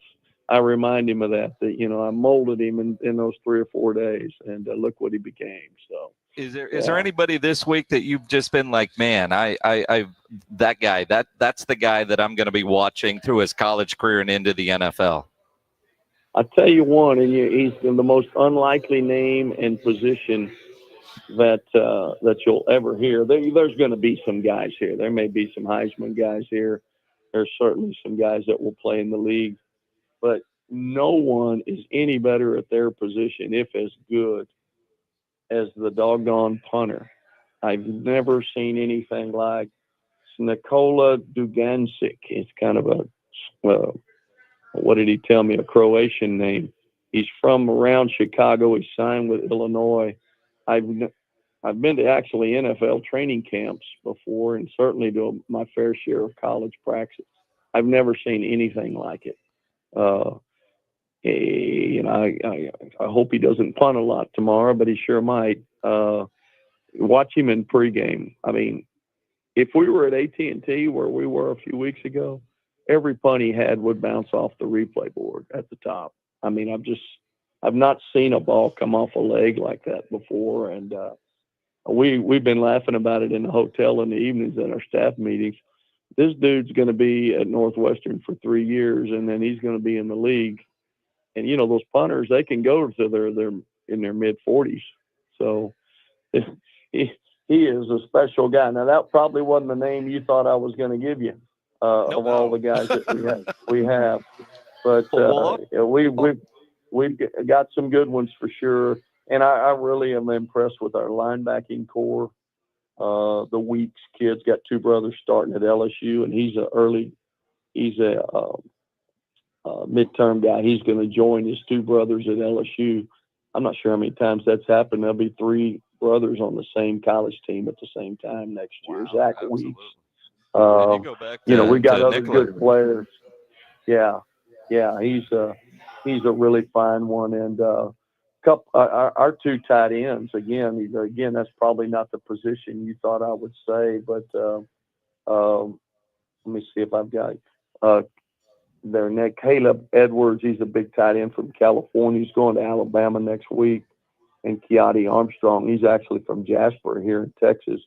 I remind him of that I molded him in those 3 or 4 days, and look what he became. So, is there anybody this week that you've just been like, man, that guy, that's the guy that I'm going to be watching through his college career and into the NFL? I'll tell you one, and he's the most unlikely name and position that you'll ever hear. There's going to be some guys here. There may be some Heisman guys here. There's certainly some guys that will play in the league. But no one is any better at their position, if as good, as the doggone punter. I've never seen anything like Nikola Dugancic. It's kind of what did he tell me, a Croatian name. He's from around Chicago. He signed with Illinois. I've been to actually NFL training camps before, and certainly to my fair share of college practice. I've never seen anything like it. I hope he doesn't punt a lot tomorrow, but he sure might. watch him in pregame. I mean, if we were at AT&T where we were a few weeks ago, every punt he had would bounce off the replay board at the top. I mean, I've not seen a ball come off a leg like that before. And we've been laughing about it in the hotel in the evenings at our staff meetings. This dude's going to be at Northwestern for 3 years, and then he's going to be in the league. And, you know, those punters, they can go to they're in their mid-40s. So he is a special guy. Now, that probably wasn't the name you thought I was going to give you of all the guys that we have. But we've got some good ones for sure. And I really am impressed with our linebacking core. The Weeks kid's got 2 brothers starting at LSU, and he's a midterm guy. He's going to join his 2 brothers at LSU. I'm not sure how many times that's happened. There'll be 3 brothers on the same college team at the same time next year. Zach Weeks. We got other good players. Yeah, he's a really fine one. And our 2 tight ends again. That's probably not the position you thought I would say, but let me see if I've got their neck. Caleb Edwards. He's a big tight end from California. He's going to Alabama next week. And Keati Armstrong. He's actually from Jasper here in Texas,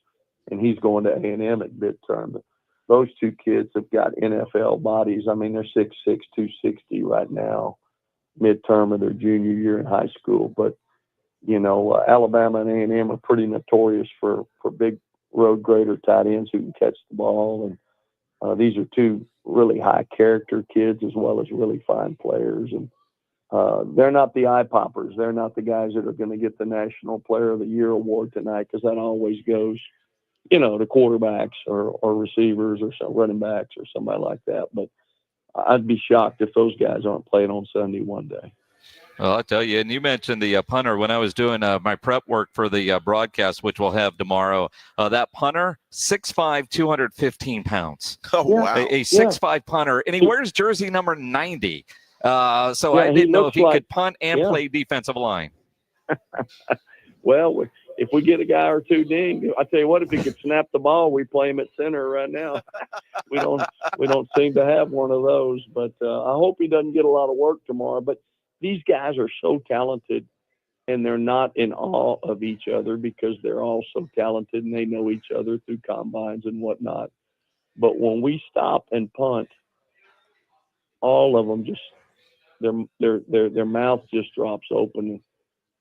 and he's going to A&M at midterm. But those 2 kids have got NFL bodies. I mean, they're 6'6", 260 right now, midterm of their junior year in high school. But, Alabama and A&M are pretty notorious for big road grader tight ends who can catch the ball. And these are 2 really high character kids as well as really fine players. And they're not the eye poppers. They're not the guys that are going to get the National Player of the Year award tonight, because that always goes, to quarterbacks or receivers or some running backs or somebody like that. But I'd be shocked if those guys aren't playing on Sunday one day. Well, I'll tell you, and you mentioned the punter. When I was doing my prep work for the broadcast, which we'll have tomorrow, that punter, 6'5", 215 pounds. Oh, wow. A 6'5" punter, and he wears jersey number 90. I didn't know if he could punt and play defensive line. Well, if we get a guy or 2 dinged, I tell you what, if he could snap the ball, we play him at center right now. We don't seem to have one of those, but I hope he doesn't get a lot of work tomorrow. But these guys are so talented, and they're not in awe of each other because they're all so talented and they know each other through combines and whatnot. But when we stop and punt, all of them just their mouth just drops open.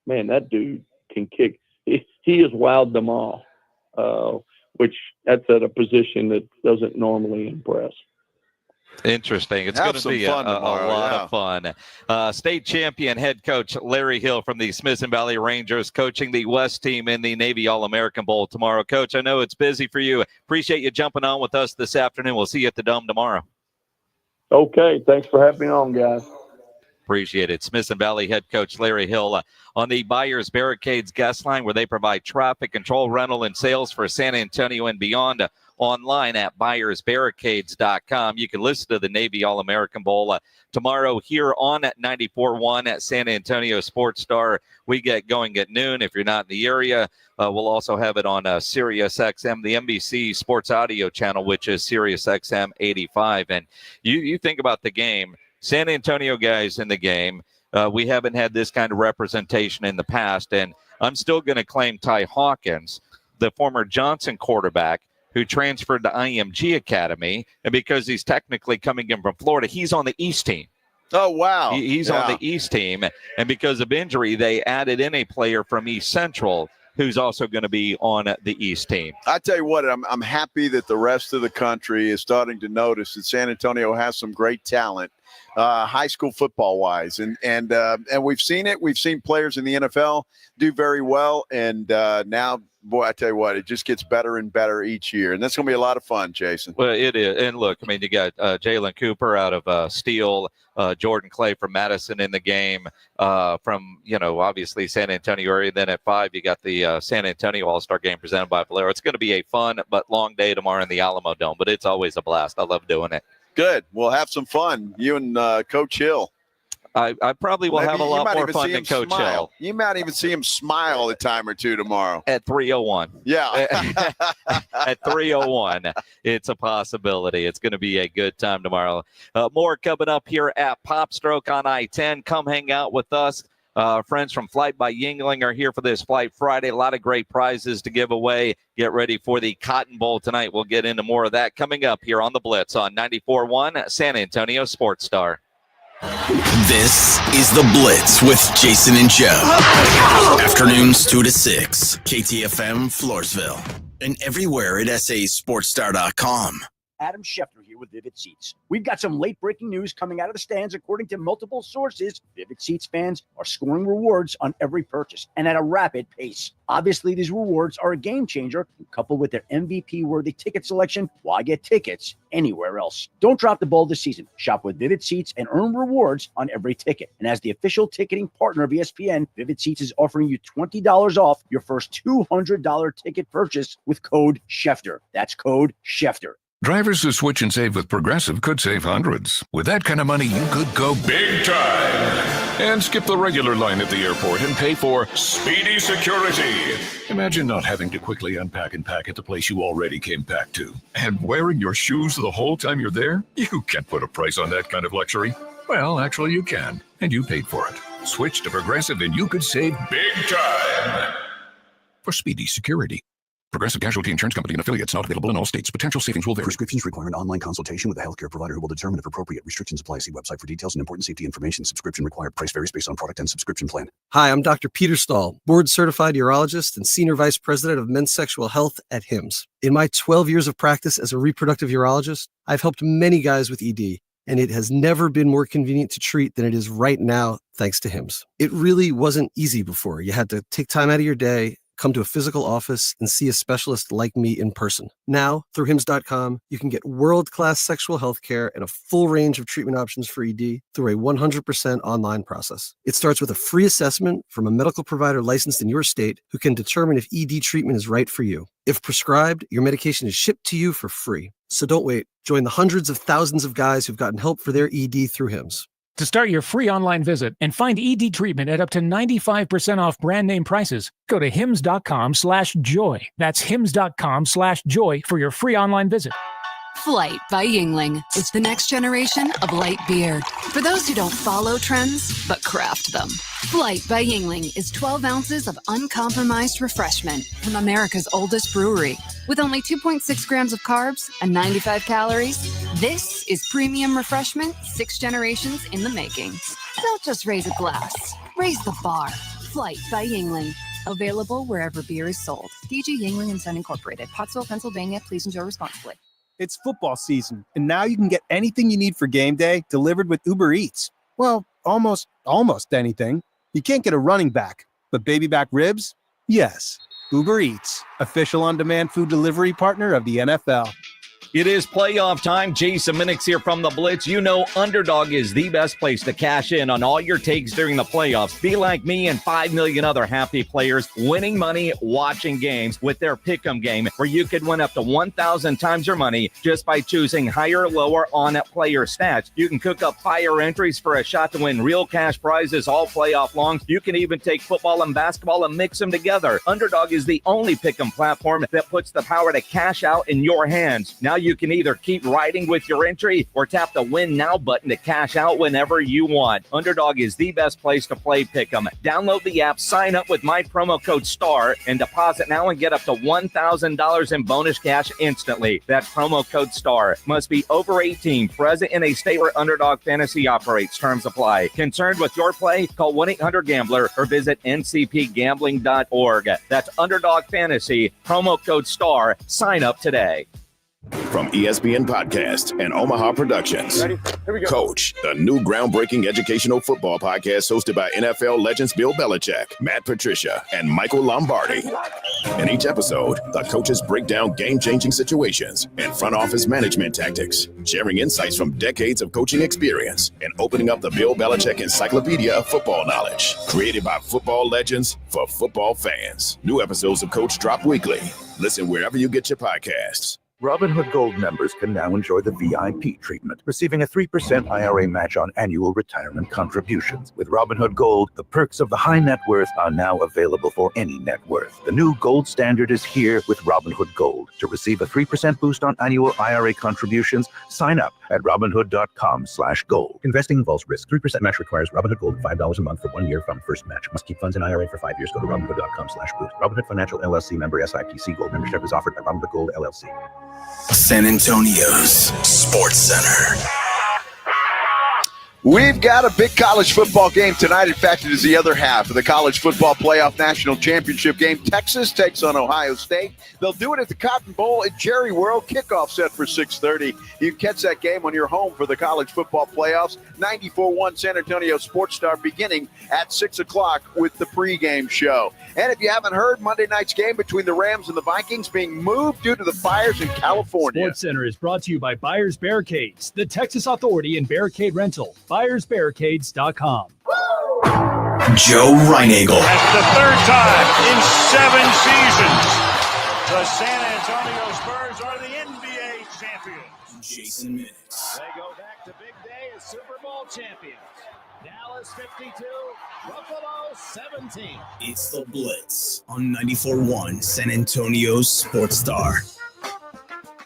Man, that dude can kick. He has wowed them all, which that's at a position that doesn't normally impress. Interesting. It's going to be a lot of fun. State champion head coach Larry Hill from the Smithson Valley Rangers coaching the West team in the Navy All-American Bowl tomorrow. Coach, I know it's busy for you. Appreciate you jumping on with us this afternoon. We'll see you at the Dome tomorrow. Okay. Thanks for having me on, guys. Appreciate it. Smithson Valley head coach Larry Hill on the Buyers Barricades guest line, where they provide traffic control, rental, and sales for San Antonio and beyond. Online at buyersbarricades.com. You can listen to the Navy All-American Bowl tomorrow here on at 94.1 at San Antonio Sports Star. We get going at noon. If you're not in the area, we'll also have it on Sirius XM, the NBC Sports Audio channel, which is Sirius XM 85. And you think about the game. San Antonio guys in the game. We haven't had this kind of representation in the past, and I'm still going to claim Ty Hawkins, the former Johnson quarterback who transferred to IMG Academy, and because he's technically coming in from Florida, he's on the East team. Oh, wow. He's on the East team, and because of injury, they added in a player from East Central who's also going to be on the East team. I tell you what, I'm happy that the rest of the country is starting to notice that San Antonio has some great talent, high school football wise, and we've seen it. We've seen players in the NFL do very well, and now, boy, I tell you what, it just gets better and better each year, and that's going to be a lot of fun, Jason. Well, it is, and look, I mean, you got Jalen Cooper out of Steele, Jordan Clay from Madison in the game, from obviously San Antonio area. Then at 5, you got the San Antonio All-Star Game presented by Valero. It's going to be a fun but long day tomorrow in the Alamo Dome, but it's always a blast. I love doing it. Good. We'll have some fun. You and Coach Hill. I probably will have a lot more fun than Coach smile. Hill. You might even see him smile a time or two tomorrow. At 3:01. Yeah. At 3:01. It's a possibility. It's going to be a good time tomorrow. More coming up here at Popstroke on I-10. Come hang out with us. Friends from Flight by Yingling are here for this Flight Friday. A lot of great prizes to give away. Get ready for the Cotton Bowl tonight. We'll get into more of that coming up here on the Blitz on 94.1 San Antonio Sports Star. This is the Blitz with Jason and Joe. Afternoons 2 to 6. KTFM Floresville. And everywhere at sasportstar.com. Adam Schefter here with Vivid Seats. We've got some late-breaking news coming out of the stands. According to multiple sources, Vivid Seats fans are scoring rewards on every purchase and at a rapid pace. Obviously, these rewards are a game changer. Coupled with their MVP-worthy ticket selection, why get tickets anywhere else? Don't drop the ball this season. Shop with Vivid Seats and earn rewards on every ticket. And as the official ticketing partner of ESPN, Vivid Seats is offering you $20 off your first $200 ticket purchase with code Schefter. That's code Schefter. Drivers who switch and save with Progressive could save hundreds. With that kind of money, you could go big time and skip the regular line at the airport and pay for speedy security. Imagine not having to quickly unpack and pack at the place you already came back to. And wearing your shoes the whole time you're there? You can't put a price on that kind of luxury. Well, actually you can, and you paid for it. Switch to Progressive and you could save big time for speedy security. Progressive Casualty Insurance Company and affiliates, not available in all states. Potential savings will vary. Prescriptions require an online consultation with a healthcare provider who will determine if appropriate. Restrictions apply. See website for details and important safety information. Subscription required. Price varies based on product and subscription plan. Hi, I'm Dr. Peter Stahl, board-certified urologist and senior vice president of men's sexual health at HIMSS. In my 12 years of practice as a reproductive urologist, I've helped many guys with ED, and it has never been more convenient to treat than it is right now, thanks to HIMSS. It really wasn't easy before. You had to take time out of your day, come to a physical office, and see a specialist like me in person. Now, through HIMSS.com, you can get world-class sexual health care and a full range of treatment options for ED through a 100% online process. It starts with a free assessment from a medical provider licensed in your state who can determine if ED treatment is right for you. If prescribed, your medication is shipped to you for free. So don't wait. Join the hundreds of thousands of guys who've gotten help for their ED through HIMSS. To start your free online visit and find ED treatment at up to 95% off brand name prices, go to hims.com/joy. That's hims.com/joy for your free online visit. Flight by Yingling. It's the next generation of light beer. For those who don't follow trends, but craft them. Flight by Yingling is 12 ounces of uncompromised refreshment from America's oldest brewery. With only 2.6 grams of carbs and 95 calories, this is premium refreshment 6 generations in the making. Don't just raise a glass, raise the bar. Flight by Yingling. Available wherever beer is sold. DG Yingling & Son Incorporated, Pottsville, Pennsylvania. Please enjoy responsibly. It's football season, and now you can get anything you need for game day delivered with Uber Eats. Well, almost anything. You can't get a running back, but baby back ribs? Yes. Uber Eats, official on-demand food delivery partner of the NFL. It is playoff time. Jason Minix here from the Blitz. You know Underdog is the best place to cash in on all your takes during the playoffs. Be like me and 5 million other happy players winning money watching games with their Pick'em game, where you could win up to 1,000 times your money just by choosing higher or lower on player stats. You can cook up fire entries for a shot to win real cash prizes all playoff long. You can even take football and basketball and mix them together. Underdog is the only Pick'em platform that puts the power to cash out in your hands. Now you can either keep riding with your entry or tap the Win Now button to cash out whenever you want. Underdog is the best place to play Pick'em. Download the app, sign up with my promo code STAR, and deposit now and get up to $1,000 in bonus cash instantly. That's promo code STAR. Must be over 18, present in a state where Underdog Fantasy operates. Terms apply. Concerned with your play? Call 1-800-GAMBLER or visit ncpgambling.org. That's Underdog Fantasy, promo code STAR. Sign up today. From ESPN Podcast and Omaha Productions, Coach, the new groundbreaking educational football podcast hosted by NFL legends Bill Belichick, Matt Patricia, and Michael Lombardi. In each episode, the coaches break down game-changing situations and front office management tactics, sharing insights from decades of coaching experience and opening up the Bill Belichick Encyclopedia of Football Knowledge. Created by football legends for football fans. New episodes of Coach drop weekly. Listen wherever you get your podcasts. Robinhood Gold members can now enjoy the VIP treatment, receiving a 3% IRA match on annual retirement contributions. With Robinhood Gold, the perks of the high net worth are now available for any net worth. The new gold standard is here with Robinhood Gold. To receive a 3% boost on annual IRA contributions, sign up at Robinhood.com/gold. Investing involves risk. 3% match requires Robinhood Gold $5 a month for 1 year from first match. Must keep funds in IRA for 5 years. Go to Robinhood.com/boost. Robinhood Financial LLC member SIPC. Gold membership is offered by Robinhood Gold LLC. San Antonio's Sports Center. We've got a big college football game tonight. In fact, it is the other half of the College Football Playoff National Championship game. Texas takes on Ohio State. They'll do it at the Cotton Bowl at Jerry World. Kickoff set for 6:30. You can catch that game on your home for the College Football Playoffs. 94.1 San Antonio Sports Star beginning at 6 o'clock with the pregame show. And if you haven't heard, Monday night's game between the Rams and the Vikings being moved due to the fires in California. Sports Center is brought to you by Buyers Barricades, the Texas Authority in Barricade Rental. BuyersBarricades.com. Joe Reinagel. That's the third time in 7 seasons. The San Antonio Spurs are the NBA champions. Jason Minix. They go back to big day as Super Bowl champions. Dallas 52, Buffalo 17. It's the Blitz on 94.1 San Antonio's Sports Star.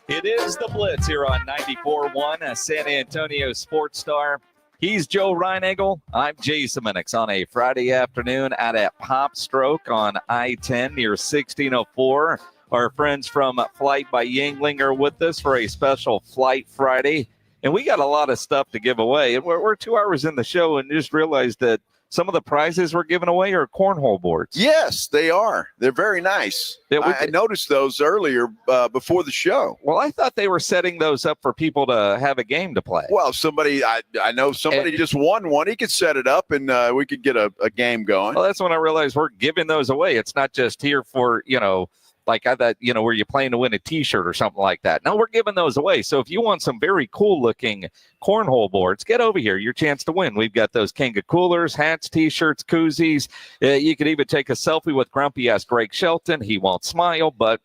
It is the Blitz here on 94.1 San Antonio Sports Star. He's Joe Reinagel. I'm Jason Minix on a Friday afternoon out at Popstroke on I-10 near 1604. Our friends from Flight by Yingling are with us for a special Flight Friday. And we got a lot of stuff to give away. And we're 2 hours in the show and just realized that some of the prizes we're giving away are cornhole boards. Yes, they are. They're very nice. I noticed those earlier before the show. Well, I thought they were setting those up for people to have a game to play. Well, I know somebody just won one. He could set it up and we could get a game going. Well, that's when I realized we're giving those away. It's not just here for, like I thought, where you're playing to win a T-shirt or something like that. No, we're giving those away. So if you want some very cool-looking cornhole boards, get over here. Your chance to win. We've got those Kanga coolers, hats, T-shirts, koozies. You could even take a selfie with grumpy-ass Greg Shelton. He won't smile, but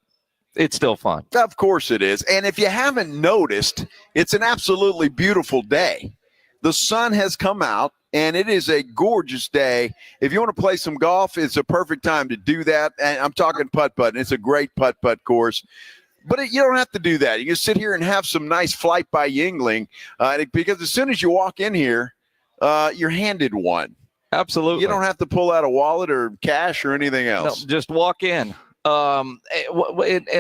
it's still fun. Of course it is. And if you haven't noticed, it's an absolutely beautiful day. The sun has come out. And it is a gorgeous day. If you want to play some golf, it's a perfect time to do that. And I'm talking putt-putt. It's a great putt-putt course. But you don't have to do that. You can sit here and have some nice Flight by Yingling because as soon as you walk in here, you're handed one. Absolutely. You don't have to pull out a wallet or cash or anything else. No, just walk in. And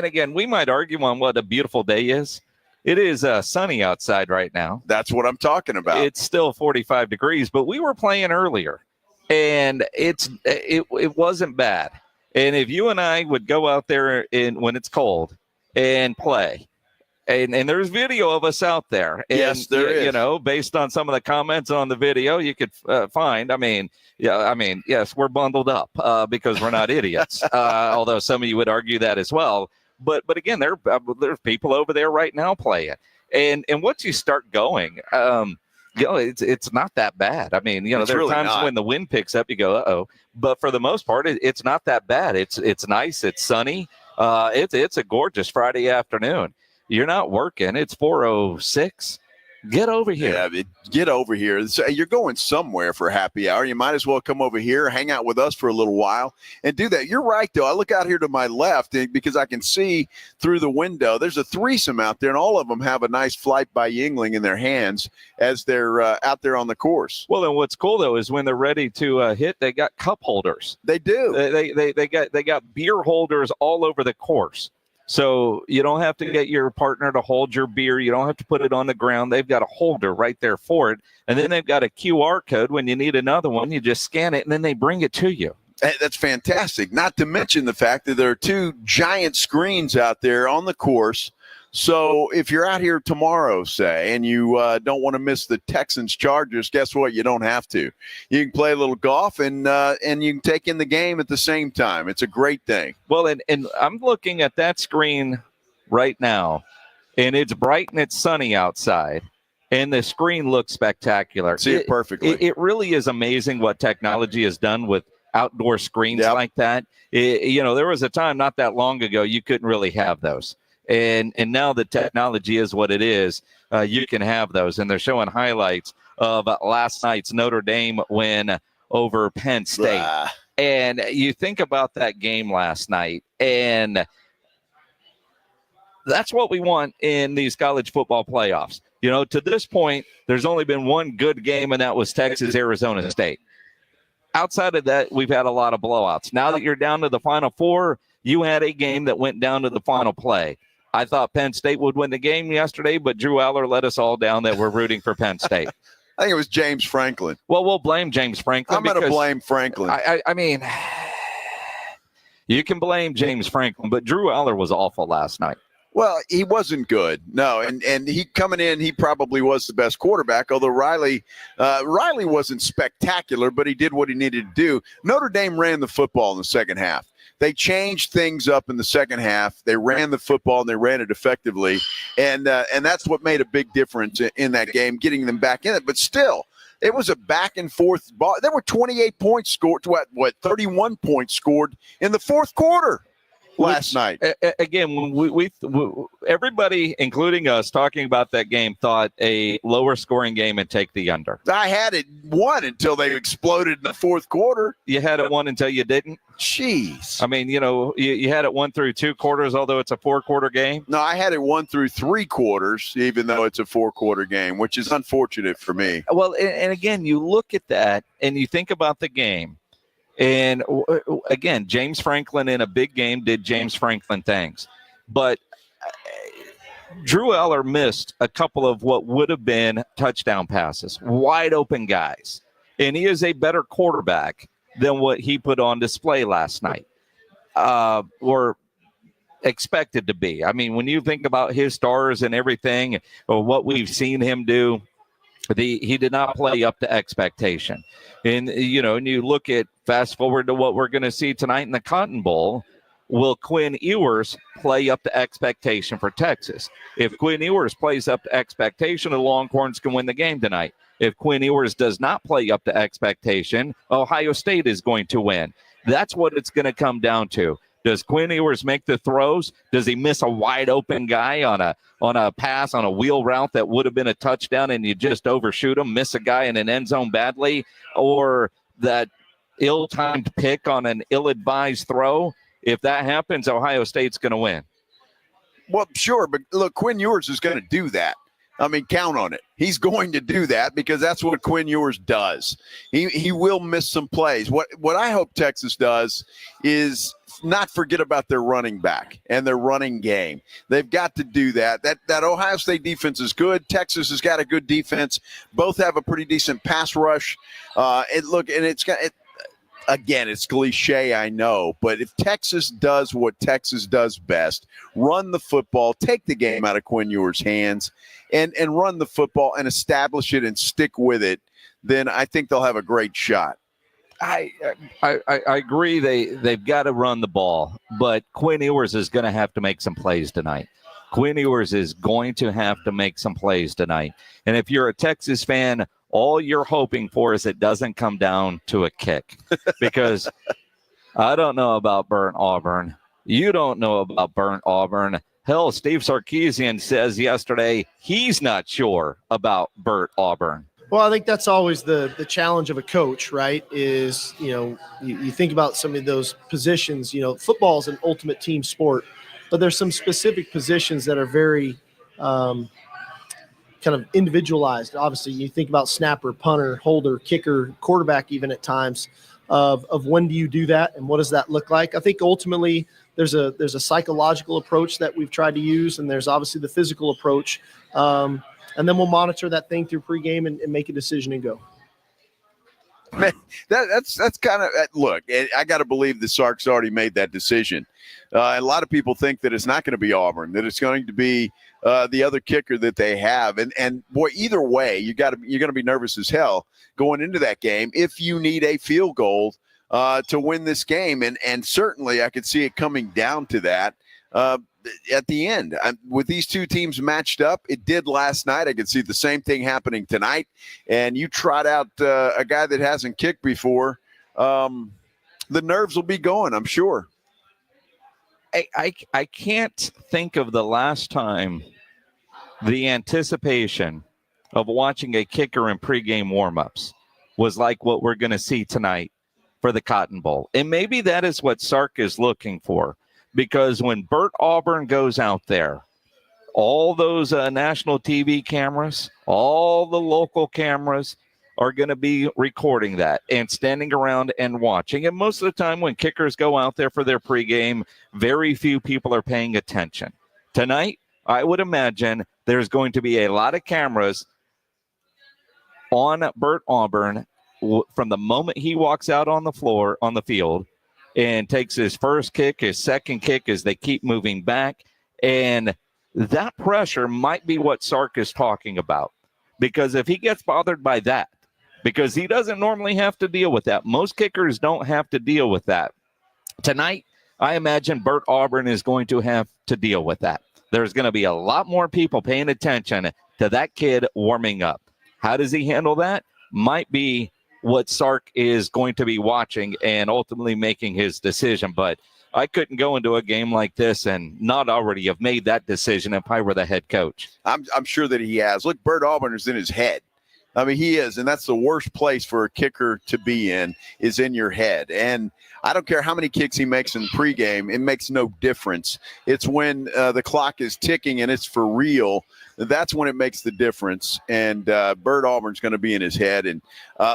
again, we might argue on what a beautiful day is. It is sunny outside right now. That's what I'm talking about. It's still 45 degrees, but we were playing earlier, and it wasn't bad. And if you and I would go out there when it's cold and play, and there's video of us out there. And, yes, there is. Based on some of the comments on the video, you could find. Yes, we're bundled up because we're not idiots. Although some of you would argue that as well. But again, there's people over there right now playing, and once you start going, it's not that bad. I mean, there are times when the wind picks up, you go, uh-oh. But for the most part, it's not that bad. It's nice. It's sunny. It's a gorgeous Friday afternoon. You're not working. It's 4:06. Get over here. Yeah, get over here. So you're going somewhere for happy hour. You might as well come over here, hang out with us for a little while, and do that. You're right, though. I look out here to my left because I can see through the window. There's a threesome out there, and all of them have a nice Flight by Yingling in their hands as they're out there on the course. Well, and what's cool, though, is when they're ready to hit, they got cup holders. They do. They got beer holders all over the course. So you don't have to get your partner to hold your beer. You don't have to put it on the ground. They've got a holder right there for it. And then they've got a QR code. When you need another one, you just scan it, and then they bring it to you. That's fantastic. Not to mention the fact that there are 2 giant screens out there on the course. So if you're out here tomorrow, say, and you don't want to miss the Texans-Chargers, guess what? You don't have to. You can play a little golf, and you can take in the game at the same time. It's a great thing. Well, and I'm looking at that screen right now, and it's bright and it's sunny outside, and the screen looks spectacular. See it perfectly. It really is amazing what technology has done with outdoor screens like that. There was a time not that long ago you couldn't really have those. And now the technology is what it is. You can have those. And they're showing highlights of last night's Notre Dame win over Penn State. And you think about that game last night, and that's what we want in these college football playoffs. To this point, there's only been one good game, and that was Texas-Arizona State. Outside of that, we've had a lot of blowouts. Now that you're down to the Final Four, you had a game that went down to the final play. I thought Penn State would win the game yesterday, but Drew Aller let us all down that we're rooting for Penn State. I think it was James Franklin. Well, we'll blame James Franklin. I'm going to blame Franklin. I mean, you can blame James Franklin, but Drew Aller was awful last night. Well, he wasn't good. No, and he coming in, he probably was the best quarterback, although Riley wasn't spectacular, but he did what he needed to do. Notre Dame ran the football in the second half. They changed things up in the second half. They ran the football, and they ran it effectively, and that's what made a big difference in that game, getting them back in it. But still, it was a back-and-forth ball. There were 28 points scored, 31 points scored in the fourth quarter last night. Again, when we everybody, including us, talking about that game, thought a lower scoring game and take the under. I had it won until they exploded in the fourth quarter. You had it won until you didn't? Jeez. I mean, you had it won through 2 quarters, although it's a 4-quarter game. No, I had it won through 3 quarters, even though it's a 4-quarter game, which is unfortunate for me. Well, and again, you look at that and you think about the game. And again, James Franklin in a big game did James Franklin things. But Drew Eller missed a couple of what would have been touchdown passes, wide open guys. And he is a better quarterback than what he put on display last night, or expected to be. I mean, when you think about his stars and everything, or what we've seen him do, he did not play up to expectation. And, and you look at fast forward to what we're going to see tonight in the Cotton Bowl. Will Quinn Ewers play up to expectation for Texas? If Quinn Ewers plays up to expectation, the Longhorns can win the game tonight. If Quinn Ewers does not play up to expectation, Ohio State is going to win. That's what it's going to come down to. Does Quinn Ewers make the throws? Does he miss a wide open guy on a pass on a wheel route that would have been a touchdown and you just overshoot him, miss a guy in an end zone badly, or that ill-timed pick on an ill-advised throw? If that happens, Ohio State's going to win. Well, sure, but look, Quinn Ewers is going to do that. I mean, count on it. He's going to do that because that's what Quinn Ewers does. He will miss some plays. What I hope Texas does is not forget about their running back and their running game. They've got to do that. That Ohio State defense is good. Texas has got a good defense. Both have a pretty decent pass rush. Again, it's cliche, I know, but if Texas does what Texas does best, run the football, take the game out of Quinn Ewers' hands, and run the football and establish it and stick with it, then I think they'll have a great shot. I agree. They've got to run the ball, but Quinn Ewers is going to have to make some plays tonight. Quinn Ewers is going to have to make some plays tonight. And if you're a Texas fan, all you're hoping for is it doesn't come down to a kick, because I don't know about burnt Auburn. You don't know about burnt Auburn. Hell, Steve Sarkisian says yesterday he's not sure about burnt Auburn. Well, I think that's always the challenge of a coach, right? Is, you think about some of those positions, football is an ultimate team sport, but there's some specific positions that are very kind of individualized. Obviously, you think about snapper, punter, holder, kicker, quarterback, even at times, of when do you do that and what does that look like? I think ultimately there's a psychological approach that we've tried to use, and there's obviously the physical approach. And then we'll monitor that thing through pregame and make a decision and go. Man, that's kind of look. I got to believe the Sark's already made that decision. A lot of people think that it's not going to be Auburn, that it's going to be the other kicker that they have, and boy, either way, you're going to be nervous as hell going into that game if you need a field goal to win this game, and certainly I could see it coming down to that. At the end, with these two teams matched up, it did last night. I could see the same thing happening tonight. And you trot out a guy that hasn't kicked before, the nerves will be going, I'm sure. I can't think of the last time the anticipation of watching a kicker in pregame warmups was like what we're going to see tonight for the Cotton Bowl. And maybe that is what Sark is looking for, because when Bert Auburn goes out there, all those national TV cameras, all the local cameras are going to be recording that and standing around and watching. And most of the time when kickers go out there for their pregame, very few people are paying attention. Tonight, I would imagine there's going to be a lot of cameras on Bert Auburn from the moment he walks out on the floor, on the field, and takes his first kick, his second kick, as they keep moving back. And that pressure might be what Sark is talking about. Because if he gets bothered by that, because he doesn't normally have to deal with that. Most kickers don't have to deal with that. Tonight, I imagine Bert Auburn is going to have to deal with that. There's going to be a lot more people paying attention to that kid warming up. How does he handle that? Might be what Sark is going to be watching and ultimately making his decision. But I couldn't go into a game like this and not already have made that decision if I were the head coach. I'm sure that he has. Look, Bert Auburn is in his head. I mean, he is, and that's the worst place for a kicker to be in, is in your head. And I don't care how many kicks he makes in pregame, it makes no difference. It's when the clock is ticking and it's for real, that's when it makes the difference. And Bert Auburn's going to be in his head. And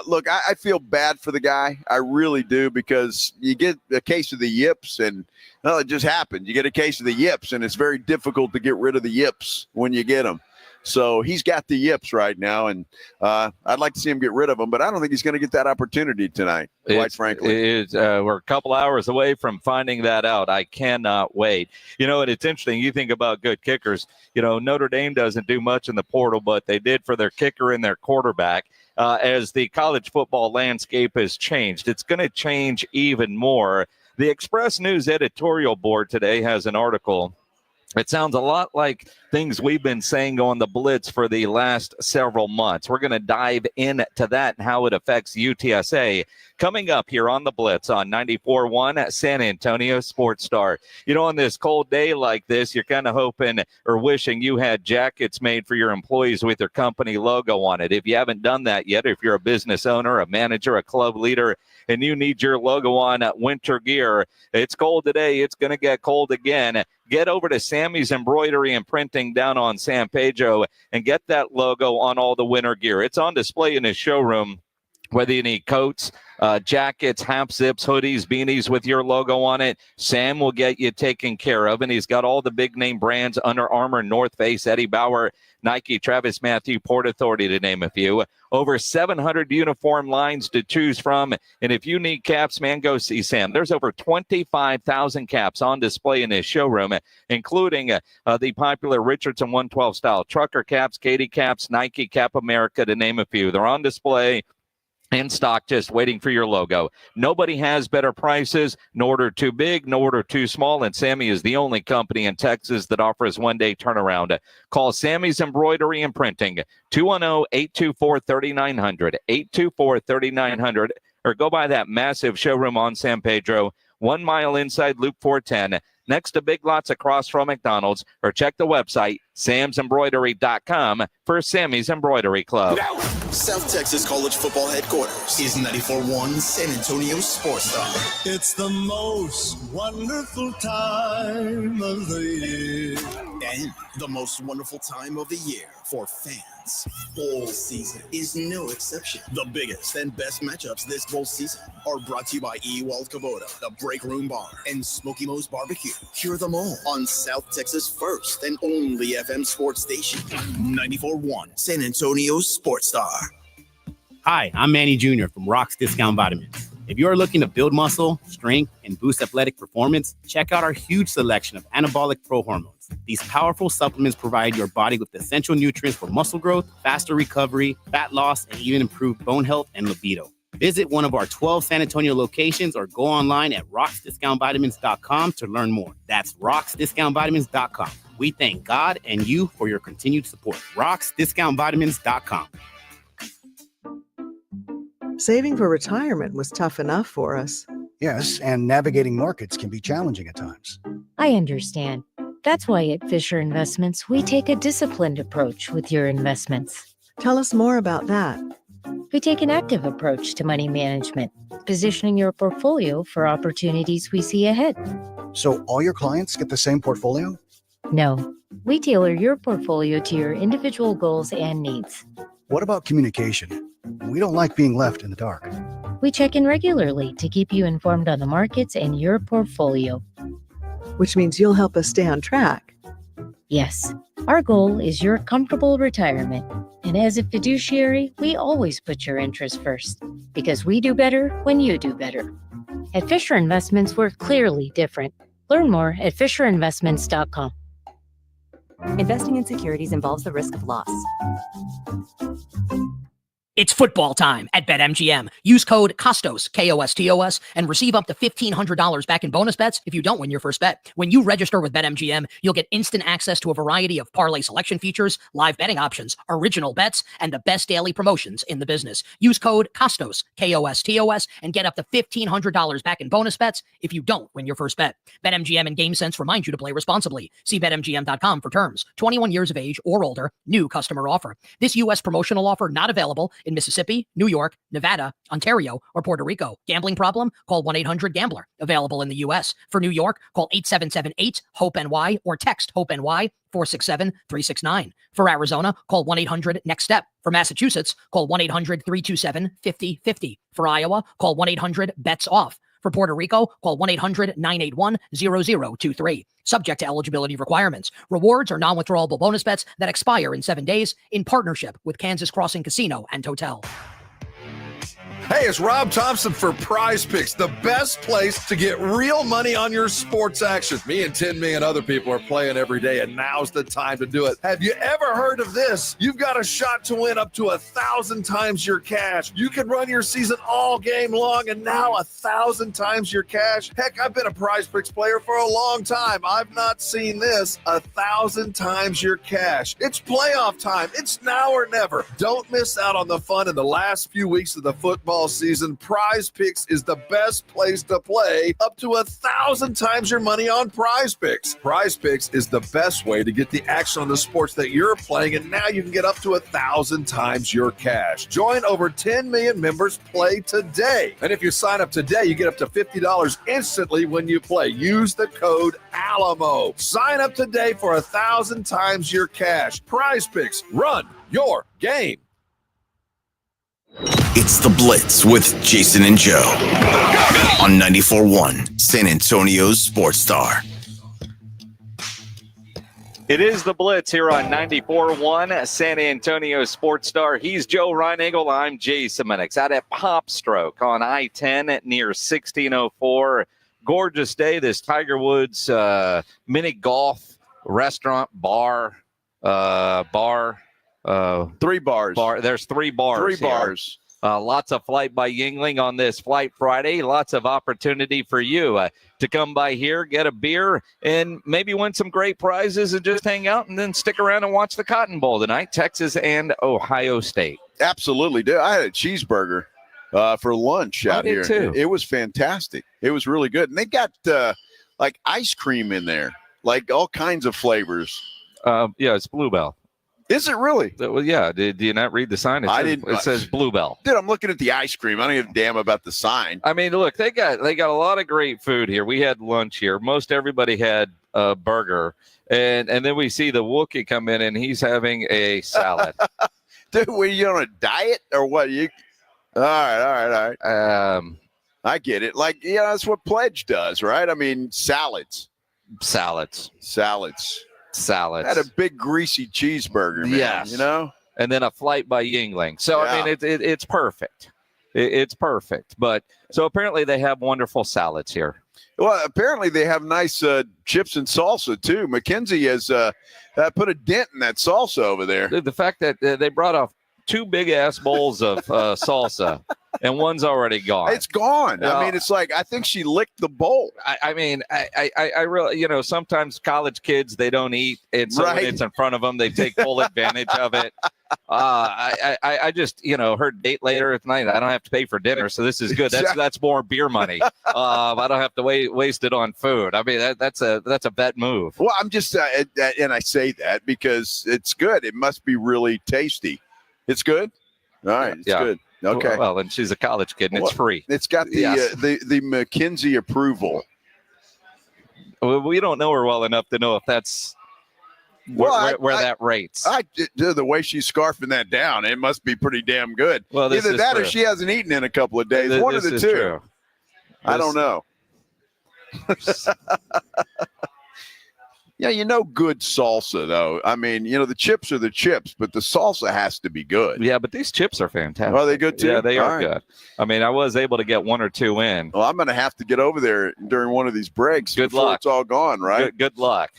look, I feel bad for the guy. I really do, because you get a case of the yips, and it just happened. You get a case of the yips, and it's very difficult to get rid of the yips when you get them. So he's got the yips right now, and I'd like to see him get rid of them, but I don't think he's going to get that opportunity tonight, quite frankly. We're a couple hours away from finding that out. I cannot wait. You know, and it's interesting. You think about good kickers. You know, Notre Dame doesn't do much in the portal, but they did for their kicker and their quarterback. As the college football landscape has changed, it's going to change even more. The Express News editorial board today has an article. It sounds a lot like things we've been saying on the Blitz for the last several months. We're going to dive into that and how it affects UTSA coming up here on the Blitz on 94.1 San Antonio Sports Star. You know, on this cold day like this, you're kind of hoping or wishing you had jackets made for your employees with their company logo on it. If you haven't done that yet, if you're a business owner, a manager, a club leader, and you need your logo on winter gear, it's cold today. It's going to get cold again. Get over to Sammy's Embroidery and Printing down on San Pedro and get that logo on all the winter gear. It's on display in his showroom. Whether you need coats, jackets, half zips, hoodies, beanies with your logo on it, Sam will get you taken care of. And he's got all the big name brands: Under Armour, North Face, Eddie Bauer, Nike, Travis Matthew, Port Authority, to name a few. Over 700 uniform lines to choose from. And if you need caps, man, go see Sam. There's over 25,000 caps on display in his showroom, including the popular Richardson 112 style trucker caps, Katie caps, Nike, Cap America, to name a few. They're on display in stock, just waiting for your logo. Nobody has better prices. No order too big, no order too small, and Sammy is the only company in Texas that offers one-day turnaround. Call Sammy's Embroidery and Printing, 210-824-3900, 824-3900, or go by that massive showroom on San Pedro, 1 mile inside Loop 410, next to Big Lots across from McDonald's, or check the website, samsembroidery.com, for Sammy's Embroidery Club. South Texas College Football Headquarters is 94.1 San Antonio Sports Star. It's the most wonderful time of the year. And the most wonderful time of the year for fans. Bowl season is no exception. The biggest and best matchups this bowl season are brought to you by Ewald Kubota, the Break Room Bar, and Smoky Mo's Barbecue. Hear them all on South Texas' first and only FM sports station, 94.1 San Antonio Sports Star. Hi, I'm Manny Jr. from Rock's Discount Vitamins. If you're looking to build muscle, strength, and boost athletic performance, check out our huge selection of anabolic pro-hormones. These powerful supplements provide your body with essential nutrients for muscle growth, faster recovery, fat loss, and even improved bone health and libido. Visit one of our 12 San Antonio locations or go online at rocksdiscountvitamins.com to learn more. That's rocksdiscountvitamins.com. We thank God and you for your continued support. rocksdiscountvitamins.com. Saving for retirement was tough enough for us. Yes, and navigating markets can be challenging at times. I understand. That's why at Fisher Investments, we take a disciplined approach with your investments. Tell us more about that. We take an active approach to money management, positioning your portfolio for opportunities we see ahead. So all your clients get the same portfolio? No, we tailor your portfolio to your individual goals and needs. What about communication? We don't like being left in the dark. We check in regularly to keep you informed on the markets and your portfolio. Which means you'll help us stay on track. Yes, our goal is your comfortable retirement. And as a fiduciary, we always put your interests first, because we do better when you do better. At Fisher Investments, we're clearly different. Learn more at FisherInvestments.com. Investing in securities involves the risk of loss. It's football time at BetMGM. Use code KOSTOS, KOSTOS, and receive up to $1,500 back in bonus bets if you don't win your first bet. When you register with BetMGM, you'll get instant access to a variety of parlay selection features, live betting options, original bets, and the best daily promotions in the business. Use code KOSTOS, KOSTOS, and get up to $1,500 back in bonus bets if you don't win your first bet. BetMGM and GameSense remind you to play responsibly. See BetMGM.com for terms. 21 years of age or older. New customer offer. This U.S. promotional offer not available in Mississippi, New York, Nevada, Ontario, or Puerto Rico. Gambling problem? Call 1-800-GAMBLER. Available in the U.S. For New York, call 877-8-HOPE-NY or text HOPE-NY 467-369. For Arizona, call 1-800-NEXT-STEP. For Massachusetts, call 1-800-327-5050. For Iowa, call 1-800-BETS-OFF. For Puerto Rico, call 1-800-981-0023. Subject to eligibility requirements. Rewards are non-withdrawable bonus bets that expire in 7 days in partnership with Kansas Crossing Casino and Hotel. Hey, it's Rob Thompson for Prize Picks, the best place to get real money on your sports action. Me and 10 million other people are playing every day, and now's the time to do it. Have you ever heard of this? You've got a shot to win up to 1,000 times your cash. You can run your season all game long, and now 1,000 times your cash. Heck, I've been a Prize Picks player for a long time. I've not seen this. 1,000 times your cash. It's playoff time. It's now or never. Don't miss out on the fun in the last few weeks of the football season. Prize Picks is the best place to play. Up to 1,000 times your money on Prize Picks. Prize Picks is the best way to get the action on the sports that you're playing, and now you can get up to 1,000 times your cash. Join over 10 million members. Play today. And if you sign up today, you get up to $50 instantly when you play. Use the code ALAMO. Sign up today for 1,000 times your cash. Prize Picks. Run your game. It's The Blitz with Jason and Joe on 94.1 San Antonio's Sports Star. It is The Blitz here on 94.1 San Antonio Sports Star. He's Joe Reinagle. I'm Jason Minix out at Popstroke on I-10 near 1604. Gorgeous day. This Tiger Woods mini golf restaurant bar. Three bars. There's 3 bars. 3 bars. Lots of Flight by Yingling on this Flight Friday. Lots of opportunity for you to come by here, get a beer, and maybe win some great prizes and just hang out and then stick around and watch the Cotton Bowl tonight, Texas and Ohio State. Absolutely. Dude, I had a cheeseburger for lunch out here. Too. It was fantastic. It was really good. And they got like ice cream in there, like all kinds of flavors. Yeah, it's Bluebell. Is it really? Well, yeah. Did you not read the sign? I didn't. It says Bluebell. Dude, I'm looking at the ice cream. I don't give a damn about the sign. I mean, look, they got a lot of great food here. We had lunch here. Most everybody had a burger, and then we see the Wookiee come in, and he's having a salad. Dude, were you on a diet or what? All right. I get it. Like, yeah, that's what Pledge does, right? I mean, salads. Had a big greasy cheeseburger, man. Yes. You know? And then a Flight by Yingling. So, yeah. I mean, it's perfect. It's perfect. But so apparently they have wonderful salads here. Well, apparently they have nice chips and salsa, too. Mackenzie has put a dent in that salsa over there. The fact that they brought off 2 big-ass bowls of salsa, and one's already gone. It's gone. I mean, it's like, I think she licked the bowl. I mean, I really, sometimes college kids, they don't eat. And so when it's in front of them, they take full advantage of it. I just, her date later tonight. I don't have to pay for dinner, so this is good. That's more beer money. I don't have to waste it on food. I mean, that's a bet move. Well, I'm just, and I say that because it's good. It must be really tasty. It's good. All right, it's good. Okay. Well, and she's a college kid, and it's free. It's got the McKinsey approval. We don't know her well enough to know if that's where that rates. The way she's scarfing that down, it must be pretty damn good. Well, either that or she hasn't eaten in a couple of days. One of the two. True. I don't know. Yeah, good salsa, though. I mean, the chips are the chips, but the salsa has to be good. Yeah, but these chips are fantastic. Are they good, too? Yeah, they are good. I mean, I was able to get one or two in. Well, I'm going to have to get over there during one of these breaks. Good before luck. It's all gone, right? Good luck.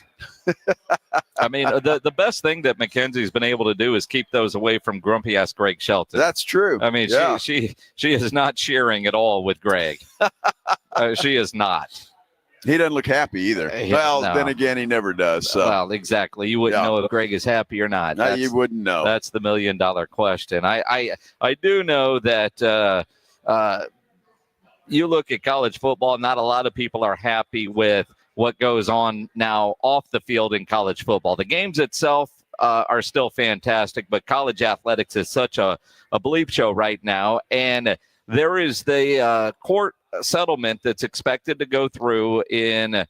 I mean, the best thing that McKenzie's been able to do is keep those away from grumpy-ass Greg Shelton. That's true. I mean, she is not cheering at all with Greg. She is not. He doesn't look happy either. No. Then again, he never does. So. Well, exactly. You wouldn't know if Greg is happy or not. No, you wouldn't know. That's the $1 million question. I do know that you look at college football, not a lot of people are happy with what goes on now off the field in college football. The games itself are still fantastic, but college athletics is such a bleep show right now. And there is the court settlement that's expected to go through in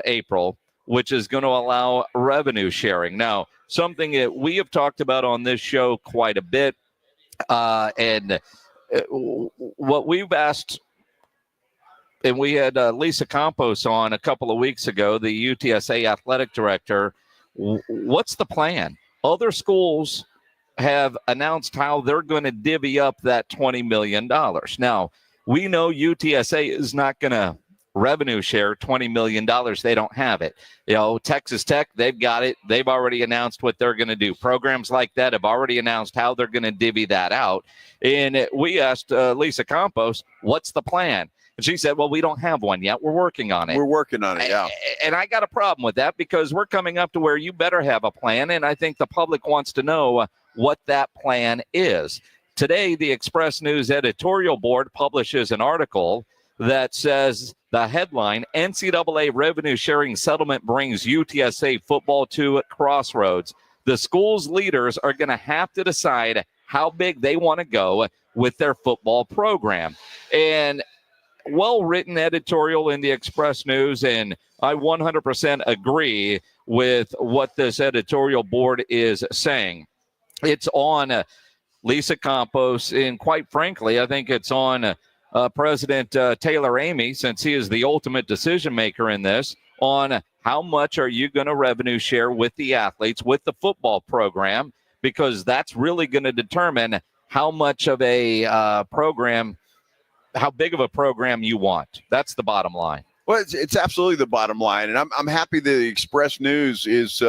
April, which is going to allow revenue sharing. Now, something that we have talked about on this show quite a bit, and what we've asked, and we had Lisa Campos on a couple of weeks ago, the UTSA athletic director. What's the plan? Other schools have announced how they're going to divvy up that $20 million. Now, we know UTSA is not going to revenue share $20 million. They don't have it. Texas Tech, they've got it. They've already announced what they're going to do. Programs like that have already announced how they're going to divvy that out. And we asked Lisa Campos, what's the plan? And she said, well, we don't have one yet. We're working on it. We're working on it, yeah. And I got a problem with that because we're coming up to where you better have a plan. And I think the public wants to know what that plan is. Today, the Express News editorial board publishes an article that says the headline, NCAA revenue sharing settlement brings UTSA football to crossroads. The school's leaders are going to have to decide how big they want to go with their football program. And well-written editorial in the Express News, and I 100% agree with what this editorial board is saying. It's on Lisa Campos, and quite frankly, I think it's on President Taylor Amey, since he is the ultimate decision maker in this, on how much are you going to revenue share with the athletes, with the football program, because that's really going to determine how much of a program, how big of a program you want. That's the bottom line. Well, it's absolutely the bottom line, and I'm happy the Express News is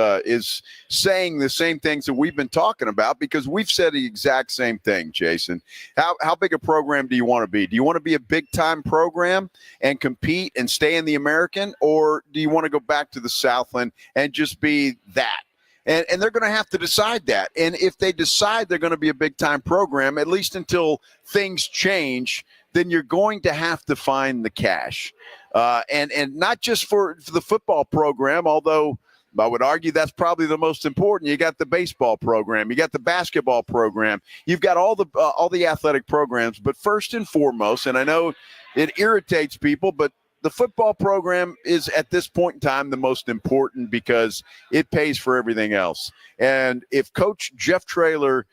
saying the same things that we've been talking about, because we've said the exact same thing, Jason. How big a program do you want to be? Do you want to be a big-time program and compete and stay in the American, or do you want to go back to the Southland and just be that? And they're going to have to decide that. And if they decide they're going to be a big-time program, at least until things change, then you're going to have to find the cash. And not just for the football program, although I would argue that's probably the most important. You got the baseball program, you got the basketball program, you've got all the athletic programs. But first and foremost, and I know it irritates people, but the football program is at this point in time the most important because it pays for everything else. And if Coach Jeff Traylor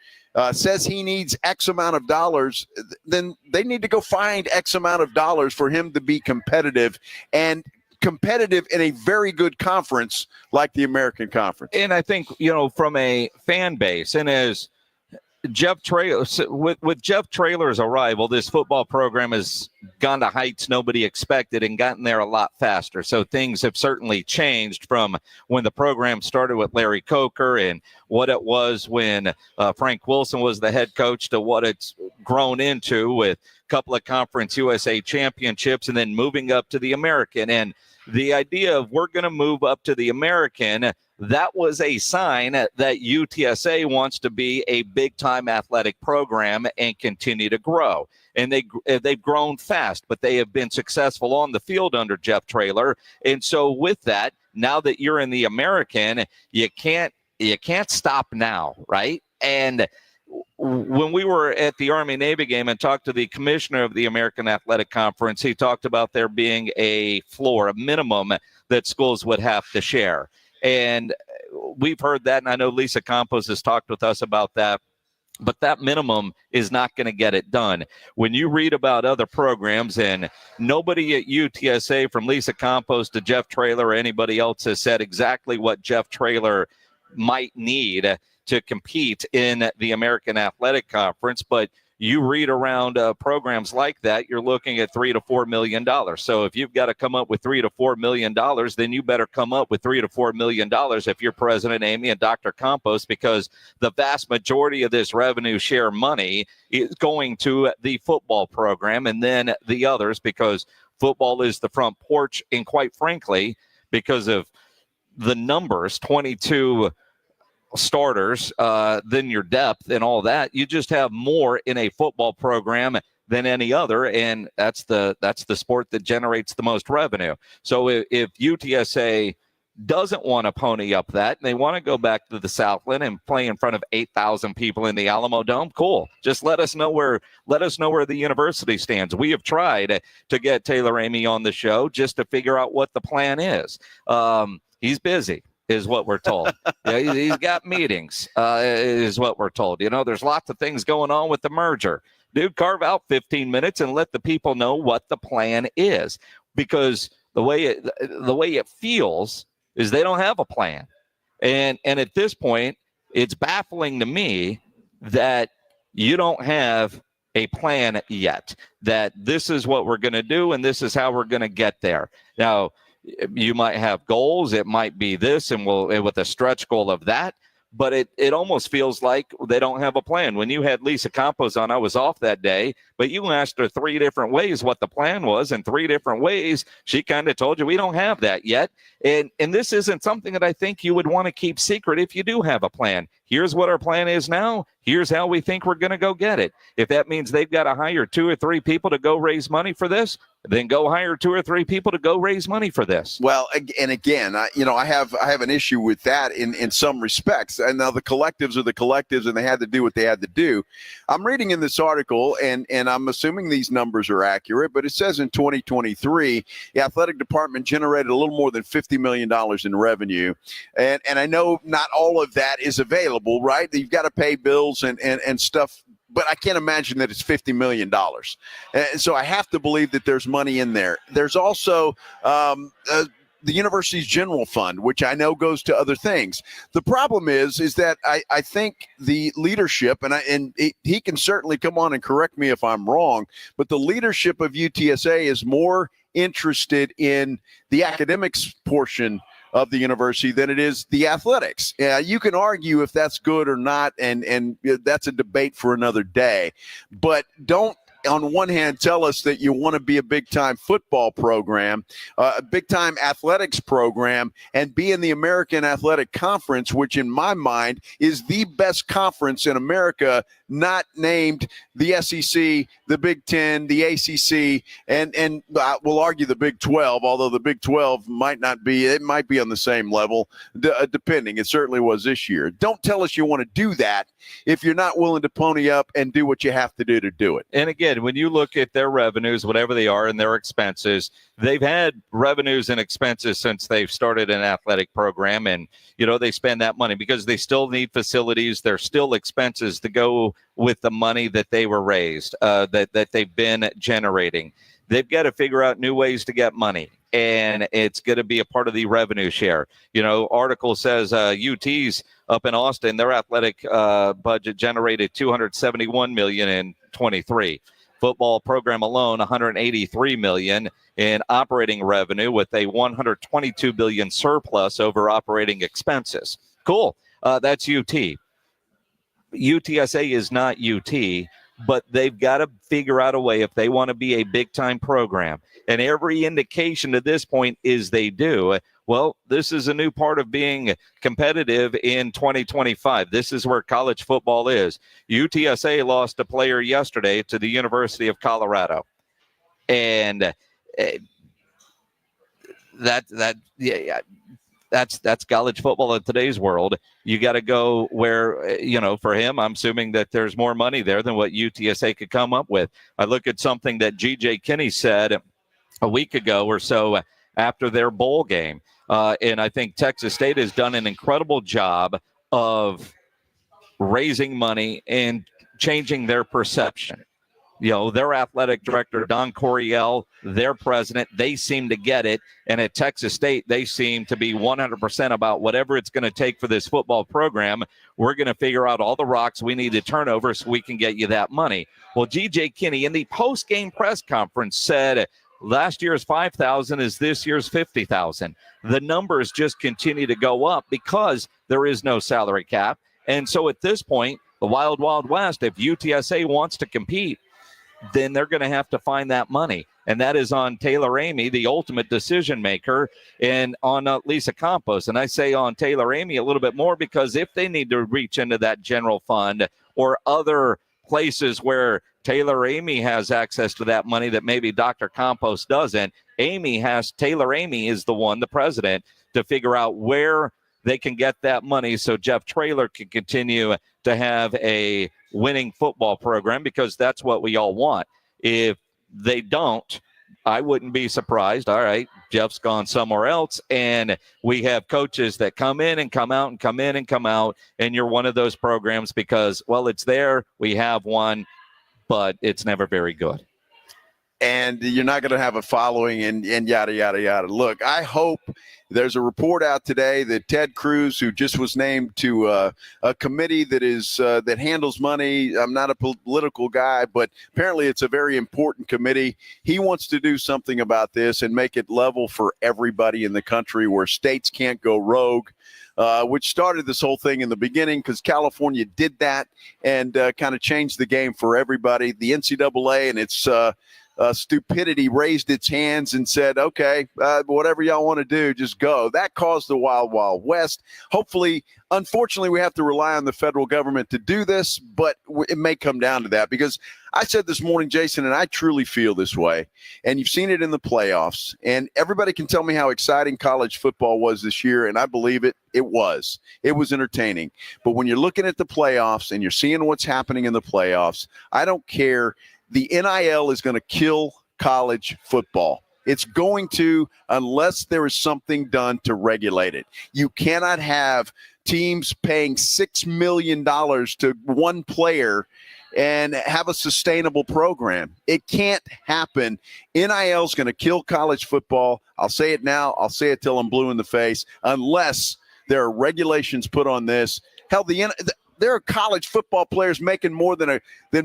says he needs X amount of dollars, then they need to go find X amount of dollars for him to be competitive, and competitive in a very good conference like the American Conference. And I think, from a fan base, and as Jeff Traylor, with Jeff Traylor's arrival, this football program has gone to heights nobody expected and gotten there a lot faster. So things have certainly changed from when the program started with Larry Coker and what it was when Frank Wilson was the head coach to what it's grown into with a couple of Conference USA championships and then moving up to the American. And the idea of we're going to move up to the American, that was a sign that UTSA wants to be a big-time athletic program and continue to grow. And they've grown fast, but they have been successful on the field under Jeff Traylor. And so with that, now that you're in the American, you can't stop now, right? And when we were at the Army-Navy game and talked to the commissioner of the American Athletic Conference, he talked about there being a floor, a minimum that schools would have to share. And we've heard that, and I know Lisa Campos has talked with us about that. But that minimum is not going to get it done. When you read about other programs, and nobody at UTSA, from Lisa Campos to Jeff Traylor or anybody else, has said exactly what Jeff Traylor might need to compete in the American Athletic Conference. But you read around programs like that, you're looking at $3 to $4 million. So if you've got to come up with $3 to $4 million, then you better come up with $3 to $4 million if you're President Amy and Dr. Campos, because the vast majority of this revenue share money is going to the football program and then the others, because football is the front porch. And quite frankly, because of the numbers, 22 starters, then your depth and all that, you just have more in a football program than any other, and that's the sport that generates the most revenue. So if UTSA doesn't want to pony up that and they want to go back to the Southland and play in front of 8,000 people in the Alamo Dome, cool. Just let us know where the university stands. We have tried to get Taylor Amy on the show just to figure out what the plan is. He's busy, is what we're told. Yeah, he's got meetings, is what we're told. There's lots of things going on with the merger. Dude, carve out 15 minutes and let the people know what the plan is, because the way it feels is they don't have a plan. And at this point, it's baffling to me that you don't have a plan yet, that this is what we're going to do and this is how we're going to get there. Now, you might have goals. It might be this, and with a stretch goal of that. But it almost feels like they don't have a plan. When you had Lisa Campos on, I was off that day, but you asked her 3 different ways what the plan was, and 3 different ways she kind of told you we don't have that yet. And this isn't something that I think you would want to keep secret if you do have a plan. Here's what our plan is now. Here's how we think we're going to go get it. If that means they've got to hire 2 or 3 people to go raise money for this, then go hire 2 or 3 people to go raise money for this. Well, and again, I have an issue with that in some respects. And now the collectives are the collectives, and they had to do what they had to do. I'm reading in this article, and I'm assuming these numbers are accurate, but it says in 2023, the athletic department generated a little more than $50 million in revenue. And I know not all of that is available, right? You've got to pay bills and stuff. But I can't imagine that it's $50 million. And so I have to believe that there's money in there. There's also the university's general fund, which I know goes to other things. The problem is that I think the leadership, and he can certainly come on and correct me if I'm wrong, but the leadership of UTSA is more interested in the academics portion of the university than it is the athletics. You can argue if that's good or not, and that's a debate for another day. But don't, on one hand, tell us that you want to be a big-time football program, a big-time athletics program, and be in the American Athletic Conference, which in my mind is the best conference in America, not named the SEC, the Big Ten, the ACC, and we'll argue the Big 12, although the Big 12 might not be. It might be on the same level, depending. It certainly was this year. Don't tell us you want to do that if you're not willing to pony up and do what you have to do it. And again, when you look at their revenues, whatever they are, and their expenses, they've had revenues and expenses since they've started an athletic program. And, they spend that money because they still need facilities. There's still expenses to go with the money that they were raised, that they've been generating. They've got to figure out new ways to get money, and it's going to be a part of the revenue share. Article says UT's up in Austin, their athletic budget generated $271 million in 23. Football program alone, $183 million in operating revenue, with a $122 billion surplus over operating expenses. Cool. That's UT. UTSA is not UT but they've got to figure out a way if they want to be a big-time program. And every indication to this point is they do. Well, this is a new part of being competitive in 2025. This is where college football is. UTSA lost a player yesterday to the University of Colorado. And that's college football in today's world. You got to go where, for him, I'm assuming that there's more money there than what UTSA could come up with. I look at something that G.J. Kinney said a week ago or so after their bowl game. And I think Texas State has done an incredible job of raising money and changing their perception. Their athletic director, Don Coryell, their president, they seem to get it. And at Texas State, they seem to be 100% about whatever it's going to take for this football program. We're going to figure out all the rocks we need to turn over so we can get you that money. Well, G.J. Kinney in the post-game press conference said last year's 5,000 is this year's 50,000. The numbers just continue to go up because there is no salary cap. And so at this point, the Wild Wild West, if UTSA wants to compete, then they're going to have to find that money. And that is on Taylor Amey, the ultimate decision maker, and on Lisa Campos. And I say on Taylor Amey a little bit more because if they need to reach into that general fund or other places where Taylor Amey has access to that money that maybe Dr. Campos doesn't, Taylor Amey is the one, the president, to figure out where they can get that money so Jeff Traylor can continue to have a winning football program, because that's what we all want. If they don't, I wouldn't be surprised. All right, Jeff's gone somewhere else, and we have coaches that come in and come out and come in and come out, and you're one of those programs because, well, it's there, we have one, but it's never very good. And you're not going to have a following and yada, yada, yada. Look, I hope there's a report out today that Ted Cruz, who just was named to a committee that handles money. I'm not a political guy, but apparently it's a very important committee. He wants to do something about this and make it level for everybody in the country, where states can't go rogue. Which started this whole thing in the beginning, because California did that and kind of changed the game for everybody. The NCAA and its stupidity raised its hands and said, okay, whatever y'all want to do, just go. That caused the Wild Wild West. Hopefully, unfortunately, we have to rely on the federal government to do this, but it may come down to that, because I said this morning, Jason, and I truly feel this way, and you've seen it in the playoffs, and everybody can tell me how exciting college football was this year, and I believe it. It was entertaining. But when you're looking at the playoffs and you're seeing what's happening in the playoffs, I don't care. The NIL is going to kill college football. It's going to, unless there is something done to regulate it. You cannot have teams paying $6 million to one player and have a sustainable program. It can't happen. NIL is going to kill college football. I'll say it now. I'll say it till I'm blue in the face, unless there are regulations put on this. Hell, there are college football players making more than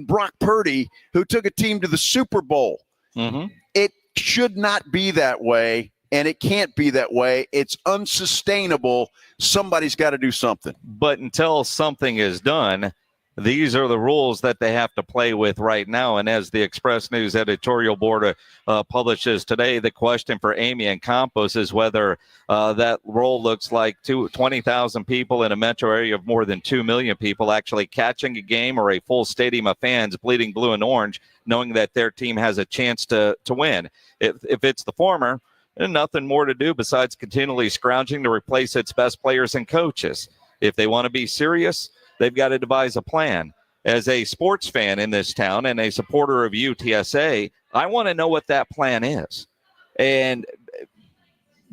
Brock Purdy, who took a team to the Super Bowl. Mm-hmm. It should not be that way, and it can't be that way. It's unsustainable. Somebody's got to do something. But until something is done, these are the rules that they have to play with right now. And as the Express News editorial board publishes today, the question for Amey and Campos is whether that role looks like 20,000 people in a metro area of more than 2 million people actually catching a game, or a full stadium of fans bleeding blue and orange, knowing that their team has a chance to win. If it's the former, there's nothing more to do besides continually scrounging to replace its best players and coaches. If they want to be serious, they've got to devise a plan. As a sports fan in this town and a supporter of UTSA, I want to know what that plan is and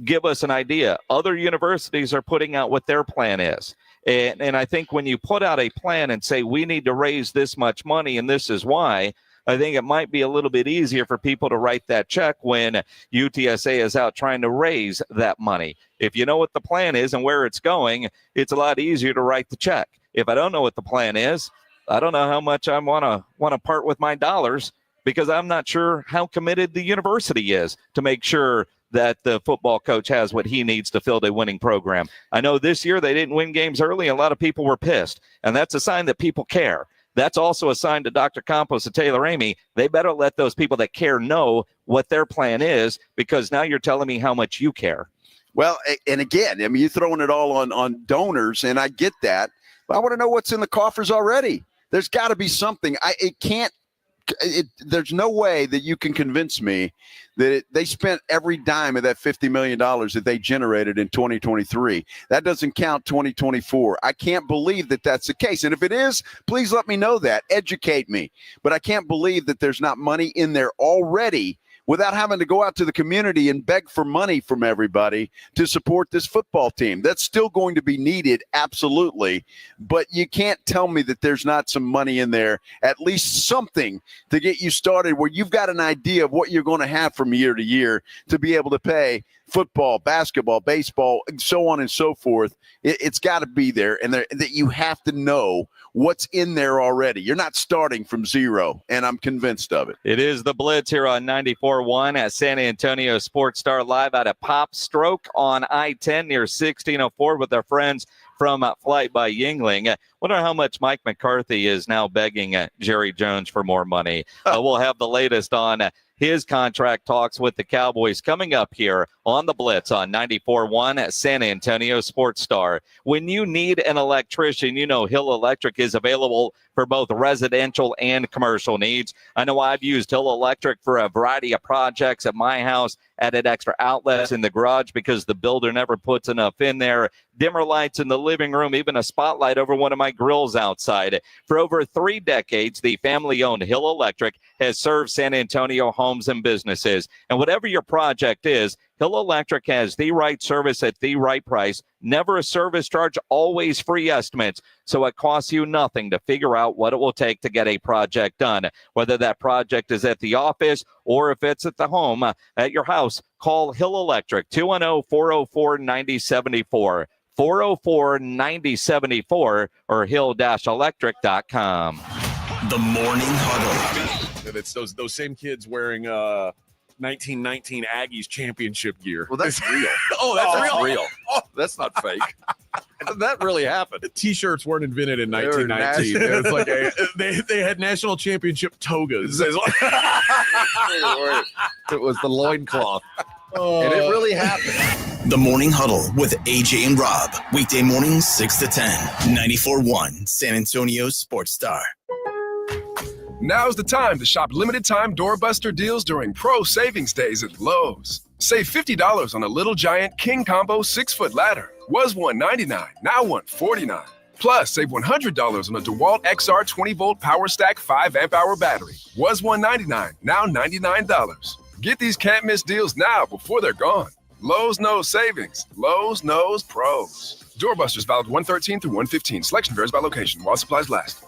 give us an idea. Other universities are putting out what their plan is. And I think when you put out a plan and say, we need to raise this much money and this is why, I think it might be a little bit easier for people to write that check when UTSA is out trying to raise that money. If you know what the plan is and where it's going, it's a lot easier to write the check. If I don't know what the plan is, I don't know how much I want to part with my dollars, because I'm not sure how committed the university is to make sure that the football coach has what he needs to field a winning program. I know this year they didn't win games early. A lot of people were pissed, and that's a sign that people care. That's also a sign to Dr. Campos and Taylor Amy. They better let those people that care know what their plan is, because now you're telling me how much you care. Well, and again, I mean, you're throwing it all on donors, and I get that. But I want to know what's in the coffers already. There's got to be something. There's no way that you can convince me that they spent every dime of that $50 million that they generated in 2023. That doesn't count 2024. I can't believe that that's the case. And if it is, please let me know that. Educate me. But I can't believe that there's not money in there already without having to go out to the community and beg for money from everybody to support this football team. That's still going to be needed, absolutely. But you can't tell me that there's not some money in there, at least something to get you started where you've got an idea of what you're going to have from year to year to be able to pay football, basketball, baseball, and so on and so forth. It's got to be there, and that you have to know what's in there already. You're not starting from zero, and I'm convinced of it. It is the Blitz here on 94.1 at San Antonio Sports Star, live out of Popstroke on I-10 near 1604 with our friends from Flight by Yingling. Wonder how much Mike McCarthy is now begging Jerry Jones for more money. We'll have the latest on his contract talks with the Cowboys coming up here on the Blitz on 94.1 at San Antonio Sports Star. When you need an electrician, you know Hill Electric is available for both residential and commercial needs. I know I've used Hill Electric for a variety of projects at my house, added extra outlets in the garage because the builder never puts enough in there, dimmer lights in the living room, even a spotlight over one of my grills outside. For over 3 decades, the family-owned Hill Electric has served San Antonio homes and businesses. And whatever your project is, Hill Electric has the right service at the right price, never a service charge, always free estimates. So it costs you nothing to figure out what it will take to get a project done. Whether that project is at the office or if it's at the home, at your house, call Hill Electric, 210-404-9074. 404-9074 or hill-electric.com. The Morning Huddle. And it's those same kids wearing 1919 Aggies championship gear. Well, that's real. That's real. Oh, that's not fake. That really happened. T-shirts weren't invented in 1919. It was like they had national championship togas. It was the loincloth. And it really happened. The Morning Huddle with AJ and Rob. Weekday mornings 6 to 10. 94.1 San Antonio Sports Star. Now's the time to shop limited-time doorbuster deals during Pro Savings Days at Lowe's. Save $50 on a Little Giant King Combo 6-foot ladder. Was $199, now $149. Plus, save $100 on a DeWalt XR 20-volt Power Stack 5-amp-hour battery. Was $199, now $99. Get these can't-miss deals now before they're gone. Lowe's knows savings. Lowe's knows pros. Doorbusters valid 113 through 115. Selection varies by location while supplies last.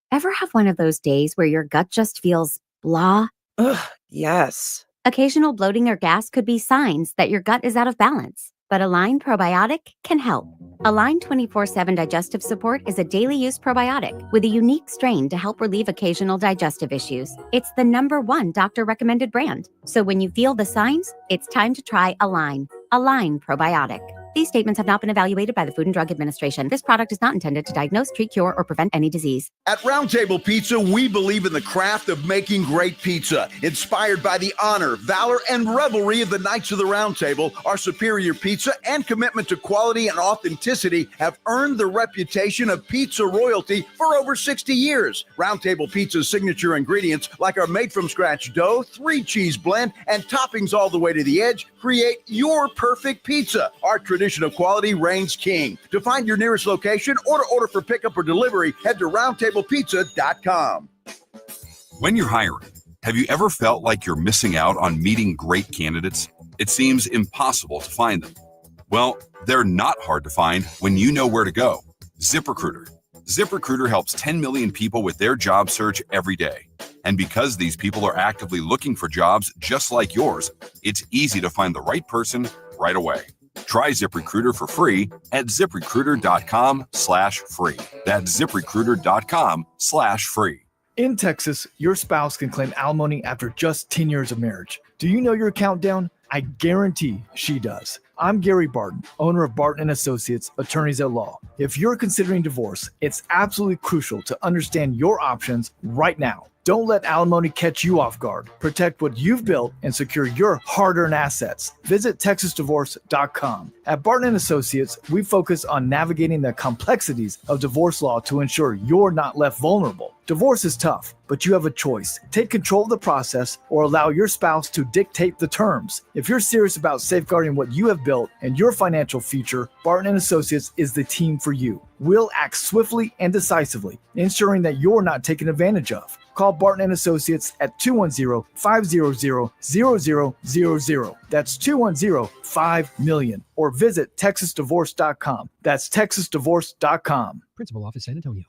Ever have one of those days where your gut just feels blah? Ugh, yes. Occasional bloating or gas could be signs that your gut is out of balance, but Align Probiotic can help. Align 24/7 Digestive Support is a daily use probiotic with a unique strain to help relieve occasional digestive issues. It's the #1 doctor-recommended brand. So when you feel the signs, it's time to try Align. Align Probiotic. These statements have not been evaluated by the Food and Drug Administration. This product is not intended to diagnose, treat, cure, or prevent any disease. At Round Table Pizza, we believe in the craft of making great pizza. Inspired by the honor, valor, and revelry of the Knights of the Round Table, our superior pizza and commitment to quality and authenticity have earned the reputation of pizza royalty for over 60 years. Round Table Pizza's signature ingredients, like our made-from-scratch dough, 3-cheese blend, and toppings all the way to the edge, create your perfect pizza. Our tradition of quality reigns king. To find your nearest location or to order for pickup or delivery, head to roundtablepizza.com. When you're hiring, have you ever felt like you're missing out on meeting great candidates? It seems impossible to find them. Well, they're not hard to find when you know where to go. ZipRecruiter. ZipRecruiter helps 10 million people with their job search every day. And because these people are actively looking for jobs just like yours, it's easy to find the right person right away. Try ZipRecruiter for free at ZipRecruiter.com/free. That's ZipRecruiter.com/free. In Texas, your spouse can claim alimony after just 10 years of marriage. Do you know your countdown? I guarantee she does. I'm Gary Barton, owner of Barton & Associates, attorneys at law. If you're considering divorce, it's absolutely crucial to understand your options right now. Don't let alimony catch you off guard. Protect what you've built and secure your hard-earned assets. Visit TexasDivorce.com. At Barton & Associates, we focus on navigating the complexities of divorce law to ensure you're not left vulnerable. Divorce is tough, but you have a choice. Take control of the process or allow your spouse to dictate the terms. If you're serious about safeguarding what you have built and your financial future, Barton & Associates is the team for you. We'll act swiftly and decisively, ensuring that you're not taken advantage of. Call Barton & Associates at 210-500-0000. That's 210-5-MILLION. Or visit TexasDivorce.com. That's TexasDivorce.com. Principal Office, San Antonio.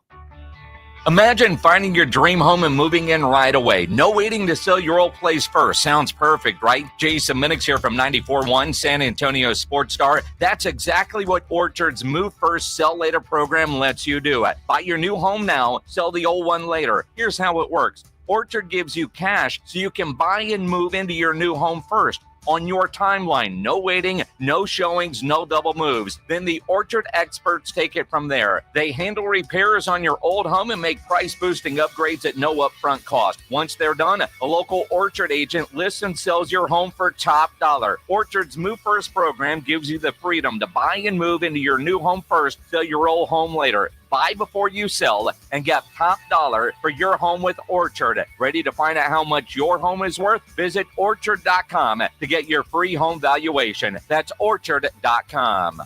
Imagine finding your dream home and moving in right away. No waiting to sell your old place first. Sounds perfect, right? Jason Minix here from 94.1 San Antonio Sports Star. That's exactly what Orchard's Move First, Sell Later program lets you do. Buy your new home now, sell the old one later. Here's how it works. Orchard gives you cash so you can buy and move into your new home first. On your timeline, no waiting, no showings, no double moves. Then the Orchard experts take it from there. They handle repairs on your old home and make price-boosting upgrades at no upfront cost. Once they're done, a local Orchard agent lists and sells your home for top dollar. Orchard's Move First program gives you the freedom to buy and move into your new home first, sell your old home later. Buy before you sell and get top dollar for your home with Orchard. Ready to find out how much your home is worth? Visit Orchard.com to get your free home valuation. That's Orchard.com.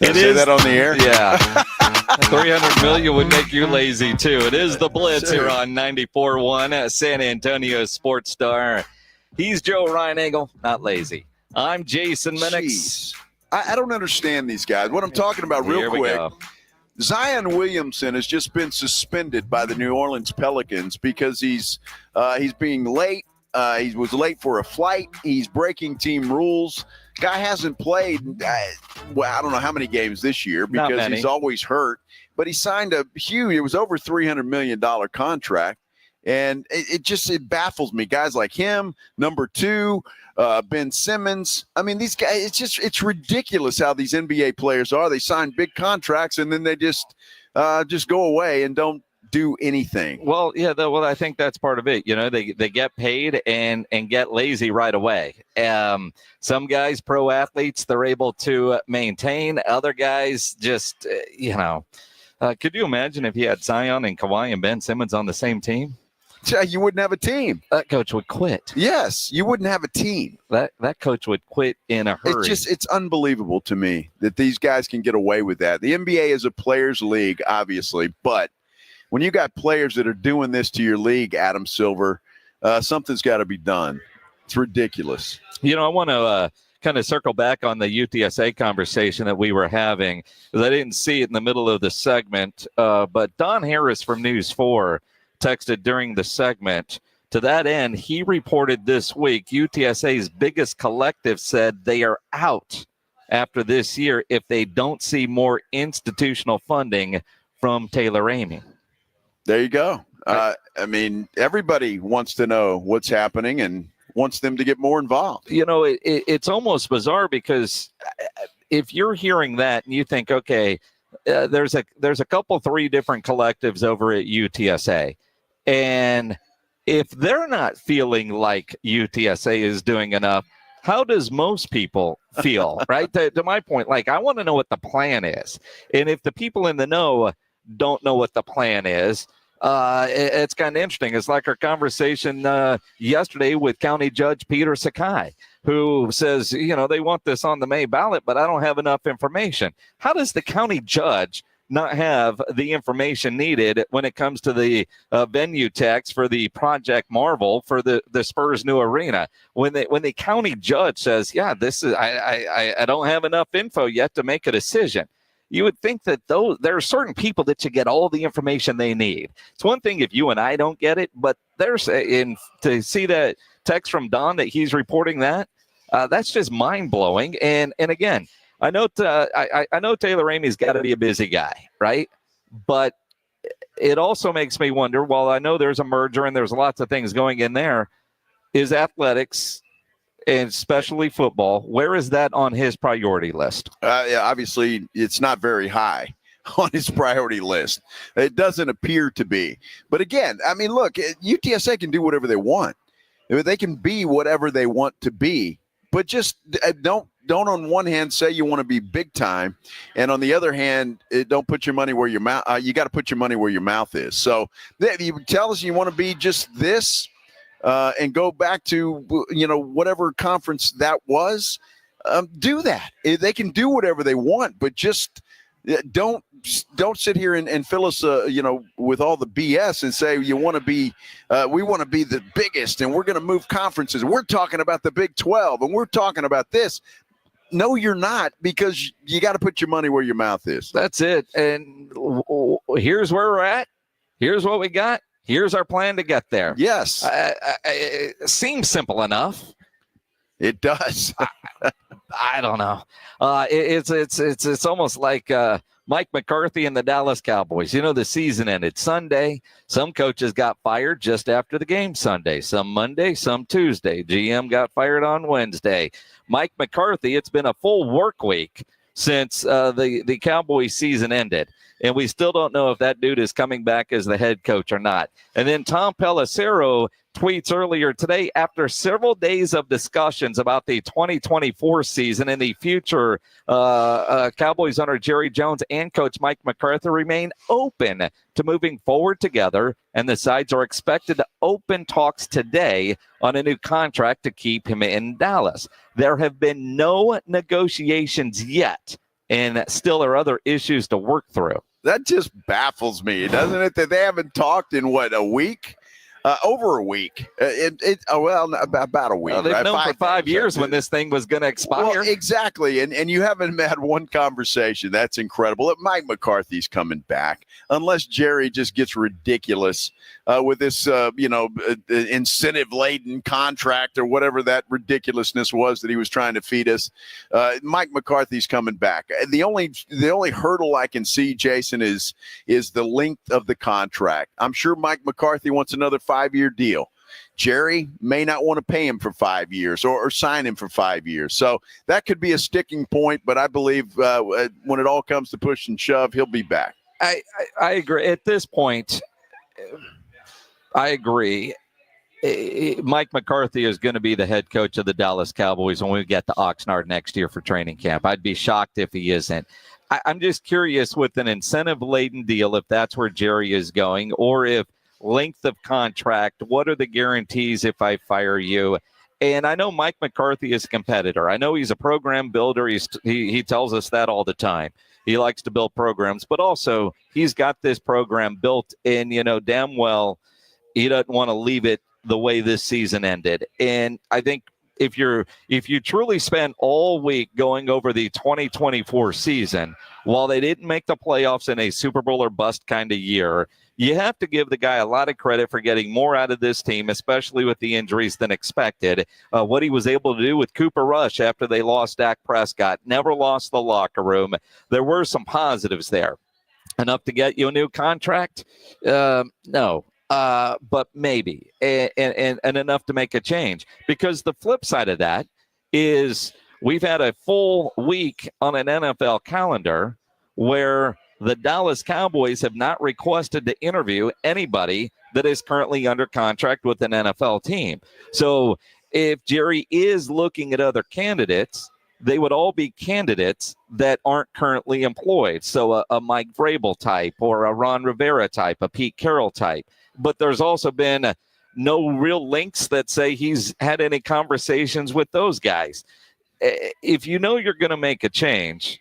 It is that on the air. Yeah. 300 million would make you lazy too. It is the Blitz here on 94.1 San Antonio Sports Star. He's Joe Reinagel, not lazy. I'm Jason Minix. I don't understand these guys. What I'm talking about real quick, Zion Williamson has just been suspended by the New Orleans Pelicans because he's being late. He was late for a flight. He's breaking team rules. Guy hasn't played, I don't know how many games this year because he's always hurt. But he signed it was over $300 million contract. And it baffles me. Guys like him, number 2, Ben Simmons. I mean, these guys, it's ridiculous how these NBA players are. They sign big contracts and then they just go away and don't do anything. Well, yeah, I think that's part of it. You know, they get paid and get lazy right away. Some guys, pro athletes, they're able to maintain. Other guys just, could you imagine if you had Zion and Kawhi and Ben Simmons on the same team? You wouldn't have a team. That coach would quit. Yes, you wouldn't have a team. That coach would quit in a hurry. It's unbelievable to me that these guys can get away with that. The NBA is a players' league, obviously, but when you got players that are doing this to your league, Adam Silver, something's got to be done. It's ridiculous. You know, I want to kind of circle back on the UTSA conversation that we were having, because I didn't see it in the middle of the segment, but Don Harris from News 4 texted during the segment. To that end, he reported this week UTSA's biggest collective said they are out after this year if they don't see more institutional funding from Taylor Ramey. There you go. I mean, everybody wants to know what's happening and wants them to get more involved. You know, it's almost bizarre because if you're hearing that and you think, okay, there's a couple, 3 different collectives over at UTSA, and if they're not feeling like UTSA is doing enough, how does most people feel, right? To my point, like, I want to know what the plan is. And if the people in the know don't know what the plan is, it's kind of interesting. It's like our conversation yesterday with County Judge Peter Sakai, who says, they want this on the May ballot, but I don't have enough information. How does the county judge not have the information needed when it comes to the venue tax for the Project Marvel for the Spurs new arena? When the county judge says, yeah, this is I don't have enough info yet to make a decision. You would think that there are certain people that should get all the information they need. It's one thing if you and I don't get it, but to see that text from Don that he's reporting that's just mind blowing. And again, I know Taylor Ramey's got to be a busy guy, right? But it also makes me wonder, while I know there's a merger and there's lots of things going in there, is athletics and especially football, where is that on his priority list? Yeah, obviously, it's not very high on his priority list. It doesn't appear to be. But again, I mean, look, UTSA can do whatever they want. They can be whatever they want to be. But just don't on one hand say you want to be big time, and on the other hand, don't put your money where your mouth. You got to put your money where your mouth is. So if you tell us you want to be just this, and go back to whatever conference that was, do that. They can do whatever they want, but just don't sit here and fill us with all the BS and say you want to be we want to be the biggest and we're going to move conferences. We're talking about the Big 12 and we're talking about this. No, you're not, because you got to put your money where your mouth is. That's it. And here's where we're at. Here's what we got. Here's our plan to get there. Yes. It seems simple enough. It does. I don't know. It's almost like Mike McCarthy and the Dallas Cowboys. The season ended Sunday. Some coaches got fired just after the game Sunday. Some Monday, some Tuesday. GM got fired on Wednesday. Mike McCarthy, it's been a full work week since the Cowboys season ended. And we still don't know if that dude is coming back as the head coach or not. And then Tom Pelissero tweets earlier today, after several days of discussions about the 2024 season and the future Cowboys under Jerry Jones and Coach Mike McCarthy remain open to moving forward together, and the sides are expected to open talks today on a new contract to keep him in Dallas. There have been no negotiations yet, and still there are other issues to work through. That just baffles me, doesn't it, that they haven't talked in, a week? Over a week. About a week. Well, they've known for 5 years when this thing was going to expire. Well, exactly. And you haven't had one conversation. That's incredible. Mike McCarthy's coming back, unless Jerry just gets ridiculous with this, incentive-laden contract or whatever that ridiculousness was that he was trying to feed us. Mike McCarthy's coming back. The only hurdle I can see, Jason, is the length of the contract. I'm sure Mike McCarthy wants another 5-year deal. Jerry may not want to pay him for 5 years or sign him for 5 years. So that could be a sticking point, but I believe when it all comes to push and shove, he'll be back. I agree. At this point, I agree. Mike McCarthy is going to be the head coach of the Dallas Cowboys when we get to Oxnard next year for training camp. I'd be shocked if he isn't. I'm just curious, with an incentive-laden deal, if that's where Jerry is going, or if length of contract, what are the guarantees if I fire you? And I know Mike McCarthy is a competitor. I know he's a program builder. He tells us that all the time. He likes to build programs, but also he's got this program built, and damn well he doesn't want to leave it the way this season ended. And I think if you truly spend all week going over the 2024 season, while they didn't make the playoffs in a Super Bowl or bust kind of year, you have to give the guy a lot of credit for getting more out of this team, especially with the injuries, than expected. What he was able to do with Cooper Rush after they lost Dak Prescott, never lost the locker room. There were some positives there. Enough to get you a new contract? No. But maybe, and enough to make a change. Because the flip side of that is we've had a full week on an NFL calendar where the Dallas Cowboys have not requested to interview anybody that is currently under contract with an NFL team. So if Jerry is looking at other candidates, they would all be candidates that aren't currently employed. So a Mike Vrabel type, or a Ron Rivera type, a Pete Carroll type. But there's also been no real links that say he's had any conversations with those guys. If you know you're going to make a change,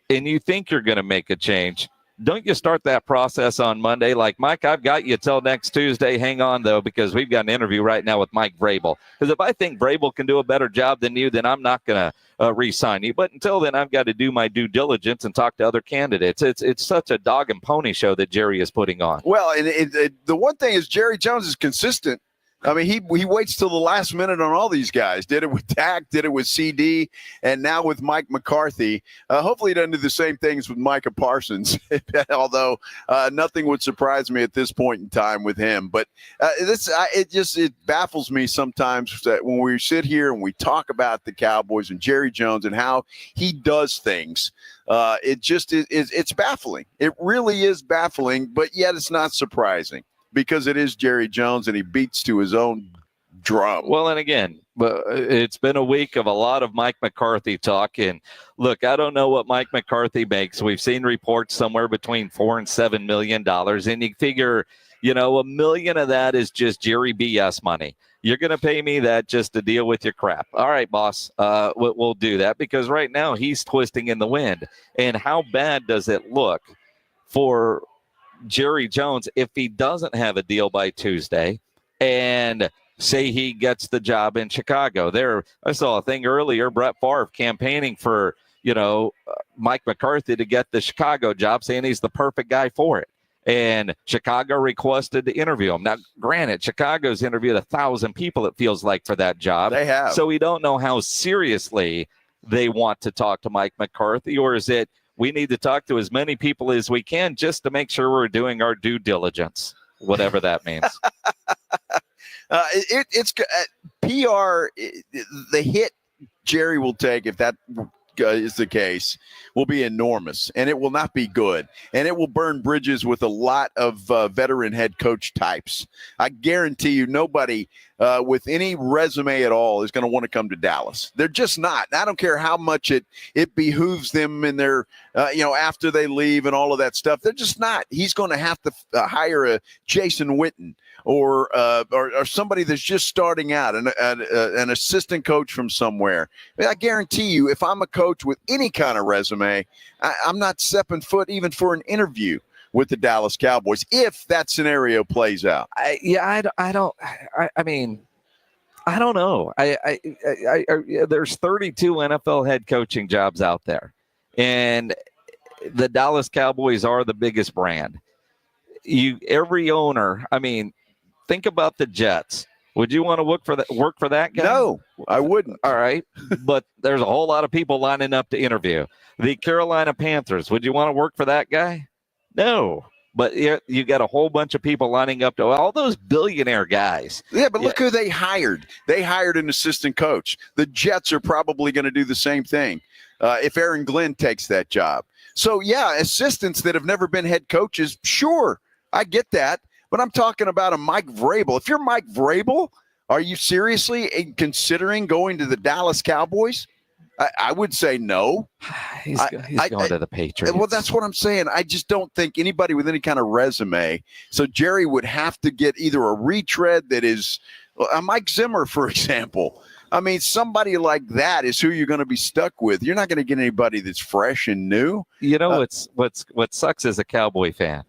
and you think you're going to make a change, don't you start that process on Monday? Like, Mike, I've got you till next Tuesday. Hang on, though, because we've got an interview right now with Mike Vrabel. Because if I think Vrabel can do a better job than you, then I'm not going to re-sign you. But until then, I've got to do my due diligence and talk to other candidates. It's such a dog and pony show that Jerry is putting on. Well, and the one thing is Jerry Jones is consistent. I mean, he waits till the last minute on all these guys. Did it with Dak, did it with CD, and now with Mike McCarthy. Hopefully he doesn't do the same things with Micah Parsons, although nothing would surprise me at this point in time with him. But it baffles me sometimes that when we sit here and we talk about the Cowboys and Jerry Jones and how he does things, it's baffling. It really is baffling, but yet it's not surprising. Because it is Jerry Jones and he beats to his own drum. Well, and again, it's been a week of a lot of Mike McCarthy talk. And look, I don't know what Mike McCarthy makes. We've seen reports somewhere between $4 and $7 million. And you figure, $1 million of that is just Jerry BS money. You're going to pay me that just to deal with your crap. All right, boss, we'll do that because right now he's twisting in the wind. And how bad does it look for Jerry Jones if he doesn't have a deal by Tuesday and say he gets the job in Chicago? I saw a thing earlier, Brett Favre campaigning for, Mike McCarthy to get the Chicago job, saying he's the perfect guy for it. And Chicago requested to interview him. Now, granted, Chicago's interviewed 1,000 people, it feels like, for that job. They have. So we don't know how seriously they want to talk to Mike McCarthy, or is it we need to talk to as many people as we can just to make sure we're doing our due diligence, whatever that means. It's PR. The hit Jerry will take if that is the case will be enormous, and it will not be good, and it will burn bridges with a lot of veteran head coach types. I guarantee you nobody with any resume at all is going to want to come to Dallas. They're just not. I don't care how much it behooves them in their after they leave and all of that stuff. They're just not. He's going to have to hire a Jason Witten or somebody that's just starting out, an assistant coach from somewhere. I guarantee you, if I'm a coach with any kind of resume, I'm not stepping foot even for an interview with the Dallas Cowboys if that scenario plays out. I don't know. There's 32 NFL head coaching jobs out there, and the Dallas Cowboys are the biggest brand. Every owner, think about the Jets. Would you want to work for that guy? No, I wouldn't. All right. But there's a whole lot of people lining up to interview. The Carolina Panthers, would you want to work for that guy? No. But you got a whole bunch of people lining up to all those billionaire guys. Yeah, but look who they hired. They hired an assistant coach. The Jets are probably going to do the same thing if Aaron Glenn takes that job. So, yeah, assistants that have never been head coaches, sure, I get that. But I'm talking about a Mike Vrabel. If you're Mike Vrabel, are you seriously considering going to the Dallas Cowboys? I would say no. He's going to the Patriots. Well, that's what I'm saying. I just don't think anybody with any kind of resume. So Jerry would have to get either a retread that is Mike Zimmer, for example. Somebody like that is who you're going to be stuck with. You're not going to get anybody that's fresh and new. What sucks as a Cowboy fan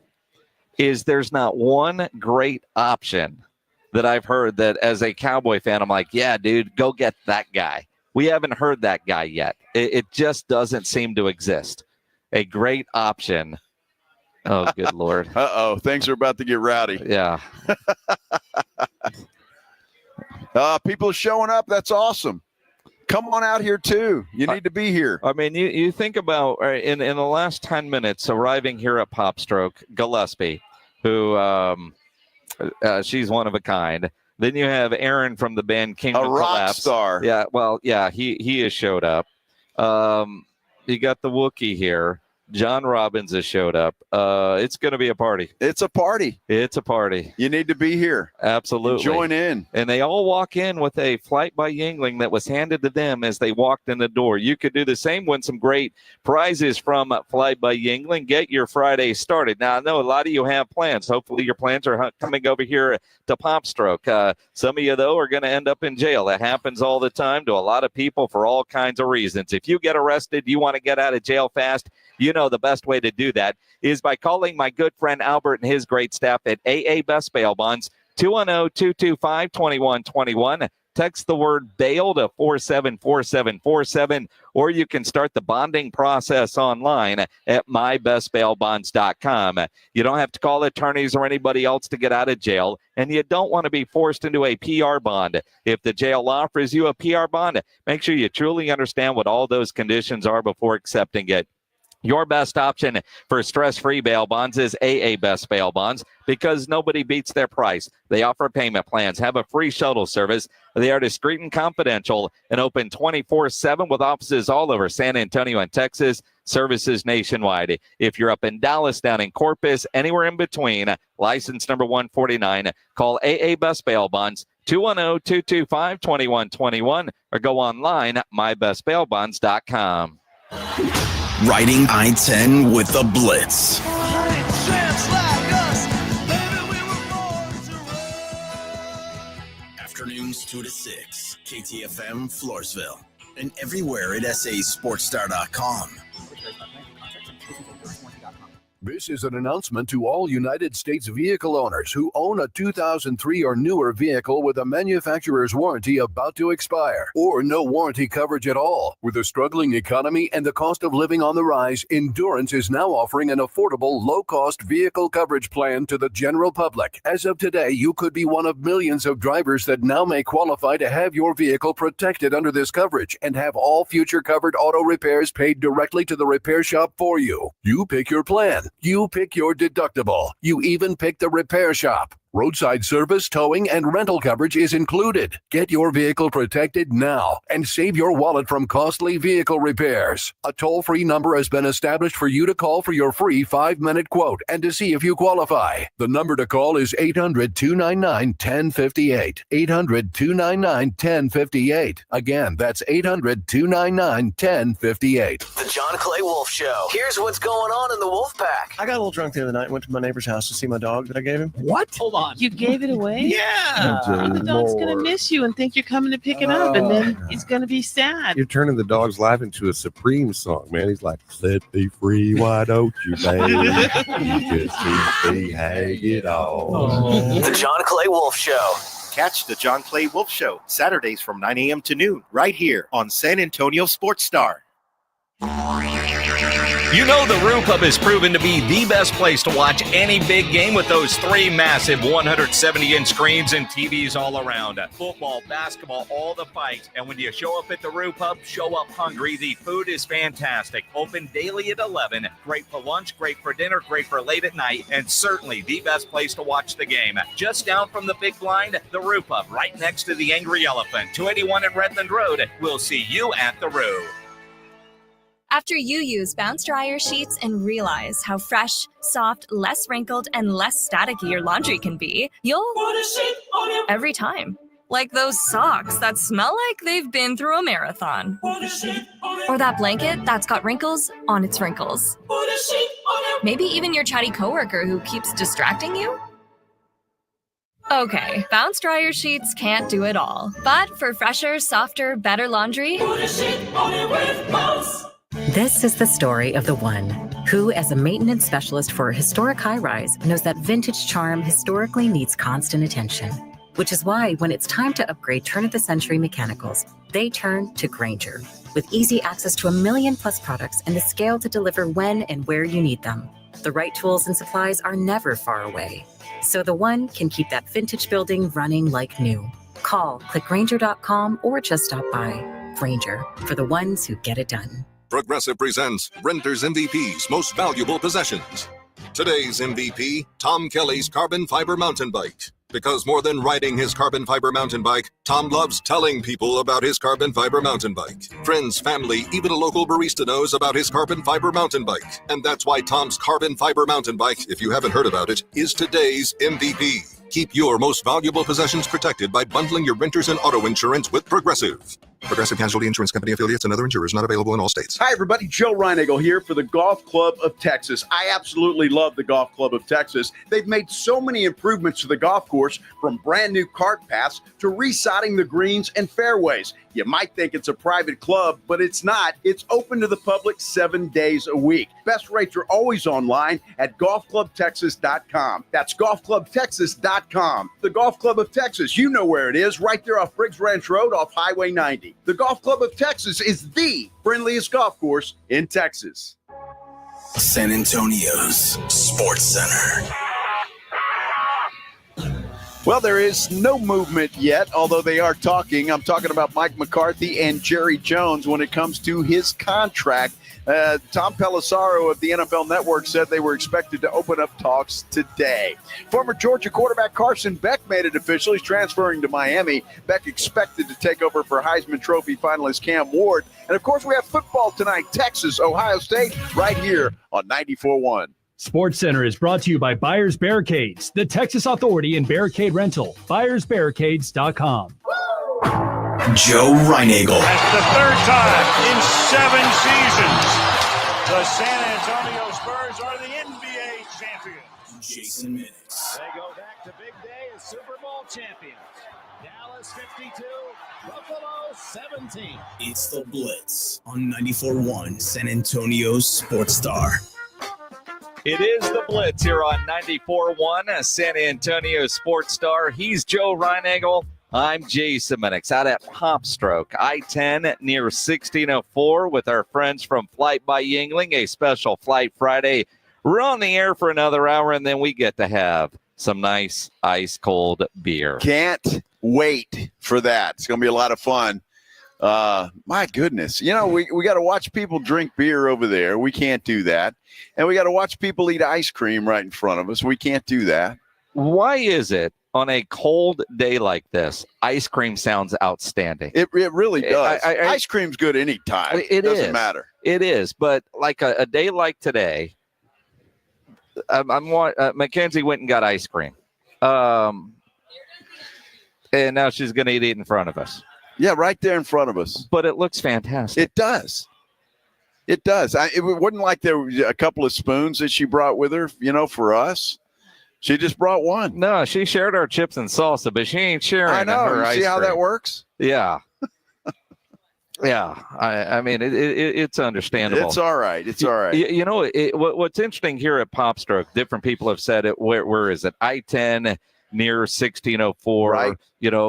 is there's not one great option that I've heard that as a Cowboy fan, I'm like, yeah, dude, go get that guy. We haven't heard that guy yet. It just doesn't seem to exist. A great option. Oh, good Lord. Uh-oh, things are about to get rowdy. Yeah. People are showing up. That's awesome. Come on out here, too. You need to be here. You think about in the last 10 minutes arriving here at Popstroke, Gillespie, who she's one of a kind. Then you have Aaron from the band Kingdom Collapse. A rock Collapse. star. Yeah, well, yeah, he has showed up. You got the Wookiee here. John Robbins has showed up. It's going to be a party. It's a party. It's a party. You need to be here. Absolutely. Join in. And they all walk in with a flight by Yingling that was handed to them as they walked in the door. You could do the same, win some great prizes from Flight by Yingling. Get your Friday started. Now, I know a lot of you have plans. Hopefully your plans are coming over here to Popstroke. Some of you, though, are going to end up in jail. That happens all the time to a lot of people for all kinds of reasons. If you get arrested, you want to get out of jail fast, you know the best way to do that is by calling my good friend Albert and his great staff at AA Best Bail Bonds, 210-225-2121. Text the word bail to 474747, or you can start the bonding process online at mybestbailbonds.com. You don't have to call attorneys or anybody else to get out of jail, and you don't want to be forced into a PR bond. If the jail offers you a PR bond, make sure you truly understand what all those conditions are before accepting it. Your best option for stress-free bail bonds is AA Best Bail Bonds, because nobody beats their price. They offer payment plans, have a free shuttle service. They are discreet and confidential and open 24/7 with offices all over San Antonio and Texas, services nationwide. If you're up in Dallas, down in Corpus, anywhere in between, license number 149, call AA Best Bail Bonds, 210-225-2121, or go online at mybestbailbonds.com. Riding I-10 with the Blitz. Afternoons 2 to 6, KTFM Floresville, and everywhere at sasportstar.com. This is an announcement to all United States vehicle owners who own a 2003 or newer vehicle with a manufacturer's warranty about to expire, or no warranty coverage at all. With a struggling economy and the cost of living on the rise, Endurance is now offering an affordable, low-cost vehicle coverage plan to the general public. As of today, you could be one of millions of drivers that now may qualify to have your vehicle protected under this coverage and have all future covered auto repairs paid directly to the repair shop for you. You pick your plan. You pick your deductible. You even pick the repair shop. Roadside service, towing, and rental coverage is included. Get your vehicle protected now and save your wallet from costly vehicle repairs. A toll-free number has been established for you to call for your free 5-minute quote and to see if you qualify. The number to call is 800-299-1058. 800-299-1058. Again, that's 800-299-1058. The John Clay Wolf Show. Here's what's going on in the Wolf Pack. I got a little drunk the other night and went to my neighbor's house to see my dog that I gave him. What? Hold on. You gave it away? Yeah. The dog's going to miss you and think you're coming to pick it up, and then he's going to be sad. You're turning the dog's life into a Supreme song, man. He's like, set me free, why don't you, baby? You just see me hang it all. The John Clay Wolf Show. Catch the John Clay Wolf Show Saturdays from 9 a.m. to noon right here on San Antonio Sports Star. You know the Roo Pub is proven to be the best place to watch any big game with those 3 massive 170-inch screens and TVs all around. Football, basketball, all the fights. And when you show up at the Roo Pub, show up hungry. The food is fantastic. Open daily at 11. Great for lunch, great for dinner, great for late at night, and certainly the best place to watch the game. Just down from the big blind, the Roo Pub, right next to the Angry Elephant, 281 at Redland Road. We'll see you at the Roo. After you use Bounce Dryer Sheets and realize how fresh, soft, less wrinkled, and less staticky your laundry can be, you'll put a sheet on your every time. Like those socks that smell like they've been through a marathon. Put a sheet on or that blanket that's got wrinkles on its wrinkles. Put a sheet on your maybe even your chatty coworker who keeps distracting you. Okay, Bounce Dryer Sheets can't do it all. But for fresher, softer, better laundry, put a sheet on it with Bounce. This is the story of the one who, as a maintenance specialist for a historic high-rise, knows that vintage charm historically needs constant attention. Which is why when it's time to upgrade turn-of-the-century mechanicals, they turn to Grainger. With easy access to 1 million-plus products and the scale to deliver when and where you need them. The right tools and supplies are never far away. So the one can keep that vintage building running like new. Call, click Grainger.com, or just stop by. Grainger, for the ones who get it done. Progressive presents Renter's MVP's Most Valuable Possessions. Today's MVP, Tom Kelly's carbon fiber mountain bike. Because more than riding his carbon fiber mountain bike, Tom loves telling people about his carbon fiber mountain bike. Friends, family, even a local barista knows about his carbon fiber mountain bike. And that's why Tom's carbon fiber mountain bike, if you haven't heard about it, is today's MVP. Keep your most valuable possessions protected by bundling your renters and auto insurance with Progressive. Progressive Casualty Insurance Company affiliates and other insurers not available in all states. Hi, everybody. Joe Reinagle here for the Golf Club of Texas. I absolutely love the Golf Club of Texas. They've made so many improvements to the golf course, from brand new cart paths to resodding the greens and fairways. You might think it's a private club, but it's not. It's open to the public 7 days a week. Best rates are always online at golfclubtexas.com. That's golfclubtexas.com. The Golf Club of Texas, you know where it is, right there off Briggs Ranch Road off Highway 90. The Golf Club of Texas is the friendliest golf course in Texas. San Antonio's Sports Center. Well, there is no movement yet, although they are talking. I'm talking about Mike McCarthy and Jerry Jones when it comes to his contract. Tom Pelissero of the NFL Network said they were expected to open up talks today. Former Georgia quarterback Carson Beck made it official. He's transferring to Miami. Beck expected to take over for Heisman Trophy finalist Cam Ward. And, of course, we have football tonight, Texas, Ohio State, right here on 94.1. Sports Center is brought to you by Buyers Barricades, the Texas Authority in Barricade Rental. BuyersBarricades.com. Joe Reinagle. That's the third time in 7 seasons the San Antonio Spurs are the NBA champions. Jason Minutes. They go back to big day as Super Bowl champions. Dallas 52, Buffalo 17. It's the Blitz on 94.1 San Antonio's Sports Star. It is the Blitz here on 94.1 San Antonio Sports Star. He's Joe Reinagle. I'm Jason Minix out at Popstroke, I-10 near 1604 with our friends from Flight by Yingling, a special Flight Friday. We're on the air for another hour, and then we get to have some nice ice-cold beer. Can't wait for that. It's going to be a lot of fun. My goodness. You know, we got to watch people drink beer over there. We can't do that. And we got to watch people eat ice cream right in front of us. We can't do that. Why is it on a cold day like this, ice cream sounds outstanding? It really does. Ice cream's good any time. It doesn't matter. It is. But like a day like today, Mackenzie went and got ice cream. And now she's going to eat it in front of us. Yeah, right there in front of us. But it looks fantastic. It does. It does. It wasn't like there was a couple of spoons that she brought with her, for us. She just brought one. No, she shared our chips and salsa, but she ain't sharing I know. her ice cream. See how that works? Yeah. Yeah. I mean, it's understandable. It's all right. It's all right. What's interesting here at Popstroke, different people have said it. Where is it? I-10 near 1604, right.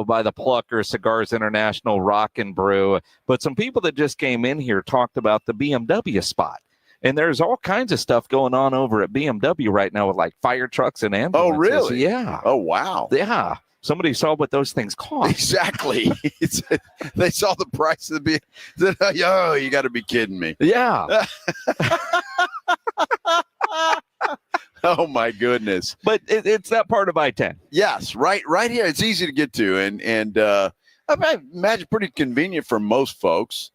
By the Plucker, Cigars International, Rock and Brew. But some people that just came in here talked about the BMW spot. And there's all kinds of stuff going on over at BMW right now with like fire trucks and ambulances. Oh, really? Yeah. Oh, wow. Yeah. Somebody saw what those things cost. Exactly. They saw the price of the BMW. Oh, you got to be kidding me. Yeah. Oh, my goodness. But it's that part of I-10. Yes, right here. It's easy to get to. And I imagine pretty convenient for most folks.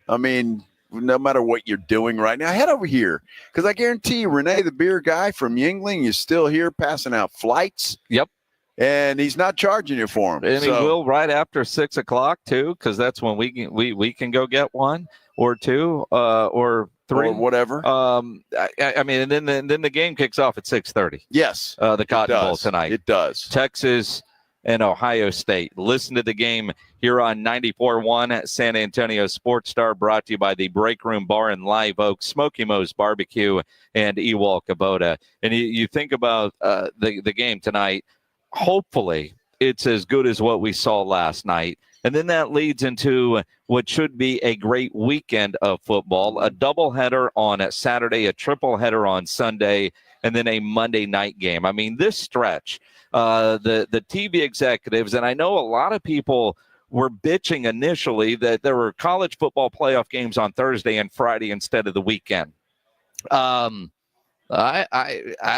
I mean, no matter what you're doing right now, head over here. Because I guarantee you, Renee, the beer guy from Yingling, is still here passing out flights. Yep. And he's not charging you for them. And he will right after 6 o'clock, too, because that's when we can go get one or two or three. Or whatever. I mean, and then the game kicks off at 6:30. Yes. The Cotton Bowl tonight. It does. Texas and Ohio State. Listen to the game here on 94.1 San Antonio Sports Star, brought to you by the Break Room Bar in Live Oak, Smoky Mo's Barbecue, and Ewald Kubota. And you think about the game tonight, hopefully it's as good as what we saw last night. And then that leads into what should be a great weekend of football, a doubleheader on Saturday, a tripleheader on Sunday, and then a Monday night game. I mean, this stretch, the TV executives, and I know a lot of people were bitching initially that there were college football playoff games on Thursday and Friday instead of the weekend. I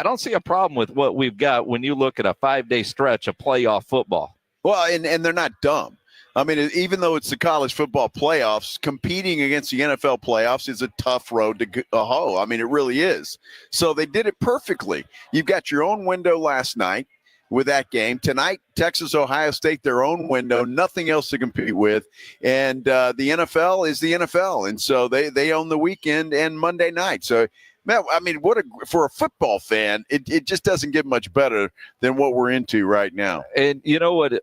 don't see a problem with what we've got when you look at a 5-day stretch of playoff football. Well, and they're not dumb. I mean, even though it's the college football playoffs, competing against the NFL playoffs is a tough road to hoe. I mean, it really is. So they did it perfectly. You've got your own window last night. with that game. Tonight, Texas, Ohio State, their own window, nothing else to compete with. And the NFL is the NFL. And so they own the weekend and Monday night. So, man, I mean, for a football fan, it just doesn't get much better than what we're into right now. And you know what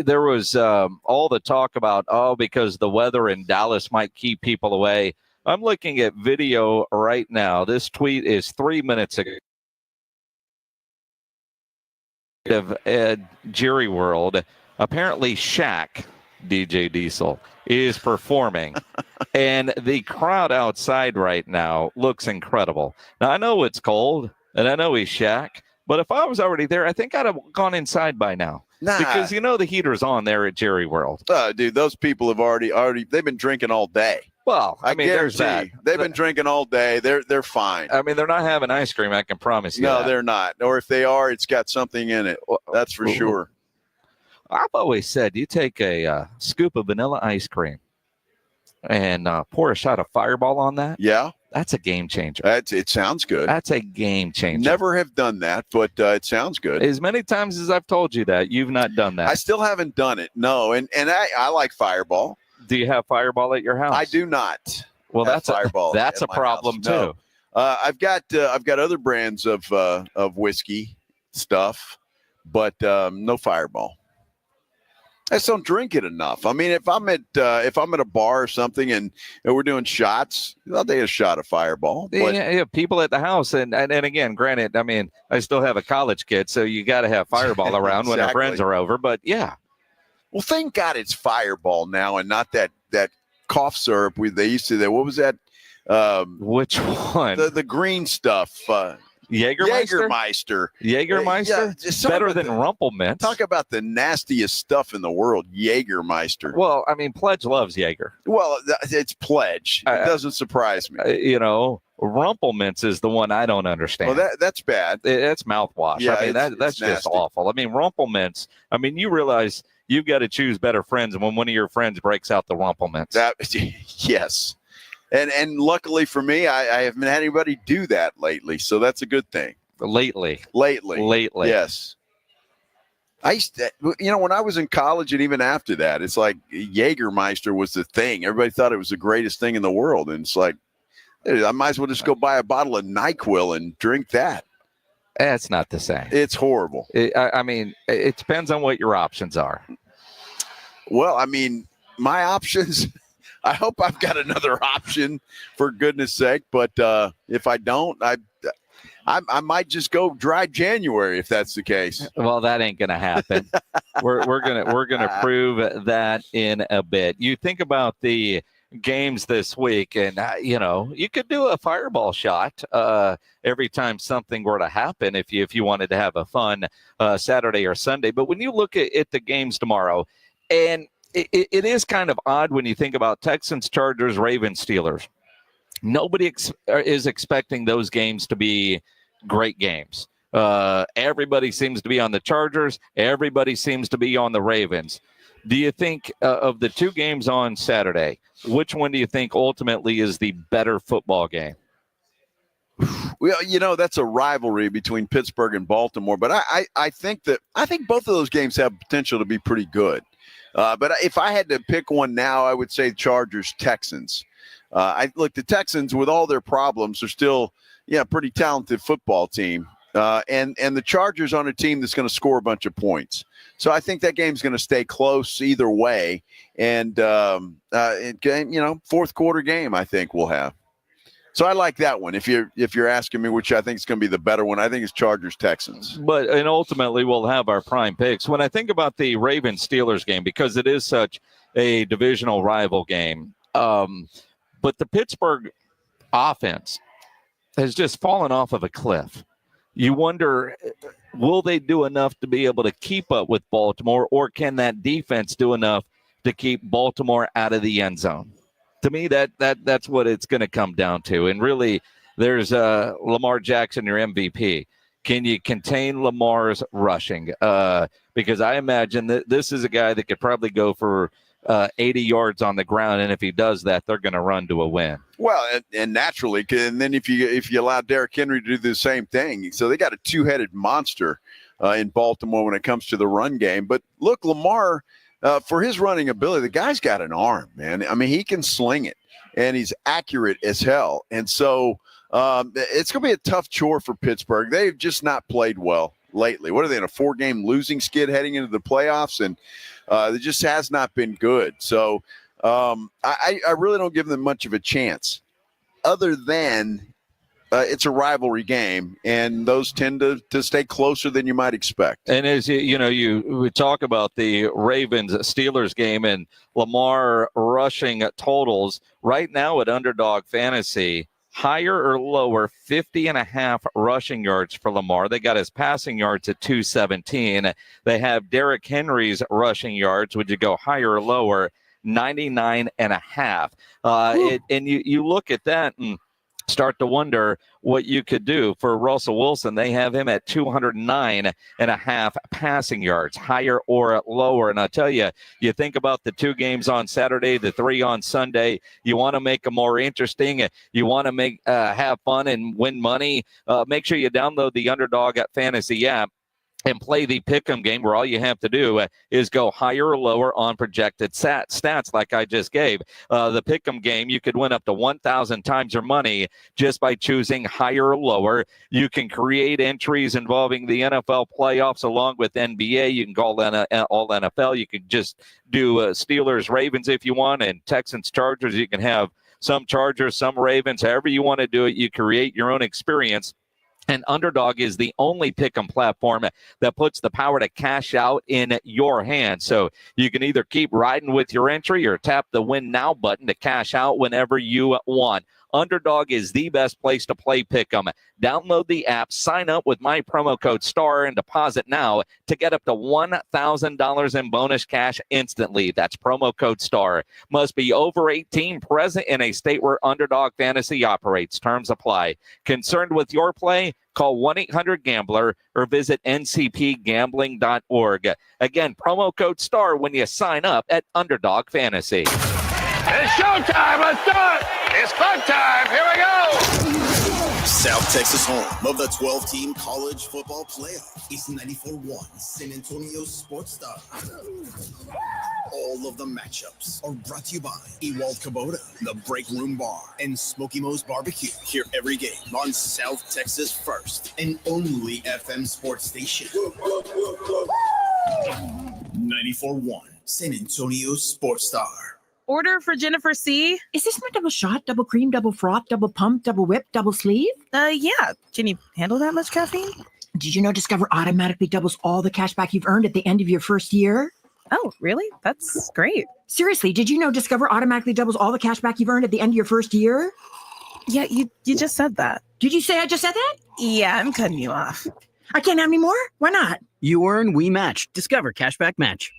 there was all the talk about, because the weather in Dallas might keep people away. I'm looking at video right now. This tweet is 3 minutes ago. Of Jerry World, apparently Shaq, DJ Diesel, is performing, and the crowd outside right now looks incredible. Now, I know it's cold, and I know he's Shaq, but if I was already there, I think I'd have gone inside by now. Nah. Because the heater's on there at Jerry World. Dude, those people have already they've been drinking all day. Well, I mean, there's that. They've been drinking all day. They're fine. I mean, they're not having ice cream, I can promise you. No, they're not. Or if they are, it's got something in it. That's for sure. I've always said you take a scoop of vanilla ice cream and pour a shot of Fireball on that. Yeah. That's a game changer. It sounds good. That's a game changer. Never have done that, but it sounds good. As many times as I've told you that, you've not done that. I still haven't done it. No, and I like Fireball. Do you have Fireball at your house? I do not. Well, that's Fireball. That's a problem too. No. I've got other brands of whiskey stuff, but no Fireball. I just don't drink it enough. I mean, if I'm at a bar or something and we're doing shots, I'll take a shot of Fireball. But yeah, people at the house, and again, granted, I mean, I still have a college kid, so you got to have Fireball around when our friends are over. But yeah. Well, thank God it's Fireball now and not that cough syrup they used to. What was that? Which one? The green stuff. Jägermeister. Yeah, better than Rumplemint. Talk about the nastiest stuff in the world, Jägermeister. Well, I mean, Pledge loves Jaeger. Well, it's Pledge. It doesn't surprise me. Rumplemints is the one I don't understand. Well, that's bad. That's mouthwash. Yeah, I mean, that's just awful. I mean, Rumplemints. I mean, you realize you've got to choose better friends when one of your friends breaks out the Rumplemints. Yes. And luckily for me, I haven't had anybody do that lately, so that's a good thing. Lately. Yes. I used to, when I was in college and even after that, it's like Jägermeister was the thing. Everybody thought it was the greatest thing in the world, and it's like, I might as well just go buy a bottle of NyQuil and drink that. It's not the same. It's horrible. I mean, it depends on what your options are. Well, I mean, my options. I hope I've got another option, for goodness sake. But if I don't, I might just go dry January if that's the case. Well, that ain't gonna happen. we're gonna prove that in a bit. You think about the games this week, and you could do a Fireball shot every time something were to happen if you wanted to have a fun Saturday or Sunday. But when you look at the games tomorrow, and it is kind of odd when you think about Texans, Chargers, Ravens, Steelers. Nobody is expecting those games to be great games. Everybody seems to be on the Chargers. Everybody seems to be on the Ravens. Do you think of the two games on Saturday, which one do you think ultimately is the better football game? Well, that's a rivalry between Pittsburgh and Baltimore, but I think both of those games have potential to be pretty good. But if I had to pick one now, I would say Chargers-Texans. The Texans, with all their problems, are still a pretty talented football team. And the Chargers on a team that's going to score a bunch of points. So I think that game's going to stay close either way. And, fourth quarter game, I think we'll have. So I like that one. If you're asking me which I think is going to be the better one, I think it's Chargers-Texans. And ultimately we'll have our prime picks. When I think about the Ravens-Steelers game, because it is such a divisional rival game, but the Pittsburgh offense has just fallen off of a cliff. You wonder, will they do enough to be able to keep up with Baltimore, or can that defense do enough to keep Baltimore out of the end zone? To me, that's what it's going to come down to. And really, there's Lamar Jackson, your MVP. Can you contain Lamar's rushing? Because I imagine that this is a guy that could probably go for 80 yards on the ground, and if he does that, they're going to run to a win. Well, and naturally, and then if you allow Derrick Henry to do the same thing, so they got a two-headed monster in Baltimore when it comes to the run game. But look, Lamar, for his running ability, the guy's got an arm, man. I mean, he can sling it, and he's accurate as hell. And so it's going to be a tough chore for Pittsburgh. They've just not played well lately. What are they, in a 4-game losing skid heading into the playoffs? And it just has not been good. So I really don't give them much of a chance other than it's a rivalry game, and those tend to stay closer than you might expect. And as we talk about the Ravens-Steelers game and Lamar rushing totals, right now at Underdog Fantasy, higher or lower 50.5 rushing yards for Lamar. They got his passing yards at 217. They have Derrick Henry's rushing yards. Would you go higher or lower? 99.5. And you look at that and start to wonder what you could do. For Russell Wilson, they have him at 209.5 passing yards, higher or lower. And I'll tell you, you think about the 2 games on Saturday, the 3 on Sunday, you want to make them more interesting. You want to make have fun and win money. Make sure you download the Underdog Fantasy app and play the pick'em game, where all you have to do is go higher or lower on projected stats like I just gave. The pick'em game, you could win up to 1,000 times your money just by choosing higher or lower. You can create entries involving the NFL playoffs along with NBA. You can go all NFL. You can just do Steelers, Ravens if you want, and Texans, Chargers. You can have some Chargers, some Ravens, however you want to do it. You create your own experience. And Underdog is the only pick'em platform that puts the power to cash out in your hands. So you can either keep riding with your entry or tap the Win Now button to cash out whenever you want. Underdog is the best place to play pick'em. Download the app, sign up with my promo code STAR, and deposit now to get up to $1,000 in bonus cash instantly. That's promo code STAR. Must be over 18, present in a state where Underdog Fantasy operates. Terms apply. Concerned with your play? Call 1-800-GAMBLER or visit ncpgambling.org. Again, promo code STAR when you sign up at Underdog Fantasy. It's showtime. Let's do it. It's fun time. Here we go. South Texas home of the 12-team college football playoff is 94.1 San Antonio Sports Star. All of the matchups are brought to you by Ewald Kubota, the Break Room Bar, and Smoky Mo's Barbecue. Hear every game on South Texas' first and only FM sports station. 94.1 San Antonio Sports Star. Order for Jennifer C. Is this my double shot, double cream, double froth, double pump, double whip, double sleeve? Yeah. Can you handle that much caffeine? Did you know Discover automatically doubles all the cash back you've earned at the end of your first year? Oh, really? That's great. Seriously, did you know Discover automatically doubles all the cash back you've earned at the end of your first year? Yeah, you just said that. Did you say I just said that? Yeah, I'm cutting you off. I can't have any more? Why not? You earn, we match. Discover Cashback Match.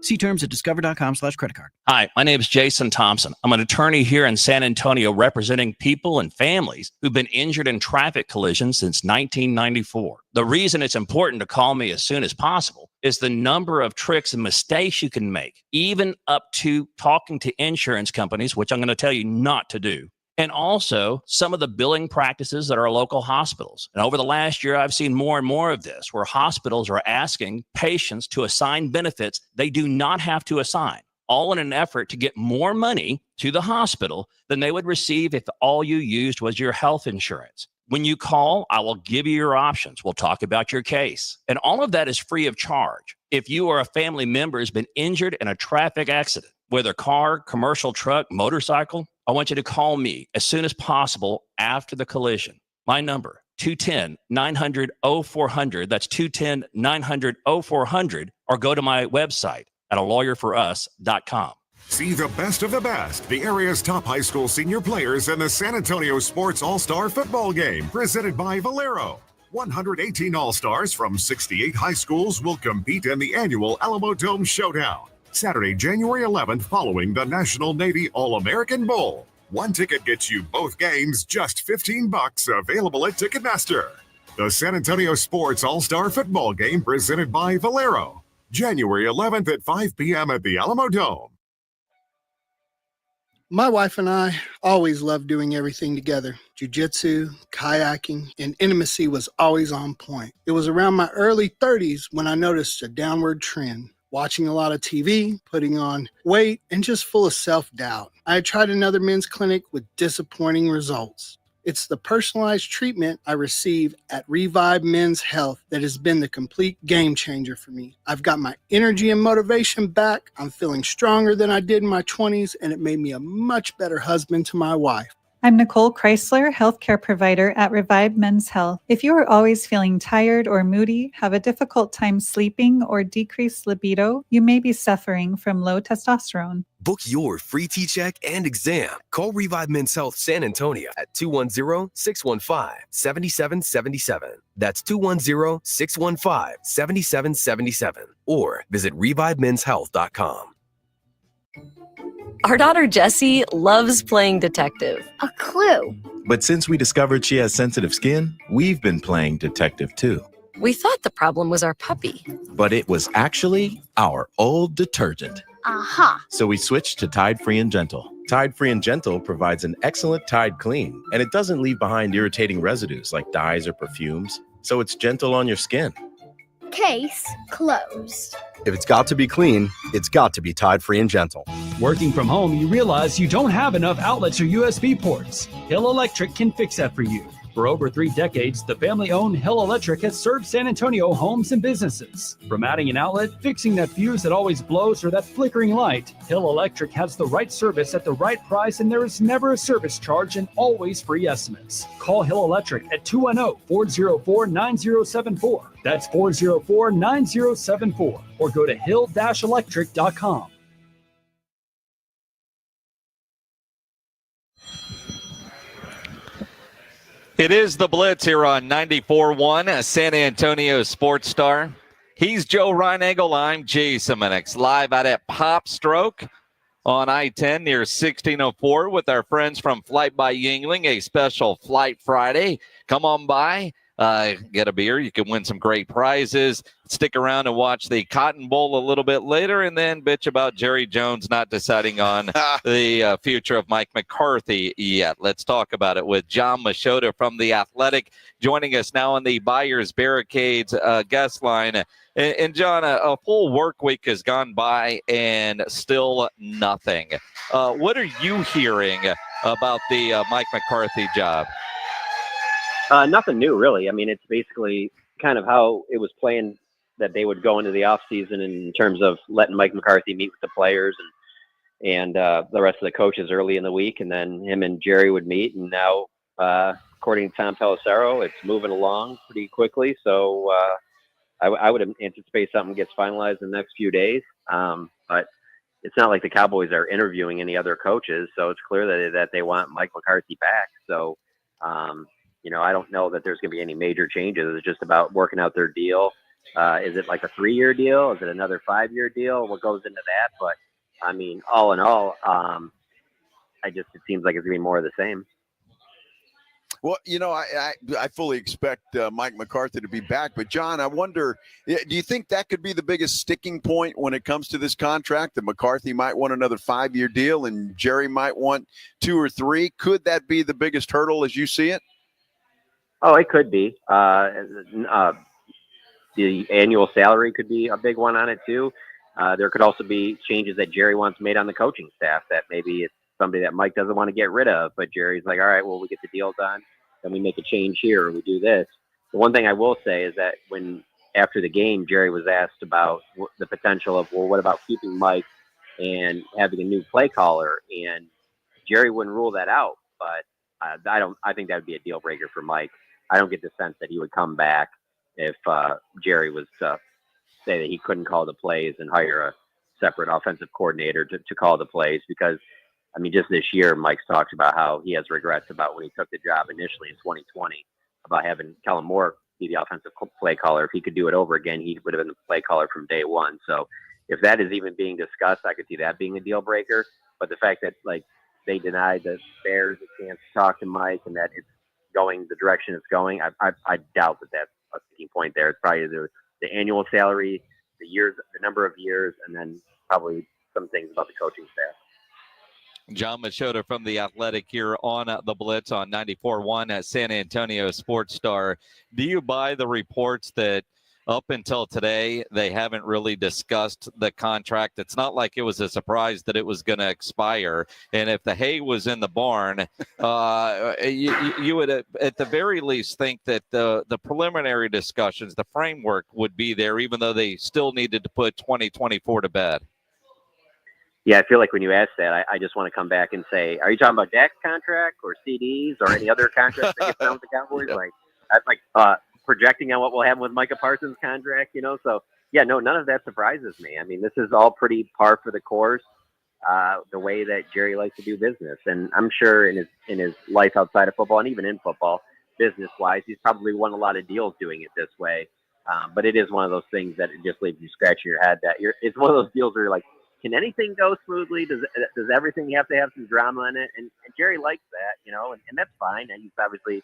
See terms at discover.com/creditcard. Hi, my name is Jason Thompson. I'm an attorney here in San Antonio representing people and families who've been injured in traffic collisions since 1994. The reason it's important to call me as soon as possible is the number of tricks and mistakes you can make, even up to talking to insurance companies, which I'm going to tell you not to do. And also some of the billing practices at our local hospitals. And over the last year, I've seen more and more of this, where hospitals are asking patients to assign benefits they do not have to assign, all in an effort to get more money to the hospital than they would receive if all you used was your health insurance. When you call, I will give you your options. We'll talk about your case. And all of that is free of charge. If you or a family member has been injured in a traffic accident, whether car, commercial truck, motorcycle, I want you to call me as soon as possible after the collision. My number, 210-900-0400. That's 210-900-0400. Or go to my website at alawyerforus.com. See the best of the best, the area's top high school senior players in the San Antonio Sports All-Star Football Game, presented by Valero. 118 All-Stars from 68 high schools will compete in the annual Alamo Dome Showdown. Saturday, January 11th, following the National Navy All-American Bowl. One ticket gets you both games, just $15, available at Ticketmaster. The San Antonio Sports All-Star Football Game, presented by Valero. January 11th at 5 p.m. at the Alamo Dome. My wife and I always loved doing everything together. Jiu-jitsu, kayaking, and intimacy was always on point. It was around my early 30s when I noticed a downward trend. Watching a lot of TV, putting on weight, and just full of self-doubt. I had tried another men's clinic with disappointing results. It's the personalized treatment I receive at Revive Men's Health that has been the complete game changer for me. I've got my energy and motivation back. I'm feeling stronger than I did in my 20s, and it made me a much better husband to my wife. I'm Nicole Chrysler, healthcare provider at Revive Men's Health. If you are always feeling tired or moody, have a difficult time sleeping, or decreased libido, you may be suffering from low testosterone. Book your free T-check and exam. Call Revive Men's Health San Antonio at 210-615-7777. That's 210-615-7777. Or visit revivemenshealth.com. Our daughter Jessie loves playing detective. A clue. But since we discovered she has sensitive skin, we've been playing detective too. We thought the problem was our puppy. But it was actually our old detergent. Aha. So we switched to Tide Free and Gentle. Tide Free and Gentle provides an excellent Tide clean, and it doesn't leave behind irritating residues like dyes or perfumes. So it's gentle on your skin. Case closed. If it's got to be clean, it's got to be Tide Free and Gentle. Working from home, you realize you don't have enough outlets or USB ports. Hill Electric can fix that for you. For over 3 decades, the family-owned Hill Electric has served San Antonio homes and businesses. From adding an outlet, fixing that fuse that always blows, or that flickering light, Hill Electric has the right service at the right price, and there is never a service charge and always free estimates. Call Hill Electric at 210-404-9074. That's 404-9074. Or go to hill-electric.com. It is the Blitz here on 94.1, San Antonio Sports Star. He's Joe Reinagel. I'm Jason Minix, live out at Popstroke on I-10 near 1604 with our friends from Flight by Yingling, a special Flight Friday. Come on by, get a beer. You can win some great prizes. Stick around and watch the Cotton Bowl a little bit later, and then bitch about Jerry Jones not deciding on the future of Mike McCarthy yet. Let's talk about it with John Machota from The Athletic, joining us now on the Buyers Barricades guest line. And John, a full work week has gone by and still nothing. What are you hearing about the Mike McCarthy job? Nothing new, really. I mean, it's basically kind of how it was planned that they would go into the offseason in terms of letting Mike McCarthy meet with the players and the rest of the coaches early in the week, and then him and Jerry would meet. And now, according to Tom Pelissero, it's moving along pretty quickly. So I would anticipate something gets finalized in the next few days. But it's not like the Cowboys are interviewing any other coaches, so it's clear that they want Mike McCarthy back. So, I don't know that there's going to be any major changes. It's just about working out their deal. Is it like a 3-year deal? Is it another 5-year deal? What goes into that? But, I mean, all in all, it seems like it's going to be more of the same. Well, I fully expect Mike McCarthy to be back. But, John, I wonder, do you think that could be the biggest sticking point when it comes to this contract, that McCarthy might want another 5-year deal and Jerry might want 2 or 3? Could that be the biggest hurdle as you see it? Oh, it could be. The annual salary could be a big one on it, too. There could also be changes that Jerry wants made on the coaching staff, that maybe it's somebody that Mike doesn't want to get rid of, but Jerry's like, all right, well, we get the deal done, then we make a change here, or we do this. The one thing I will say is that after the game, Jerry was asked about the potential of, well, what about keeping Mike and having a new play caller? And Jerry wouldn't rule that out, but I think that would be a deal breaker for Mike. I don't get the sense that he would come back if Jerry was to say that he couldn't call the plays and hire a separate offensive coordinator to call the plays, because, I mean, just this year, Mike's talked about how he has regrets about when he took the job initially in 2020, about having Kellen Moore be the offensive play caller. If he could do it over again, he would have been the play caller from day one. So if that is even being discussed, I could see that being a deal breaker. But the fact that, they denied the Bears a chance to talk to Mike and that it's going the direction it's going, I doubt that that's a key point there. It's probably the annual salary, the number of years, and then probably some things about the coaching staff. John Machota from The Athletic here on the Blitz on 94.1 at San Antonio Sports Star. Do you buy the reports that up until today, they haven't really discussed the contract? It's not like it was a surprise that it was going to expire. And if the hay was in the barn, you would at the very least think that the preliminary discussions, the framework would be there, even though they still needed to put 2024 to bed. Yeah, I feel like when you ask that, I just want to come back and say, are you talking about Dak's contract or CDs or any other contracts that get done with the Cowboys? Like, that's like projecting on what will happen with Micah Parsons' contract, So, yeah, no, none of that surprises me. I mean, this is all pretty par for the course, the way that Jerry likes to do business. And I'm sure in his life outside of football and even in football, business-wise, he's probably won a lot of deals doing it this way. But it is one of those things that it just leaves you scratching your head that it's one of those deals where you're like, can anything go smoothly? Does everything have to have some drama in it? And Jerry likes that, and that's fine. And he's obviously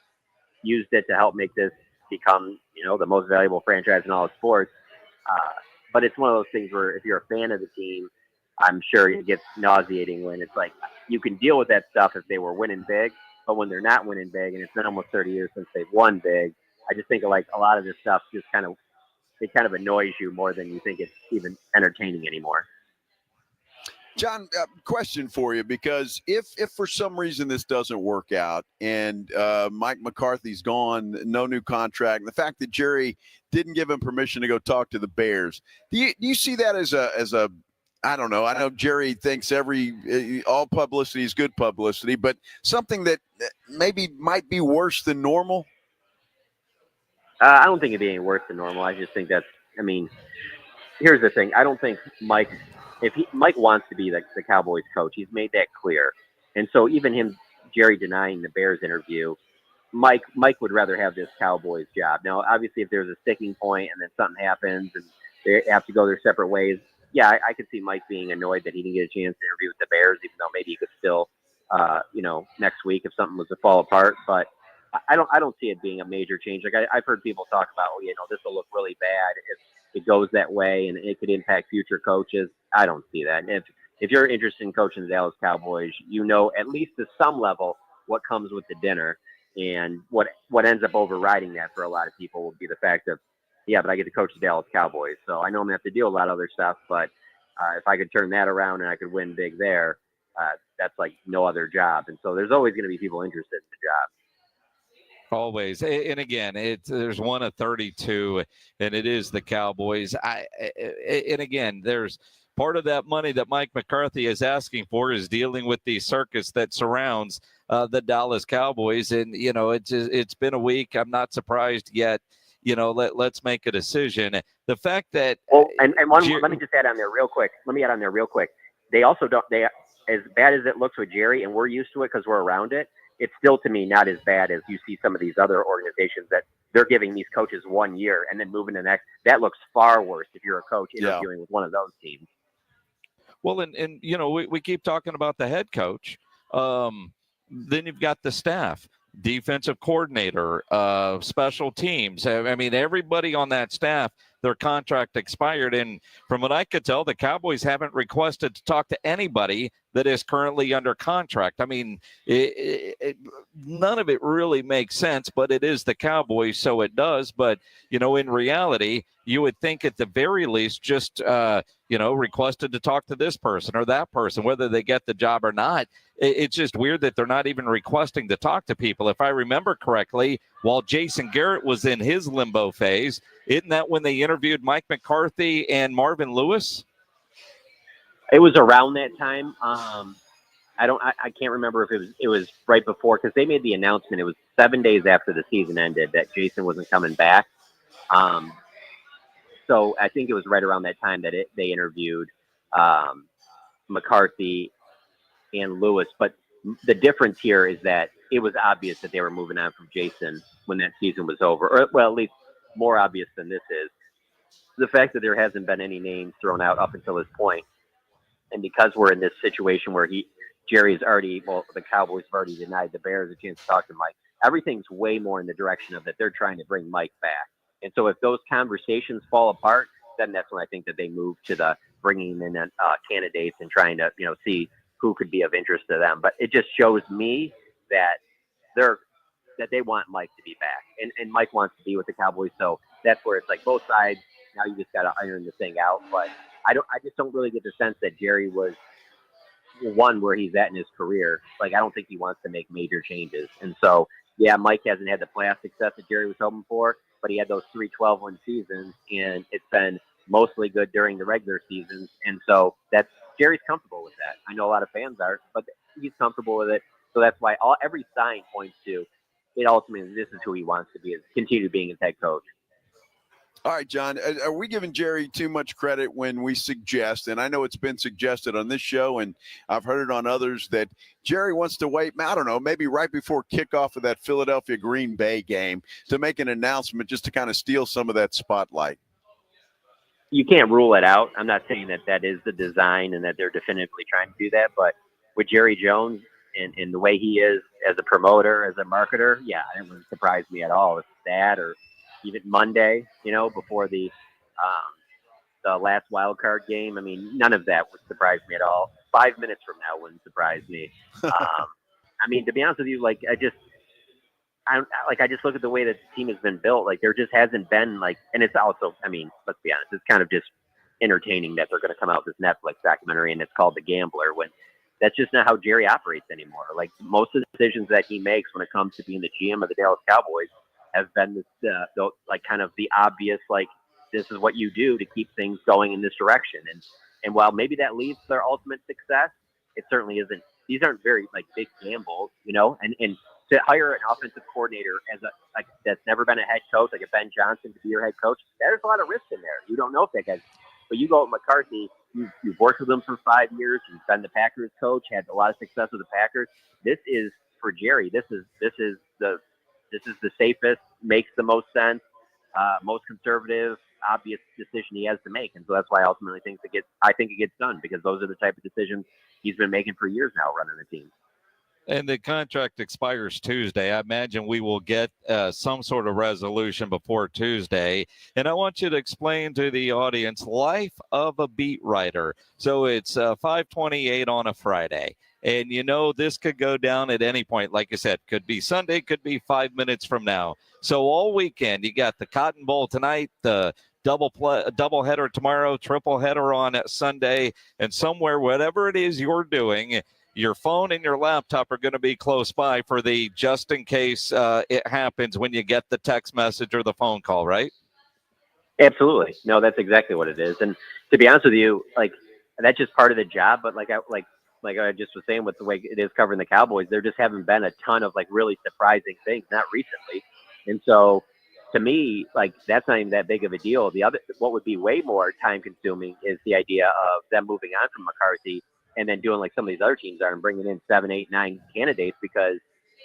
used it to help make this become, the most valuable franchise in all of sports. But it's one of those things where if you're a fan of the team, I'm sure it gets nauseating when it's like you can deal with that stuff if they were winning big, but when they're not winning big, and it's been almost 30 years since they've won big, I just think like a lot of this stuff just kind of annoys you more than you think it's even entertaining anymore. John, question for you, because if for some reason this doesn't work out and Mike McCarthy's gone, no new contract, the fact that Jerry didn't give him permission to go talk to the Bears, do you see that as a I don't know. I know Jerry thinks all publicity is good publicity, but something that maybe might be worse than normal? I don't think it'd be any worse than normal. I just think here's the thing. I don't think Mike wants to be the Cowboys coach. He's made that clear. And so even Jerry denying the Bears interview, Mike would rather have this Cowboys job. Now, obviously, if there's a sticking point and then something happens and they have to go their separate ways, yeah, I could see Mike being annoyed that he didn't get a chance to interview with the Bears, even though maybe he could still, next week if something was to fall apart. But I don't see it being a major change. Like I've heard people talk about, this will look really bad if it goes that way and it could impact future coaches. I don't see that. And if you're interested in coaching the Dallas Cowboys, at least to some level what comes with the dinner, and what ends up overriding that for a lot of people will be the fact of, but I get to coach the Dallas Cowboys. So I know I'm going to have to deal with a lot of other stuff, but if I could turn that around and I could win big there, that's like no other job. And so there's always going to be people interested in the job. Always. And again, there's one of 32, and it is the Cowboys. And again, there's part of that money that Mike McCarthy is asking for is dealing with the circus that surrounds the Dallas Cowboys. And, it's been a week. I'm not surprised yet. Let's make a decision. The fact that let me just add on there real quick. They also as bad as it looks with Jerry, and we're used to it because we're around it, it's still, to me, not as bad as you see some of these other organizations that they're giving these coaches 1 year and then moving to the next. That looks far worse if you're a coach interviewing with one of those teams. Well, and we keep talking about the head coach. Then you've got the staff, defensive coordinator, special teams. I mean, everybody on that staff, their contract expired. And from what I could tell, the Cowboys haven't requested to talk to anybody that is currently under contract. I mean, none of it really makes sense, but it is the Cowboys, so it does. But, in reality, you would think at the very least just, requested to talk to this person or that person, whether they get the job or not. It's just weird that they're not even requesting to talk to people. If I remember correctly, while Jason Garrett was in his limbo phase, isn't that when they interviewed Mike McCarthy and Marvin Lewis? It was around that time. I can't remember if it was right before, because they made the announcement. It was 7 days after the season ended that Jason wasn't coming back. So I think it was right around that time that they interviewed McCarthy and Lewis. But the difference here is that it was obvious that they were moving on from Jason when that season was over, or well, at least more obvious than this is. The fact that there hasn't been any names thrown out up until this point, and because we're in this situation where the Cowboys have already denied the Bears a chance to talk to Mike, everything's way more in the direction of that they're trying to bring Mike back. And so if those conversations fall apart, then that's when I think that they move to the bringing in candidates and trying to, see who could be of interest to them. But it just shows me that they want Mike to be back, and Mike wants to be with the Cowboys. So that's where it's like both sides. Now you just got to iron the thing out. But I just don't really get the sense that Jerry was one where he's at in his career. Like, I don't think he wants to make major changes. And so, yeah, Mike hasn't had the playoff success that Jerry was hoping for, but he had those 3 12-win seasons, and it's been mostly good during the regular seasons. And so Jerry's comfortable with that. I know a lot of fans are, but he's comfortable with it. So that's why every sign points to it. Ultimately, this is who he wants to be, is continue being his head coach. All right, John, are we giving Jerry too much credit when we suggest, and I know it's been suggested on this show and I've heard it on others, that Jerry wants to wait, I don't know, maybe right before kickoff of that Philadelphia Green Bay game to make an announcement just to kind of steal some of that spotlight? You can't rule it out. I'm not saying that is the design and that they're definitively trying to do that, but with Jerry Jones and the way he is as a promoter, as a marketer, yeah, it wouldn't surprise me at all if that, or even Monday, before the last wild card game. I mean, none of that would surprise me at all. 5 minutes from now wouldn't surprise me. I mean, to be honest with you, I just look at the way that the team has been built. Like, there just hasn't been and it's also, I mean, let's be honest, it's kind of just entertaining that they're going to come out with this Netflix documentary and it's called The Gambler, when that's just not how Jerry operates anymore. Like, most of the decisions that he makes when it comes to being the GM of the Dallas Cowboys has been this, kind of the obvious, this is what you do to keep things going in this direction. And while maybe that leads to their ultimate success, it certainly isn't. These aren't very big gambles, and to hire an offensive coordinator that's never been a head coach, like a Ben Johnson, to be your head coach, there's a lot of risk in there. You don't know if that guy's, but you go with McCarthy, you've worked with him for 5 years, you've been the Packers coach, had a lot of success with the Packers. This is, for Jerry, this is the safest, makes the most sense, most conservative, obvious decision he has to make. And so that's why I ultimately I think it gets done, because those are the type of decisions he's been making for years now running the team. And the contract expires Tuesday. I imagine we will get some sort of resolution before Tuesday. And I want you to explain to the audience, life of a beat writer. So it's 5:28 on a Friday. And, this could go down at any point. Like I said, could be Sunday, could be 5 minutes from now. So all weekend, you got the Cotton Bowl tonight, the double header tomorrow, triple header on Sunday, and somewhere, whatever it is you're doing, your phone and your laptop are going to be close by for the just in case it happens when you get the text message or the phone call, right? Absolutely. No, that's exactly what it is. And to be honest with you, that's just part of the job. But like I just was saying, with the way it is covering the Cowboys, there just haven't been a ton of really surprising things, not recently. And so to me, that's not even that big of a deal. What would be way more time consuming is the idea of them moving on from McCarthy and then doing like some of these other teams are and bringing in 7, 8, 9 candidates, because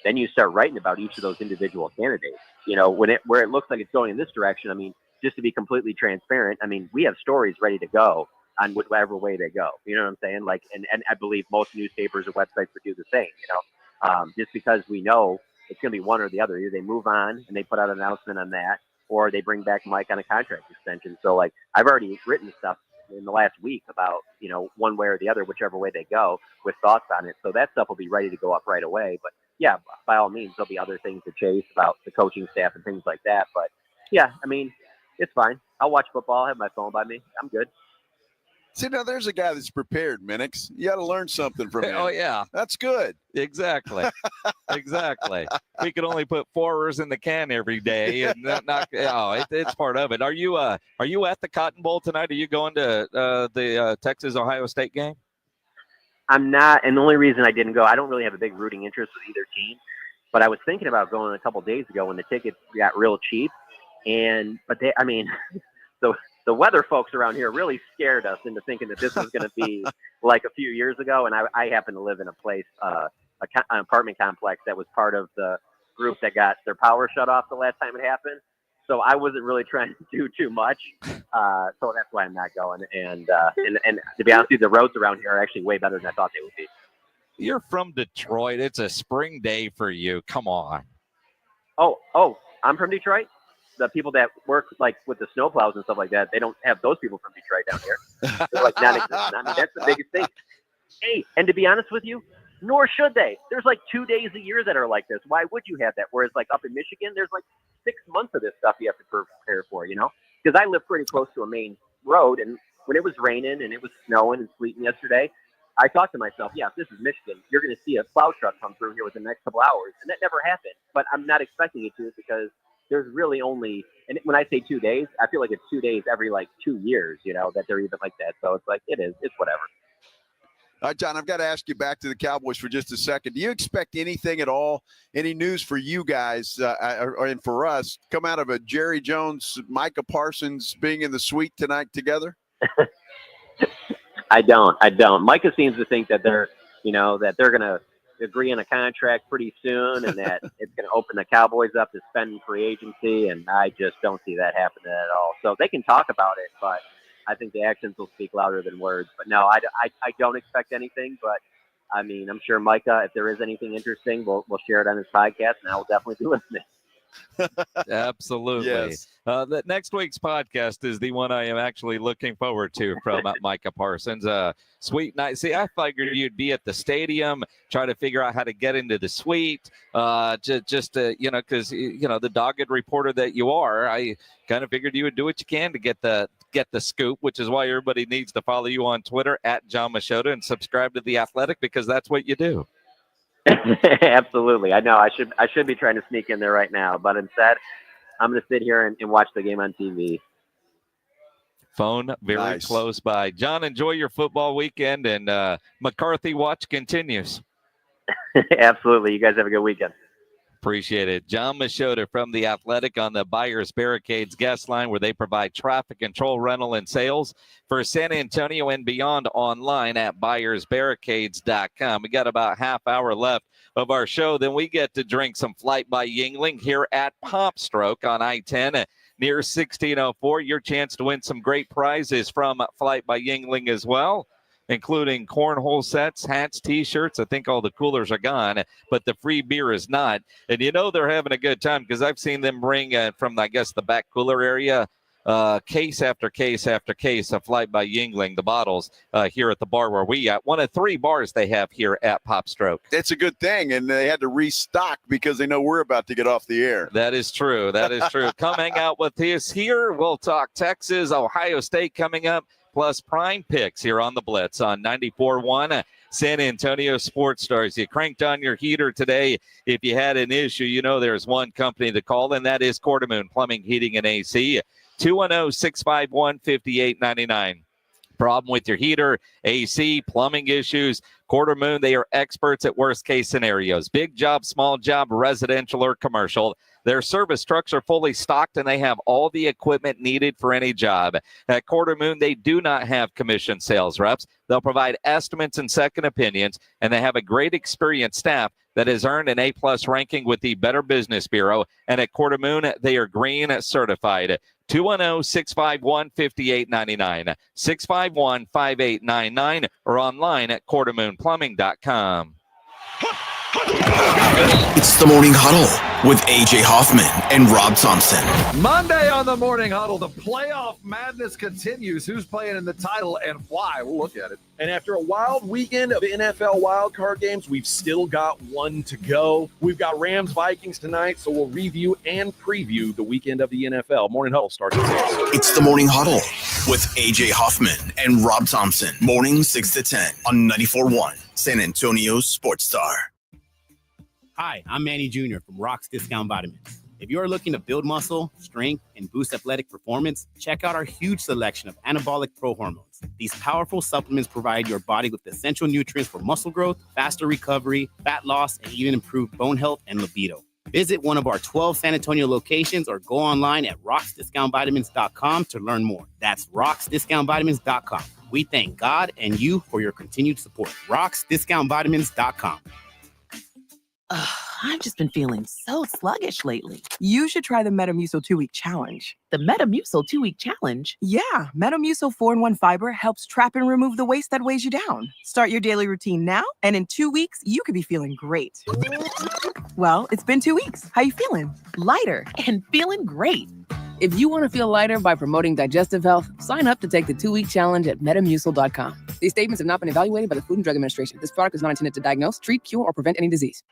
then you start writing about each of those individual candidates. Where it looks like it's going in this direction. I mean, just to be completely transparent, I mean, we have stories ready to go on whatever way they go. You know what I'm saying? And I believe most newspapers or websites would do the same, just because we know it's going to be one or the other. Either they move on and they put out an announcement on that, or they bring back Mike on a contract extension. So I've already written stuff in the last week about, one way or the other, whichever way they go, with thoughts on it. So that stuff will be ready to go up right away. But yeah, by all means, there'll be other things to chase about the coaching staff and things like that. But yeah, I mean, it's fine. I'll watch football. I'll have my phone by me. I'm good. See, now there's a guy that's prepared, Minix. You got to learn something from him. Oh, yeah. That's good. Exactly. Exactly. We can only put 4s in the can every day, and it's part of it. Are you at the Cotton Bowl tonight? Are you going to the Texas-Ohio State game? I'm not, and the only reason I didn't go, I don't really have a big rooting interest with either team, but I was thinking about going a couple days ago when the tickets got real cheap, but the weather folks around here really scared us into thinking that this was going to be like a few years ago. And I happen to live in a place, an apartment complex that was part of the group that got their power shut off the last time it happened. So I wasn't really trying to do too much. So that's why I'm not going. And to be honest with you, the roads around here are actually way better than I thought they would be. You're from Detroit. It's a spring day for you. Come on. Oh, I'm from Detroit. The people that work with the snowplows and stuff like that, they don't have those people from Detroit down here. They're non-existent. I mean, that's the biggest thing. Hey, and to be honest with you, nor should they. There's like 2 days a year that are like this. Why would you have that? Whereas like up in Michigan, there's like 6 months of this stuff you have to prepare for, you know? Because I live pretty close to a main road, and when it was raining and it was snowing and sleeting yesterday, I thought to myself, yeah, if this is Michigan, you're going to see a plow truck come through here within the next couple hours. And that never happened. But I'm not expecting it to because there's really only, and when I say 2 days, I feel like it's 2 days every like 2 years, you know, that they're even like that. So it's like, it's whatever. All right, John, I've got to ask you back to the Cowboys for just a second. Do you expect anything at all, any news for you guys and for us, come out of a Jerry Jones, Micah Parsons being in the suite tonight together? I don't. Micah seems to think that they're going to agree on a contract pretty soon and that it's going to open the Cowboys up to spending free agency, and I just don't see that happening at all. So they can talk about it, but I think the actions will speak louder than words. But no, I don't expect anything, but I mean, I'm sure Micah, if there is anything interesting, we'll share it on his podcast, and I will definitely be listening. Absolutely. Yes. The next week's podcast is the one I am actually looking forward to from Micah Parsons. Sweet night. See, I figured you'd be at the stadium, try to figure out how to get into the suite. Because the dogged reporter that you are, I kind of figured you would do what you can to get the scoop, which is why everybody needs to follow you on Twitter at John Machota and subscribe to The Athletic, because that's what you do. Absolutely. I know I should be trying to sneak in there right now, but instead I'm going to sit here and watch the game on TV. Phone very close by. John, enjoy your football weekend, and McCarthy watch continues. Absolutely. You guys have a good weekend. Appreciate it. John Machota from The Athletic on the Buyers Barricades guest line, where they provide traffic control, rental, and sales for San Antonio and beyond, online at buyersbarricades.com. We got about half hour left of our show. Then we get to drink some Flight by Yingling here at Popstroke on I-10 near 1604. Your chance to win some great prizes from Flight by Yingling as well, including cornhole sets, hats, T-shirts. I think all the coolers are gone, but the free beer is not. And you know they're having a good time because I've seen them bring from, I guess, the back cooler area, case after case after case of Flight by Yingling, the bottles here at the bar where we at. One of 3 bars they have here at Popstroke. It's a good thing, and they had to restock because they know we're about to get off the air. That is true. That is true. Come hang out with us here. We'll talk Texas, Ohio State coming up, plus prime picks here on the Blitz on 94.1 San Antonio Sports Stars. You cranked on your heater today. If you had an issue, you know there's one company to call, and that is Quartermoon Plumbing, Heating, and AC. 210-651-5899. Problem with your heater, AC, plumbing issues, Quartermoon, they are experts at worst case scenarios. Big job, small job, residential or commercial. Their service trucks are fully stocked, and they have all the equipment needed for any job. At Quartermoon, they do not have commission sales reps. They'll provide estimates and second opinions, and they have a great experienced staff that has earned an A-plus ranking with the Better Business Bureau. And at Quartermoon, they are green certified. 210-651-5899, 651-5899, or online at quartermoonplumbing.com. It's the Morning Huddle with A.J. Hoffman and Rob Thompson. Monday on the Morning Huddle, the playoff madness continues. Who's playing in the title and why? We'll look at it. And after a wild weekend of NFL wildcard games, we've still got one to go. We've got Rams-Vikings tonight, so we'll review and preview the weekend of the NFL. Morning Huddle starts at 6. It's the Morning Huddle with A.J. Hoffman and Rob Thompson. Morning 6 to 10 on 94.1 San Antonio Sports Star. Hi, I'm Manny Jr. from Rock's Discount Vitamins. If you're looking to build muscle, strength, and boost athletic performance, check out our huge selection of anabolic pro-hormones. These powerful supplements provide your body with essential nutrients for muscle growth, faster recovery, fat loss, and even improved bone health and libido. Visit one of our 12 San Antonio locations or go online at rocksdiscountvitamins.com to learn more. That's rocksdiscountvitamins.com. We thank God and you for your continued support. rocksdiscountvitamins.com. I've just been feeling so sluggish lately. You should try the Metamucil 2-week challenge. The Metamucil 2-week challenge? Yeah, Metamucil 4-in-1 fiber helps trap and remove the waste that weighs you down. Start your daily routine now, and in 2 weeks, you could be feeling great. Well, it's been 2 weeks. How you feeling? Lighter and feeling great. If you want to feel lighter by promoting digestive health, sign up to take the 2-week challenge at metamucil.com. These statements have not been evaluated by the Food and Drug Administration. This product is not intended to diagnose, treat, cure, or prevent any disease.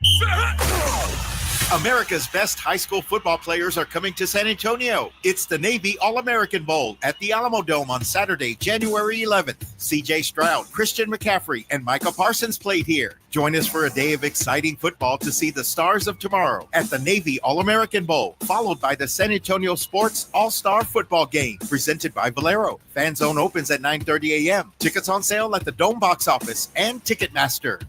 America's best high school football players are coming to San Antonio. It's the Navy All-American Bowl at the Alamo Dome on Saturday, January 11th. C.J. Stroud, Christian McCaffrey, and Micah Parsons played here. Join us for a day of exciting football to see the stars of tomorrow at the Navy All-American Bowl, followed by the San Antonio Sports All-Star Football Game, presented by Valero. Fan Zone opens at 9:30 a.m. Tickets on sale at the Dome box office and Ticketmaster.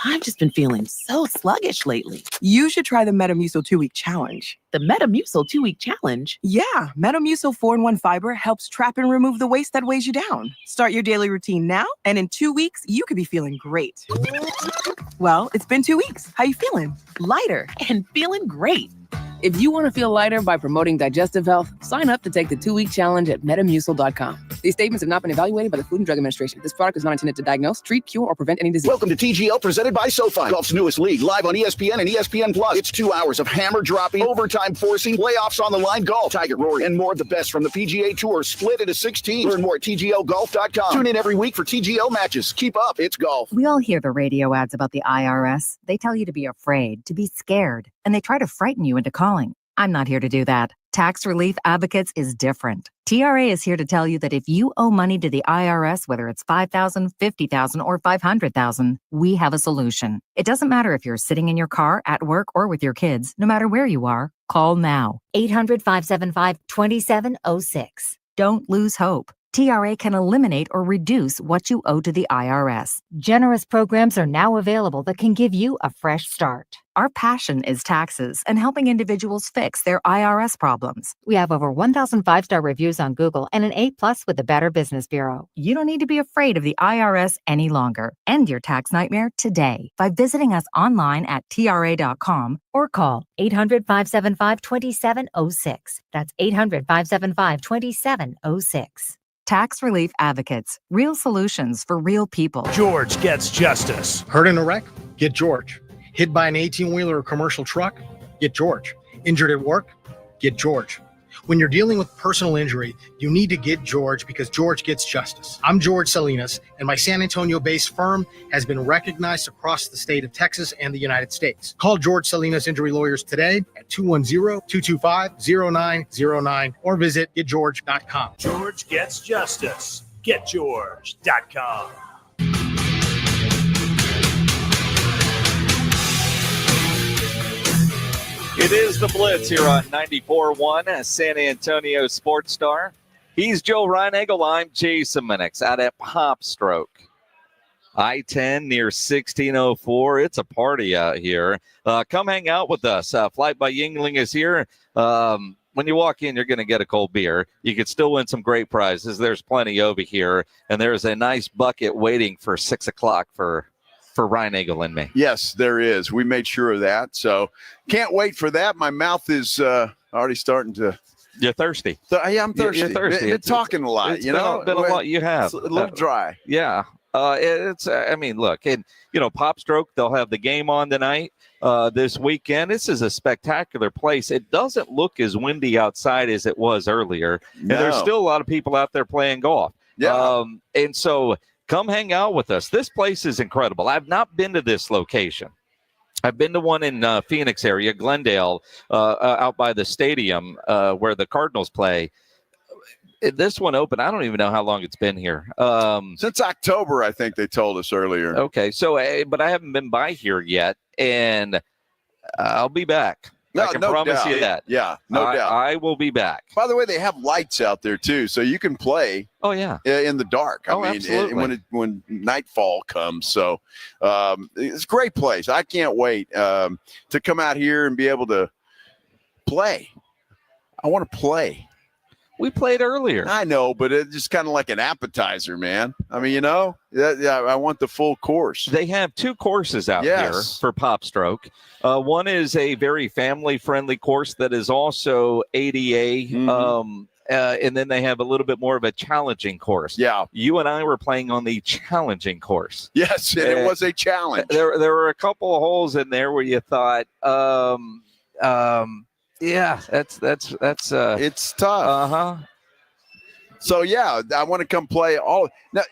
I've just been feeling so sluggish lately. You should try the Metamucil 2-week challenge. The Metamucil 2-week challenge? Yeah, Metamucil 4-in-1 fiber helps trap and remove the waste that weighs you down. Start your daily routine now, and in 2 weeks, you could be feeling great. Well, it's been 2 weeks. How you feeling? Lighter and feeling great. If you want to feel lighter by promoting digestive health, sign up to take the 2-week challenge at metamucil.com. These statements have not been evaluated by the Food and Drug Administration. This product is not intended to diagnose, treat, cure, or prevent any disease. Welcome to TGL, presented by SoFi, golf's newest league, live on ESPN and ESPN Plus. It's 2 hours of hammer-dropping, overtime-forcing, playoffs on the line golf, Tiger, Rory, and more of the best from the PGA Tour, split into 6 teams. Learn more at TGLGolf.com. Tune in every week for TGL matches. Keep up, it's golf. We all hear the radio ads about the IRS. They tell you to be afraid, to be scared, and they try to frighten you into calling. I'm not here to do that. Tax Relief Advocates is different. TRA is here to tell you that if you owe money to the IRS, whether it's $5,000, $50,000, or $500,000, we have a solution. It doesn't matter if you're sitting in your car, at work, or with your kids. No matter where you are, call now. 800-575-2706. Don't lose hope. TRA can eliminate or reduce what you owe to the IRS. Generous programs are now available that can give you a fresh start. Our passion is taxes and helping individuals fix their IRS problems. We have over 1,000 5-star reviews on Google and an A+ with the Better Business Bureau. You don't need to be afraid of the IRS any longer. End your tax nightmare today by visiting us online at TRA.com or call 800-575-2706. That's 800-575-2706. Tax Relief Advocates. Real solutions for real people. George gets justice. Hurt in a wreck? Get George. Hit by an 18-wheeler or commercial truck? Get George. Injured at work? Get George. When you're dealing with personal injury, you need to get George because George gets justice. I'm George Salinas, and my San Antonio-based firm has been recognized across the state of Texas and the United States. Call George Salinas Injury Lawyers today at 210-225-0909 or visit getgeorge.com. George gets justice. Getgeorge.com. It is the Blitz here on 94.1 San Antonio Sports Star. He's Joe Reinagel. I'm Jason Minix out at Popstroke. I-10 near 1604. It's a party out here. Come hang out with us. Flight by Yingling is here. When you walk in, you're going to get a cold beer. You could still win some great prizes. There's plenty over here. And there's a nice bucket waiting for 6 o'clock for Reinagel and me. Yes, there is. We made sure of that. So can't wait for that. My mouth is already starting to. You're thirsty. Yeah, I'm thirsty. You're thirsty. Been talking a lot. It's been a lot. You have. It's a little dry. Yeah. I mean, look, and, Popstroke, they'll have the game on tonight this weekend. This is a spectacular place. It doesn't look as windy outside as it was earlier. And there's still a lot of people out there playing golf. Yeah. And so come hang out with us. This place is incredible. I've not been to this location. I've been to one in Phoenix area, Glendale, out by the stadium where the Cardinals play. This one opened, I don't even know how long it's been here. Since October, I think they told us earlier. Okay, so, but I haven't been by here yet, and I'll be back. I can promise you that. Yeah, no doubt. I will be back. By the way, they have lights out there, too, so you can play. Oh, yeah. In the dark. I mean, absolutely. When nightfall comes. So it's a great place. I can't wait to come out here and be able to play. I want to play. We played earlier. I know, but it's just kind of like an appetizer, man. I mean, I want the full course. They have 2 courses out here for Popstroke. One is a very family-friendly course that is also ADA, and then they have a little bit more of a challenging course. Yeah. You and I were playing on the challenging course. Yes, and it was a challenge. There were a couple of holes in there where you thought, Yeah, that's it's tough. Uh-huh. So yeah, I want to come play all now.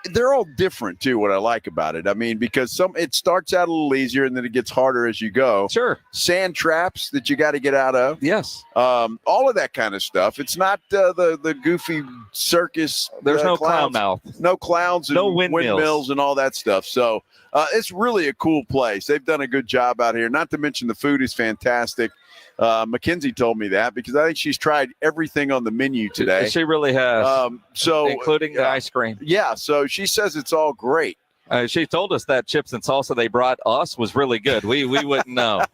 They're all different too. What I like about it, I mean, because it starts out a little easier and then it gets harder as you go. Sure. Sand traps that you got to get out of. Yes. All of that kind of stuff. It's not the goofy circus. There's no clowns, clown mouth. no clowns, and no windmills and all that stuff. So it's really a cool place. They've done a good job out here. Not to mention the food is fantastic. Mackenzie told me that because I think she's tried everything on the menu today. She really has. Including the ice cream. Yeah, so she says it's all great. She told us that chips and salsa they brought us was really good. We wouldn't know.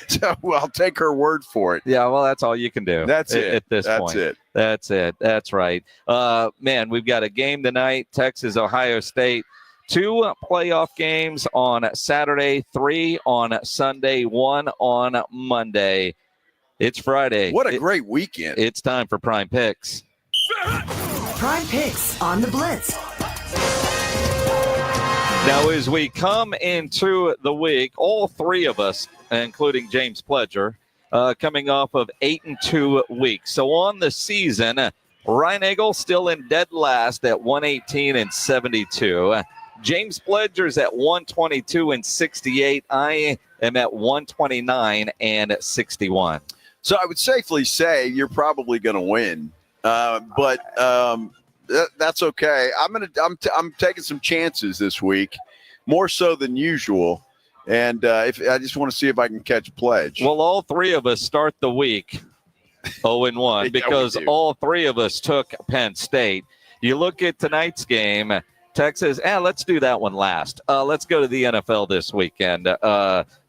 So I'll take her word for it. Yeah, well, that's all you can do. That's it. At this point. That's it. That's right. Man, we've got a game tonight, Texas, Ohio State. 2 playoff games on Saturday, 3 on Sunday, 1 on Monday. It's Friday. What a great weekend. It's time for Prime Picks. Prime Picks on the Blitz. Now, as we come into the week, all 3 of us, including James Pledger, coming off of 8-2 weeks. So on the season, Ryan Eagle still in dead last at 118-72. James Pledger's at 122-68. I am at 129-61. So I would safely say you're probably going to win, but that's okay. I'm taking some chances this week, more so than usual, and if I just want to see if I can catch Pledge. Well, all 3 of us start the week 0-1 because all 3 of us took Penn State. You look at tonight's game. Texas, let's do that one last. Let's go to the NFL this weekend.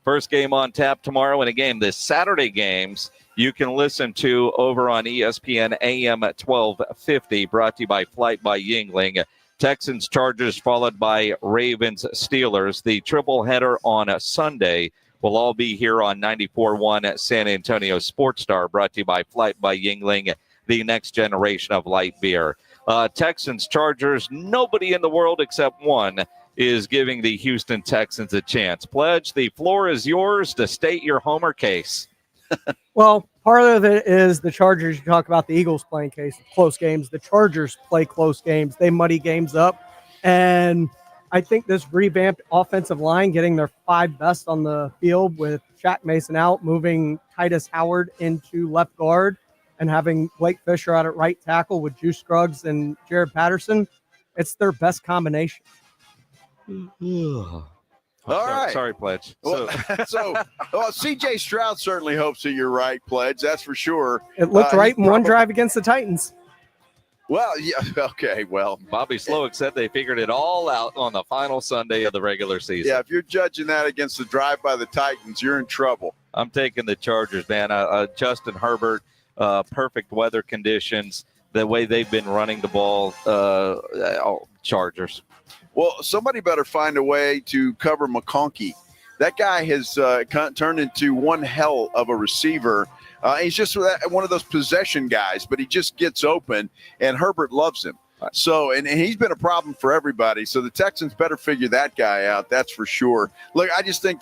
First game on tap tomorrow, and again, the Saturday games you can listen to over on ESPN AM 1250, brought to you by Flight by Yingling. Texans, Chargers, followed by Ravens, Steelers. The triple header on Sunday will all be here on 94.1 San Antonio Sports Star, brought to you by Flight by Yingling, the next generation of light beer. Texans, Chargers, nobody in the world except one is giving the Houston Texans a chance. Pledge, the floor is yours to state your homer case. Well, part of it is the Chargers. You talk about the Eagles playing close games. The Chargers play close games. They muddy games up. And I think this revamped offensive line, getting their 5 best on the field with Shaq Mason out, moving Titus Howard into left guard, and having Blake Fisher out at right tackle with Juice Scruggs and Jared Patterson, it's their best combination. All right. Sorry, Pledge. Well, C.J. Stroud certainly hopes that you're right, Pledge. That's for sure. It looked right in one drive against the Titans. Well, yeah, okay, well. Bobby Slowick said they figured it all out on the final Sunday of the regular season. Yeah, if you're judging that against the drive by the Titans, you're in trouble. I'm taking the Chargers, man. Justin Herbert, perfect weather conditions, the way they've been running the ball, Chargers. Well, somebody better find a way to cover McConkey. That guy has turned into one hell of a receiver. He's just one of those possession guys, but he just gets open, and Herbert loves him. So, and he's been a problem for everybody. So the Texans better figure that guy out. That's for sure. Look, I just think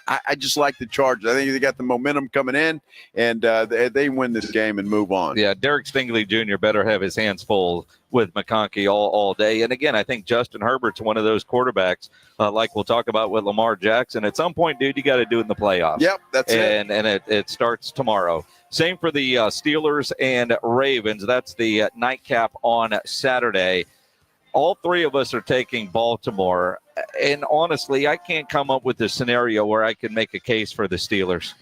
I just like the Chargers. I think they got the momentum coming in, and they win this game and move on. Yeah, Derek Stingley Jr. better have his hands full with McConkey all day. And again, I think Justin Herbert's one of those quarterbacks, like we'll talk about with Lamar Jackson. At some point, dude, you got to do it in the playoffs. Yep, that's it. And it starts tomorrow. Same for the Steelers and Ravens. That's the nightcap on Saturday. All 3 of us are taking Baltimore. And honestly, I can't come up with a scenario where I can make a case for the Steelers.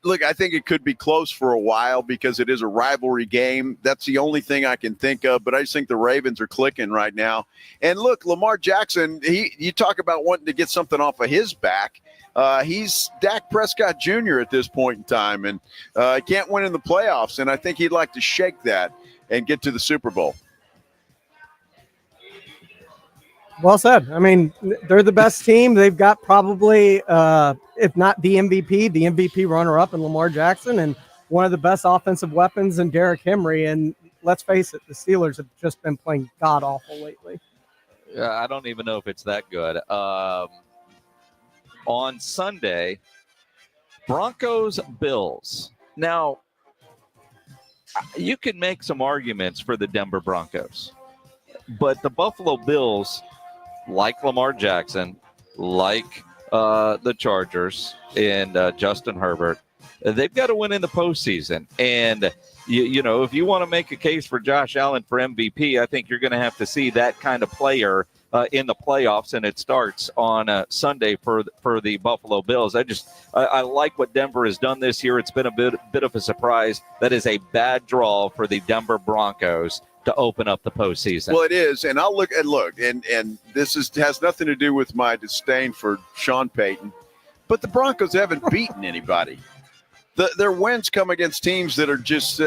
I think it could be close for a while because it is a rivalry game. That's the only thing I can think of. But I just think the Ravens are clicking right now. And look, Lamar Jackson, you talk about wanting to get something off of his back. He's Dak Prescott Jr. at this point in time, and can't win in the playoffs. And I think he'd like to shake that and get to the Super Bowl. Well said. I mean, they're the best team. They've got probably, if not the MVP runner-up in Lamar Jackson, and one of the best offensive weapons in Derrick Henry. And let's face it, the Steelers have just been playing god-awful lately. I don't even know if it's that good. On Sunday, Broncos, Bills. Now, you can make some arguments for the Denver Broncos, but the Buffalo Bills, like Lamar Jackson, like the Chargers and Justin Herbert, they've got to win in the postseason. And, you know, if you want to make a case for Josh Allen for MVP, I think you're going to have to see that kind of player in the playoffs, and it starts on Sunday for the Buffalo Bills. I like what Denver has done this year. It's been a bit of a surprise. That is a bad draw for the Denver Broncos to open up the postseason. Well, it is, and I'll look, and this has nothing to do with my disdain for Sean Payton, but the Broncos haven't beaten anybody. Their wins come against teams that are just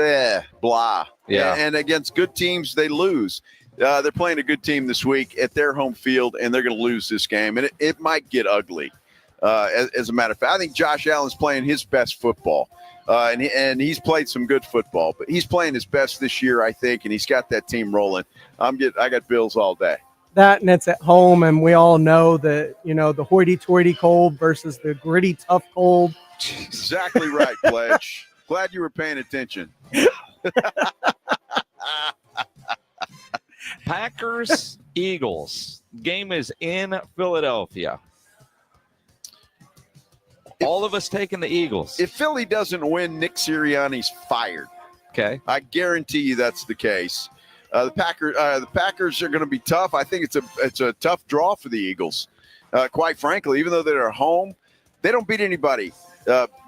blah. Yeah. And against good teams, they lose. They're playing a good team this week at their home field, and they're going to lose this game. And it might get ugly. As a matter of fact, I think Josh Allen's playing his best football. And he's played some good football. But he's playing his best this year, I think, and he's got that team rolling. I got Bills all day. That, and it's at home, and we all know that, you know, the hoity-toity cold versus the gritty, tough cold. Exactly right, Pledge. Glad you were paying attention. Packers, Eagles. Game is in Philadelphia. All of us taking the Eagles. If Philly doesn't win, Nick Sirianni's fired. Okay. I guarantee you that's the case. The Packers are going to be tough. I think it's a tough draw for the Eagles. Quite frankly, even though they're at home, they don't beat anybody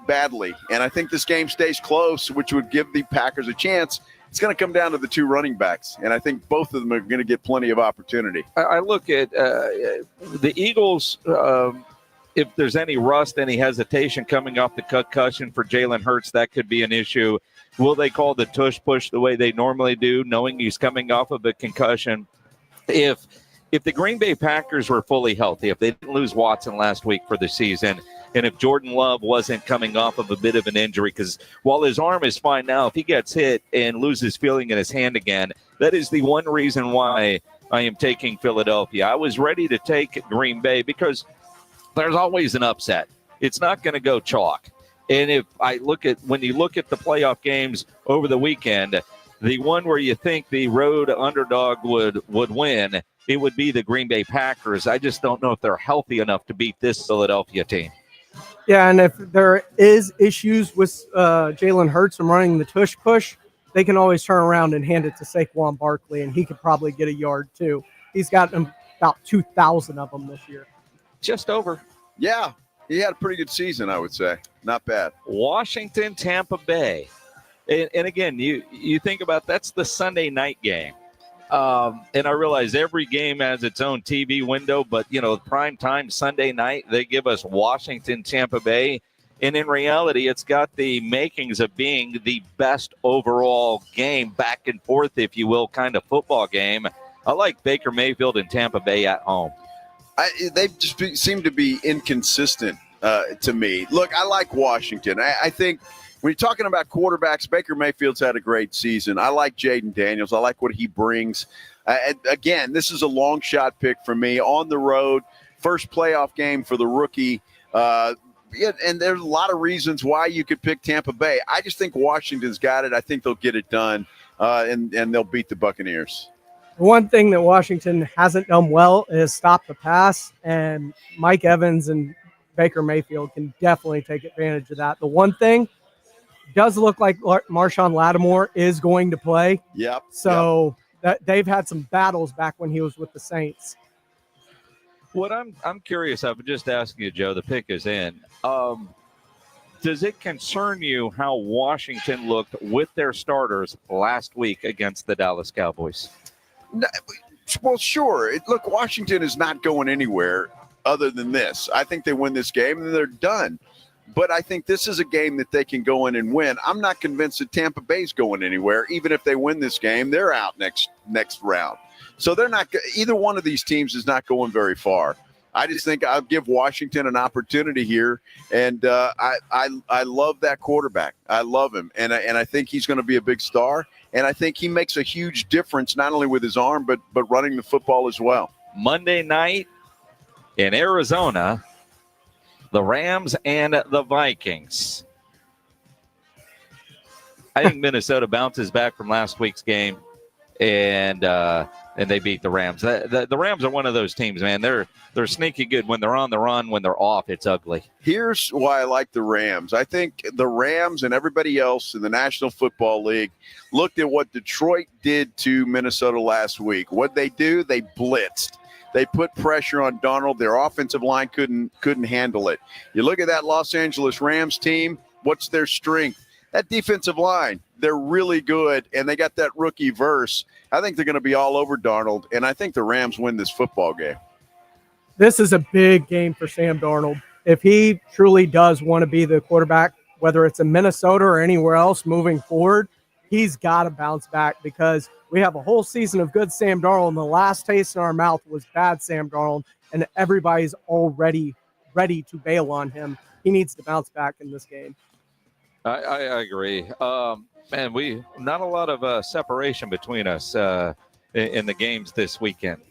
badly. And I think this game stays close, which would give the Packers a chance. It's going to come down to the two running backs, and I think both of them are going to get plenty of opportunity. I look at the Eagles. If there's any rust, any hesitation coming off the concussion for Jalen Hurts, that could be an issue. Will they call the tush push the way they normally do, knowing he's coming off of a concussion? If the Green Bay Packers were fully healthy, if they didn't lose Watson last week for the season, and if Jordan Love wasn't coming off of a bit of an injury, because while his arm is fine now, if he gets hit and loses feeling in his hand again, that is the one reason why I am taking Philadelphia. I was ready to take Green Bay because there's always an upset. It's not going to go chalk. And when you look at the playoff games over the weekend, the one where you think the road underdog would win, it would be the Green Bay Packers. I just don't know if they're healthy enough to beat this Philadelphia team. Yeah, and if there is issues with Jalen Hurts and running the tush push, they can always turn around and hand it to Saquon Barkley, and he could probably get a yard too. He's got about 2,000 of them this year. Just over. Yeah, he had a pretty good season, I would say. Not bad. Washington, Tampa Bay. And again, you think about that's the Sunday night game. And I realize every game has its own TV window, but, you know, prime time Sunday night, they give us Washington, Tampa Bay. And in reality, it's got the makings of being the best overall game, back and forth, if you will, kind of football game. I like Baker Mayfield and Tampa Bay at home. They just seem to be inconsistent to me. Look, I like Washington. I think when you're talking about quarterbacks, Baker Mayfield's had a great season. I like Jaden Daniels. I like what he brings. Again, this is a long shot pick for me. On the road, first playoff game for the rookie. And there's a lot of reasons why you could pick Tampa Bay. I just think Washington's got it. I think they'll get it done, and they'll beat the Buccaneers. One thing that Washington hasn't done well is stop the pass, and Mike Evans and Baker Mayfield can definitely take advantage of that. The one thing does look like Marshawn Lattimore is going to play. Yep. So that they've had some battles back when he was with the Saints. What I'm curious of, just asking you, Joe, the pick is in. Does it concern you how Washington looked with their starters last week against the Dallas Cowboys? No, well, sure. Look, Washington is not going anywhere other than this. I think they win this game and they're done. But I think this is a game that they can go in and win. I'm not convinced that Tampa Bay's going anywhere. Even if they win this game, they're out next round. So they're not. Either one of these teams is not going very far. I just think I'll give Washington an opportunity here, and I love that quarterback. I love him, and I think he's going to be a big star. And I think he makes a huge difference, not only with his arm, but running the football as well. Monday night in Arizona, The Rams and the Vikings. I think Minnesota bounces back from last week's game, and they beat the Rams. The Rams are one of those teams, man. They're sneaky good. When they're on the run, when they're off, it's ugly. Here's why I like the Rams. I think the Rams and everybody else in the National Football League looked at what Detroit did to Minnesota last week. What they do, they blitzed. They put pressure on Darnold. Their offensive line couldn't handle it. You look at that Los Angeles Rams team, what's their strength? That defensive line, they're really good, and they got that rookie Verse. I think they're going to be all over Darnold, and I think the Rams win this football game. This is a big game for Sam Darnold. If he truly does want to be the quarterback, whether it's in Minnesota or anywhere else moving forward, he's got to bounce back because we have a whole season of good Sam Darnold, and the last taste in our mouth was bad Sam Darnold, and everybody's already ready to bail on him. He needs to bounce back in this game. I agree. Man, we not a lot of separation between us in the games this weekend.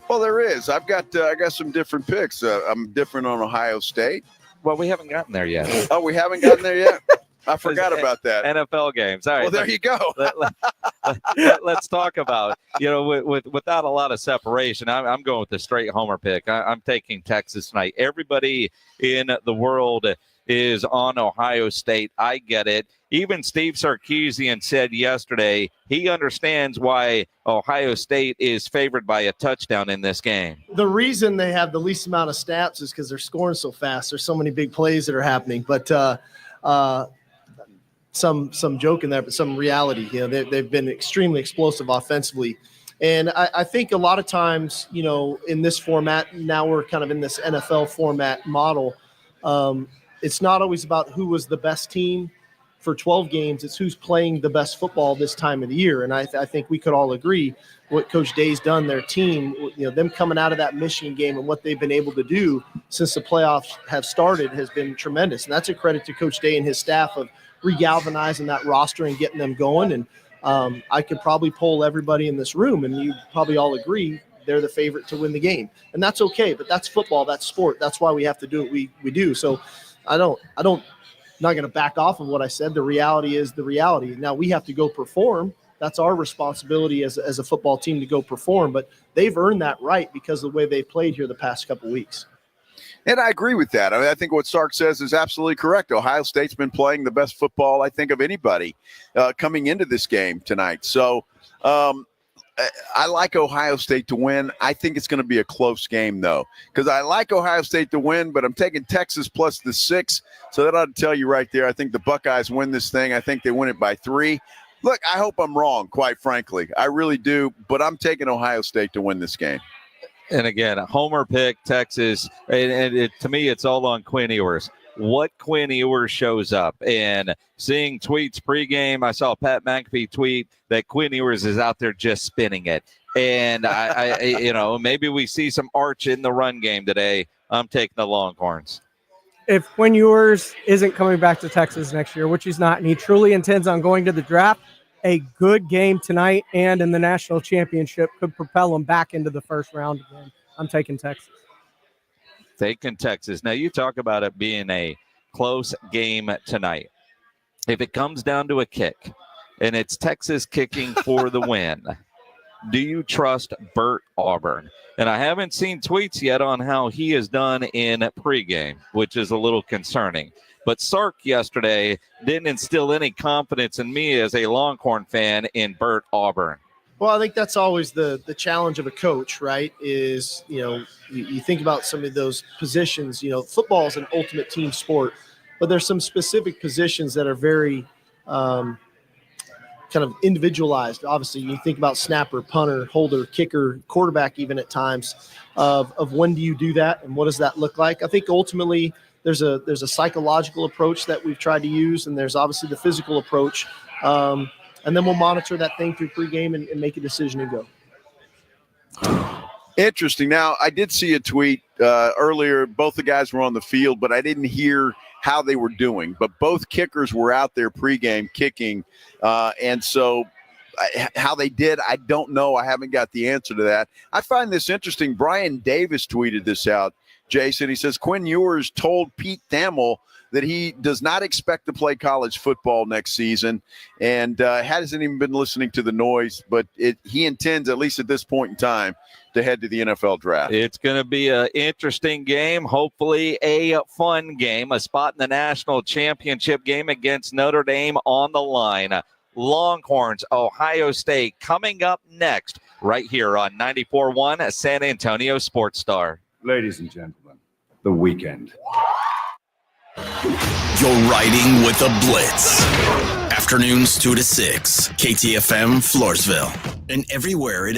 Well, there is. I got some different picks. I'm different on Ohio State. Well, we haven't gotten there yet. Oh, we haven't gotten there yet? I forgot about that. NFL games. All right. Well, there you go. Let's talk about, without a lot of separation, I'm going with the straight homer pick. I'm taking Texas tonight. Everybody in the world is on Ohio State. I get it. Even Steve Sarkisian said yesterday he understands why Ohio State is favored by a touchdown in this game. The reason they have the least amount of stats is because they're scoring so fast. There's so many big plays that are happening. But some joke in there, but some reality. They've been extremely explosive offensively. And I think a lot of times, in this format, now we're kind of in this NFL format model. It's not always about who was the best team for 12 games. It's who's playing the best football this time of the year. And I think we could all agree what Coach Day's done, their team, them coming out of that Michigan game and what they've been able to do since the playoffs have started has been tremendous. And that's a credit to Coach Day and his staff of regalvanizing that roster and getting them going. And I could probably poll everybody in this room, and you probably all agree they're the favorite to win the game. And that's okay, but that's football, that's sport. That's why we have to do what we do. So I'm not going to back off of what I said. The reality is the reality. Now we have to go perform. That's our responsibility as a football team to go perform, but they've earned that right because of the way they played here the past couple of weeks. And I agree with that. I think what Sark says is absolutely correct. Ohio State's been playing the best football, I think, of anybody coming into this game tonight. So I like Ohio State to win. I think it's going to be a close game, though, because I like Ohio State to win, but I'm taking Texas plus the 6. So that ought to tell you right there. I think the Buckeyes win this thing. I think they win it by 3. Look, I hope I'm wrong, quite frankly. I really do, but I'm taking Ohio State to win this game. And again, a homer pick, Texas, and to me, it's all on Quinn Ewers. What Quinn Ewers shows up, and seeing tweets pregame, I saw Pat McAfee tweet that Quinn Ewers is out there just spinning it. And I maybe we see some arch in the run game today. I'm taking the Longhorns. If Quinn Ewers isn't coming back to Texas next year, which he's not, and he truly intends on going to the draft, a good game tonight and in the national championship could propel him back into the first round again. I'm taking Texas. Taking Texas. Now, you talk about it being a close game tonight. If it comes down to a kick and it's Texas kicking for the win, do you trust Bert Auburn? And I haven't seen tweets yet on how he has done in pregame, which is a little concerning. But Sark yesterday didn't instill any confidence in me as a Longhorn fan in Bert Auburn. Well, I think that's always the challenge of a coach, right? Is, you think about some of those positions, football is an ultimate team sport, but there's some specific positions that are very kind of individualized. Obviously, you think about snapper, punter, holder, kicker, quarterback, even at times of when do you do that and what does that look like? I think ultimately there's a psychological approach that we've tried to use, and there's obviously the physical approach. And then we'll monitor that thing through pregame and make a decision and go. Interesting. Now, I did see a tweet earlier. Both the guys were on the field, but I didn't hear how they were doing. But both kickers were out there pregame kicking. And so how they did, I don't know. I haven't got the answer to that. I find this interesting. Brian Davis tweeted this out. Jason. He says Quinn Ewers told Pete Thamel that he does not expect to play college football next season and hasn't even been listening to the noise, but he intends, at least at this point in time, to head to the NFL draft. It's going to be an interesting game, hopefully a fun game, a spot in the national championship game against Notre Dame on the line. Longhorns, Ohio State, coming up next right here on 94.1 San Antonio Sports Star. Ladies and gentlemen, the weekend. You're riding with the Blitz. Afternoons 2 to 6, KTFM Floresville. And everywhere it